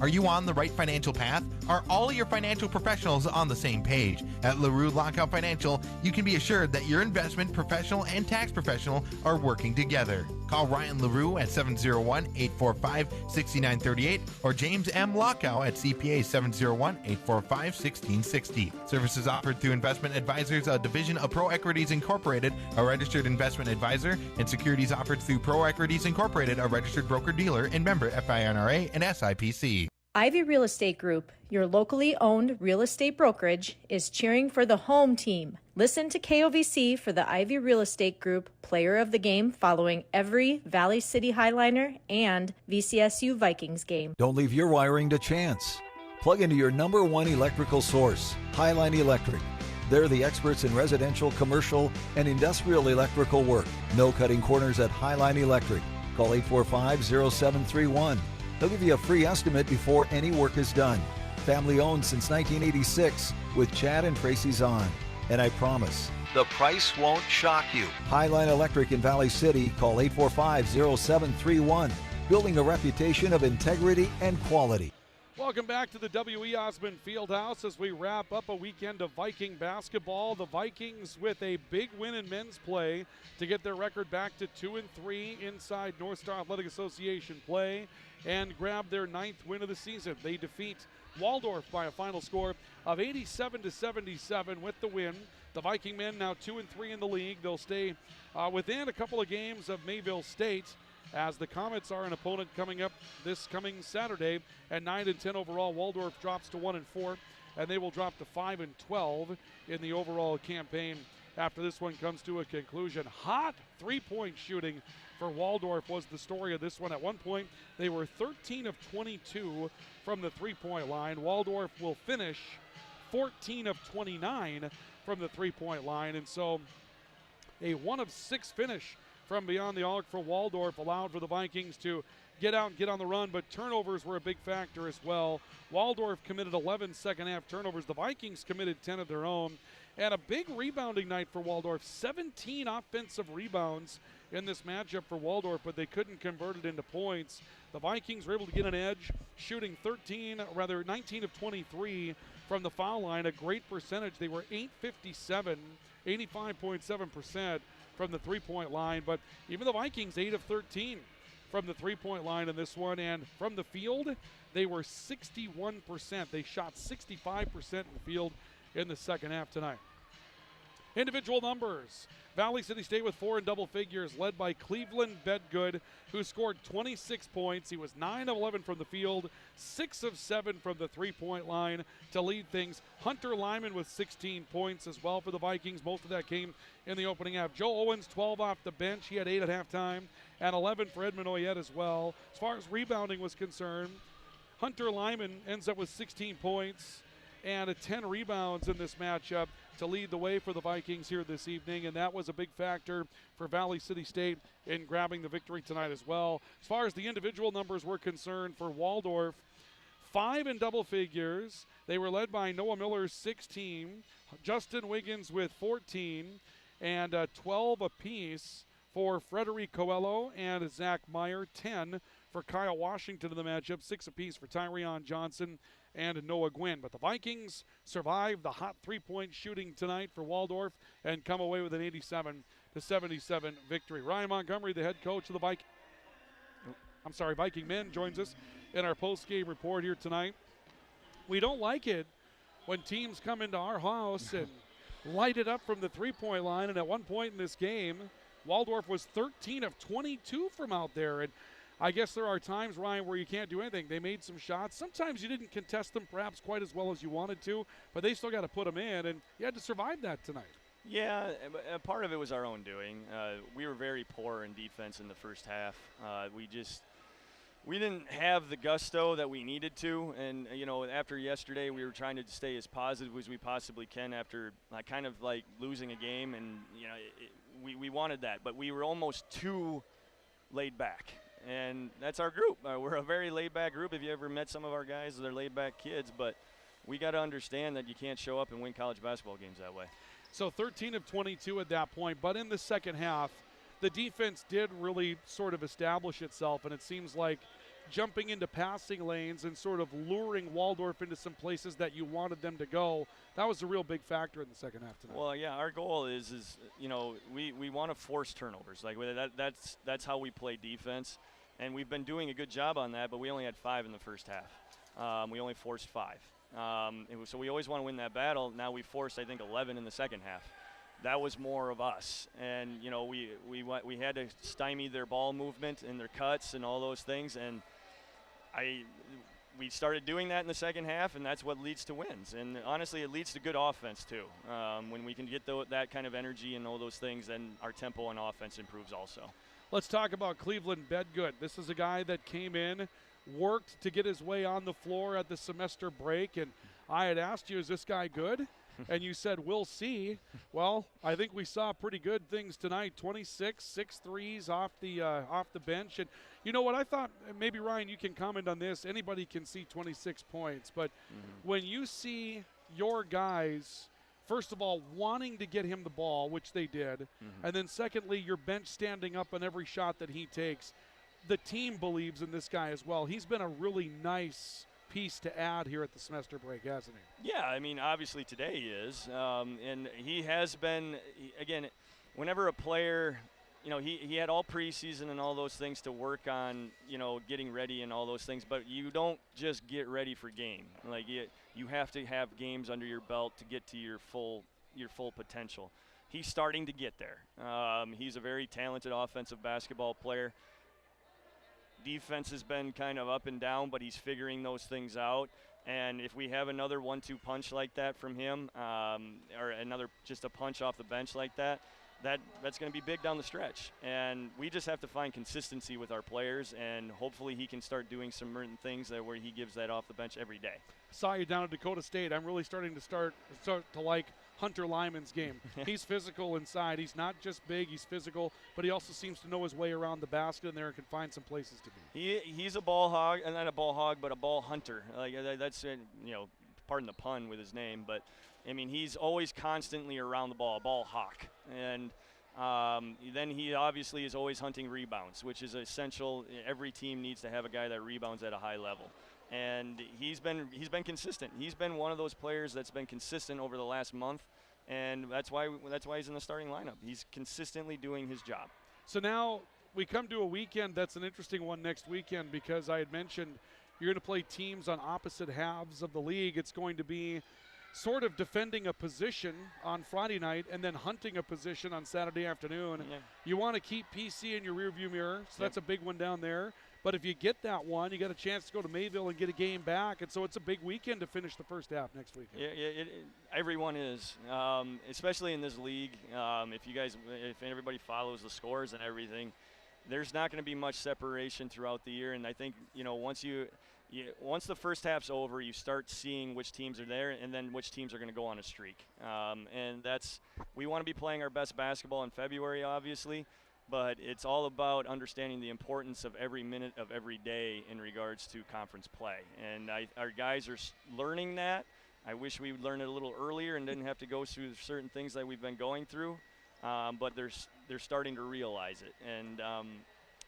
Are you on the right financial path? Are all your financial professionals on the same page? At LaRue Lockout Financial, you can be assured that your investment professional and tax professional are working together. Call Ryan LaRue at 701-845-6938 or James M. Lockout at CPA 701-845-1660. Services offered through Investment Advisors, a division of Pro Equities Incorporated, a registered investment advisor, and securities offered through Pro Equities Incorporated, a registered broker-dealer and member FINRA and SIPC. Ivy Real Estate Group, your locally owned real estate brokerage, is cheering for the home team. Listen to KOVC for the Ivy Real Estate Group Player of the Game following every Valley City Highliner and VCSU Vikings game. Don't leave your wiring to chance. Plug into your number one electrical source, Highline Electric. They're the experts in residential, commercial, and industrial electrical work. No cutting corners at Highline Electric. Call 845-0731. They'll give you a free estimate before any work is done. Family owned since 1986 with Chad and Tracy Zahn. And I promise, the price won't shock you. Highline Electric in Valley City. Call 845-0731. Building a reputation of integrity and quality. Welcome back to the W.E. Osmond Fieldhouse as we wrap up a weekend of Viking basketball. The Vikings with a big win in men's play to get their record back to 2-3 inside North Star Athletic Association play and grab their 9th win of the season. They defeat Waldorf by a final score of 87-77 with the win. The Viking men now 2-3 in the league. They'll stay within a couple of games of Mayville State, as the Comets are an opponent coming up this coming Saturday. At 9-10 overall, Waldorf drops to 1-4, and they will drop to 5-12 in the overall campaign after this one comes to a conclusion. Hot three-point shooting for Waldorf was the story of this one. At one point, they were 13 of 22 from the three-point line. Waldorf will finish 14 of 29 from the three-point line, and so a 1 of 6 finish from beyond the arc for Waldorf allowed for the Vikings to get out and get on the run, but turnovers were a big factor as well. Waldorf committed 11 second-half turnovers. The Vikings committed 10 of their own. And a big rebounding night for Waldorf. 17 offensive rebounds in this matchup for Waldorf, but they couldn't convert it into points. The Vikings were able to get an edge, shooting 19 of 23 from the foul line, a great percentage. They were 85.7% from the three-point line, but even the Vikings 8 of 13 from the three-point line in this one, and from the field they were 61%. They shot 65% in the field in the second half tonight. Individual numbers. Valley City State with 4 in double figures, led by Cleveland Bedgood, who scored 26 points. He was 9 of 11 from the field, 6 of 7 from the three-point line to lead things. Hunter Lyman with 16 points as well for the Vikings. Most of that came in the opening half. Joe Owens, 12 off the bench. He had 8 at halftime, and 11 for Edmund Oyette as well. As far as rebounding was concerned, Hunter Lyman ends up with 16 points. and 10 rebounds in this matchup to lead the way for the Vikings here this evening, and that was a big factor for Valley City State in grabbing the victory tonight as well. As far as the individual numbers were concerned for Waldorf, 5 in double figures. They were led by Noah Miller, 16, Justin Wiggins with 14, and 12 apiece for Frederic Coelho and Zach Meyer, 10 for Kyle Washington in the matchup, 6 apiece for Tyrion Johnson and Noah Gwynn. But the Vikings survived the hot three-point shooting tonight for Waldorf and come away with an 87-77 victory. Ryan Montgomery, the head coach of the Viking men, joins us in our post-game report here tonight. We don't like it when teams come into our house and light it up from the three-point line, and at one point in this game, Waldorf was 13 of 22 from out there, and I guess there are times, Ryan, where you can't do anything. They made some shots. Sometimes you didn't contest them perhaps quite as well as you wanted to, but they still got to put them in, and you had to survive that tonight. Yeah, a part of it was our own doing. We were very poor in defense in the first half. We didn't have the gusto that we needed to, and after yesterday, we were trying to stay as positive as we possibly can after kind of like losing a game, and we wanted that, but we were almost too laid back. And that's our group. We're a very laid-back group. If you ever met some of our guys, they're laid-back kids. But we got to understand that you can't show up and win college basketball games that way. So 13 of 22 at that point. But in the second half, the defense did really sort of establish itself. And it seems like jumping into passing lanes and sort of luring Waldorf into some places that you wanted them to go, that was a real big factor in the second half tonight. Well, yeah, our goal is we want to force turnovers. Like that's how we play defense. And we've been doing a good job on that, but we only had 5 in the first half. We only forced 5. So we always want to win that battle. Now we forced, I think, 11 in the second half. That was more of us. And, we had to stymie their ball movement and their cuts and all those things. And we started doing that in the second half, and that's what leads to wins. And honestly, it leads to good offense, too. When we can get that kind of energy and all those things, then our tempo on offense improves also. Let's talk about Cleveland Bedgood. This is a guy that came in, worked to get his way on the floor at the semester break, and I had asked you, is this guy good? And you said, we'll see. Well, I think we saw pretty good things tonight. 26, 6 threes off the bench. And you know what I thought, maybe Ryan, you can comment on this. Anybody can see 26 points. But when you see your guys, first of all, wanting to get him the ball, which they did, and then secondly, your bench standing up on every shot that he takes, the team believes in this guy as well. He's been a really nice piece to add here at the semester break, hasn't he? Yeah, I mean, obviously today he is. And he has been, again, whenever a player, he had all preseason and all those things to work on, getting ready and all those things, but you don't just get ready for game. Like, you have to have games under your belt to get to your full potential. He's starting to get there. He's a very talented offensive basketball player. Defense has been kind of up and down, but he's figuring those things out. And if we have another 1-2 punch like that from him, or another just a punch off the bench like that, that's going to be big down the stretch. And we just have to find consistency with our players, and hopefully he can start doing some certain things where he gives that off the bench every day. Saw you down at Dakota State. I'm really starting to start to like Hunter Lyman's game. He's physical inside. He's not just big, he's physical, but he also seems to know his way around the basket and there and can find some places to be. He's a ball hog, and not a ball hog, but a ball hunter. Like that's pardon the pun with his name, but I mean, he's always constantly around the ball, a ball hawk. And then he obviously is always hunting rebounds, which is essential. Every team needs to have a guy that rebounds at a high level. And he's been consistent. He's been one of those players that's been consistent over the last month, and that's why he's in the starting lineup. He's consistently doing his job. So now we come to a weekend that's an interesting one next weekend, because I had mentioned you're going to play teams on opposite halves of the league. It's going to be sort of defending a position on Friday night and then hunting a position on Saturday afternoon. Yeah. You want to keep PC in your rearview mirror, so that's a big one down there. But if you get that one, you got a chance to go to Mayville and get a game back. And so it's a big weekend to finish the first half next weekend. Yeah, everyone is, especially in this league. If everybody follows the scores and everything, there's not going to be much separation throughout the year. And I think, once once the first half's over, you start seeing which teams are there and then which teams are going to go on a streak. And we want to be playing our best basketball in February, obviously, but it's all about understanding the importance of every minute of every day in regards to conference play. And our guys are learning that. I wish we would learn it a little earlier and didn't have to go through certain things that we've been going through, but they're starting to realize it. And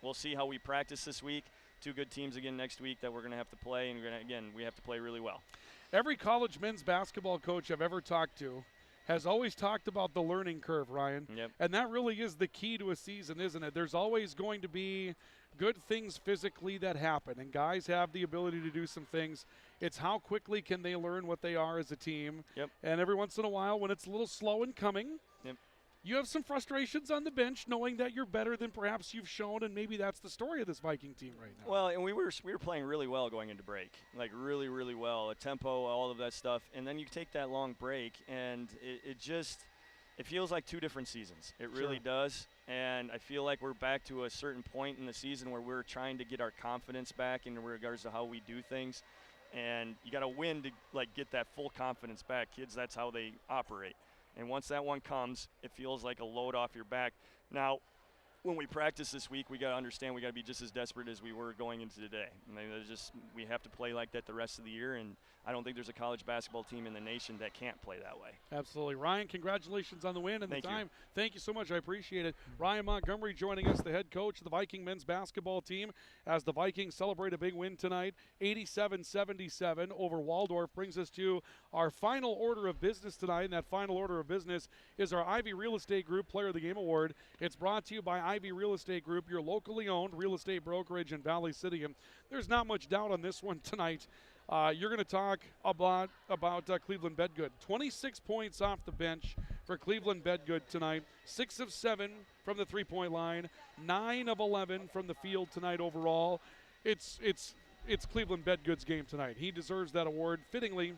we'll see how we practice this week. 2 good teams again next week that we're going to have to play, and we have to play really well. Every college men's basketball coach I've ever talked to has always talked about the learning curve, Ryan. Yep. And that really is the key to a season, isn't it? There's always going to be good things physically that happen, and guys have the ability to do some things. It's how quickly can they learn what they are as a team. Yep. And every once in a while, when it's a little slow in coming, you have some frustrations on the bench knowing that you're better than perhaps you've shown, and maybe that's the story of this Viking team right now. Well, and we were playing really well going into break, like really, really well. A tempo, all of that stuff. And then you take that long break, and it feels like 2 different seasons. It really does. And I feel like we're back to a certain point in the season where we're trying to get our confidence back in regards to how we do things. And you got to win to get that full confidence back. Kids, that's how they operate. And once that one comes, it feels like a load off your back. Now, when we practice this week, we got to understand we got to be just as desperate as we were going into today. I mean, we have to play like that the rest of the year, and I don't think there's a college basketball team in the nation that can't play that way. Absolutely. Ryan, congratulations on the win and Thank the time. you. Thank you so much. I appreciate it. Ryan Montgomery joining us, the head coach of the Viking men's basketball team, as the Vikings celebrate a big win tonight. 87-77 over Waldorf brings us to our final order of business tonight, and that final order of business is our Ivy Real Estate Group Player of the Game Award. It's brought to you by Ivy Real Estate Group, your locally owned real estate brokerage in Valley City. And there's not much doubt on this one tonight. You're going to talk about Cleveland Bedgood. 26 points off the bench for Cleveland Bedgood tonight. 6 of 7 from the three-point line. 9 of 11 from the field tonight overall. It's Cleveland Bedgood's game tonight. He deserves that award. Fittingly,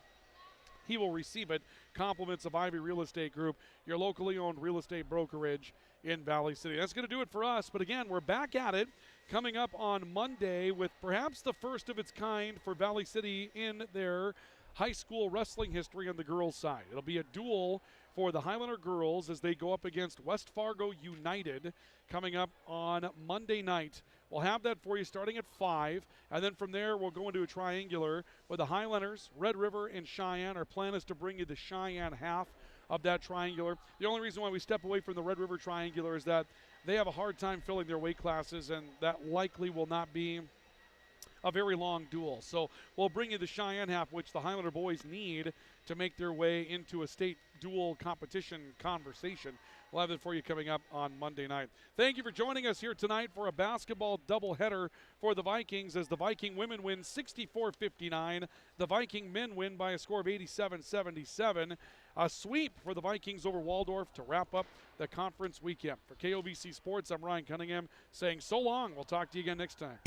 he will receive it. Compliments of Ivy Real Estate Group, your locally owned real estate brokerage in Valley City. That's going to do it for us. But again, we're back at it coming up on Monday with perhaps the first of its kind for Valley City in their high school wrestling history on the girls' side. It'll be a duel for the Highlander girls as they go up against West Fargo United coming up on Monday night. We'll have that for you starting at 5, and then from there we'll go into a triangular with the Highlanders, Red River, and Cheyenne. Our plan is to bring you the Cheyenne half of that triangular. The only reason why we step away from the Red River triangular is that they have a hard time filling their weight classes, and that likely will not be a very long duel. So we'll bring you the Cheyenne half, which the Highlander boys need to make their way into a state dual competition conversation. We'll have it for you coming up on Monday night. Thank you for joining us here tonight for a basketball doubleheader for the Vikings as the Viking women win 64-59. The Viking men win by a score of 87-77. A sweep for the Vikings over Waldorf to wrap up the conference weekend. For KOVC Sports, I'm Ryan Cunningham saying so long. We'll talk to you again next time.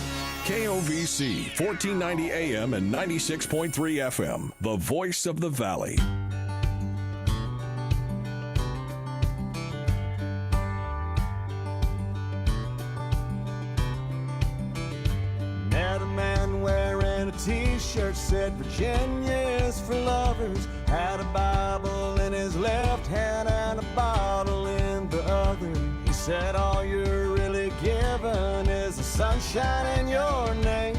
KOVC, 1490 AM and 96.3 FM, the voice of the Valley. Met a man wearing a t-shirt said Virginia is for lovers. Had a Bible in his left hand and a bottle in the other. He said all you're really given is the sunshine in your name.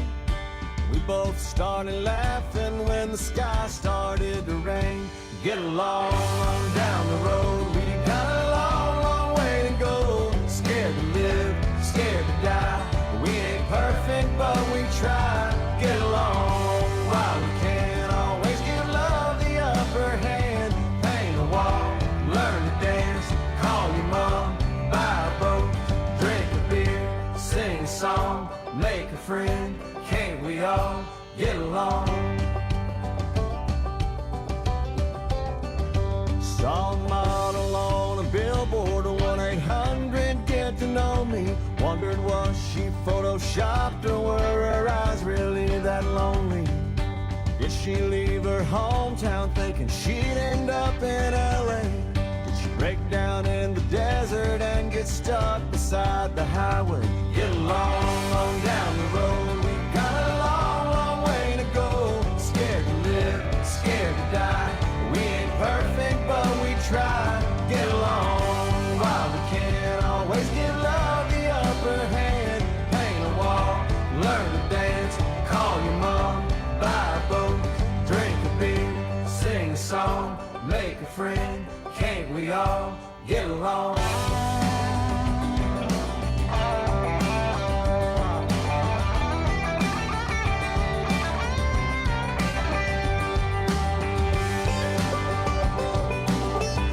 We both started laughing when the sky started to rain. Get along on down the road. We got a long, long way to go. Scared to live, scared to die. We ain't perfect, but we try. Get along while we can. Always give love the upper hand. Paint a wall, learn to dance. Call your mom, buy a boat, drink a beer, sing a song, make a friend. Can't we all get along? Saw a model on a billboard, 1-800 get to know me. Wondered was she photoshopped or were her eyes really that lonely? Did she leave her hometown thinking she'd end up in LA? Did she break down in the desert and get stuck beside the highway? Get along on down the road. We got a long, long way friend, can't we all get along?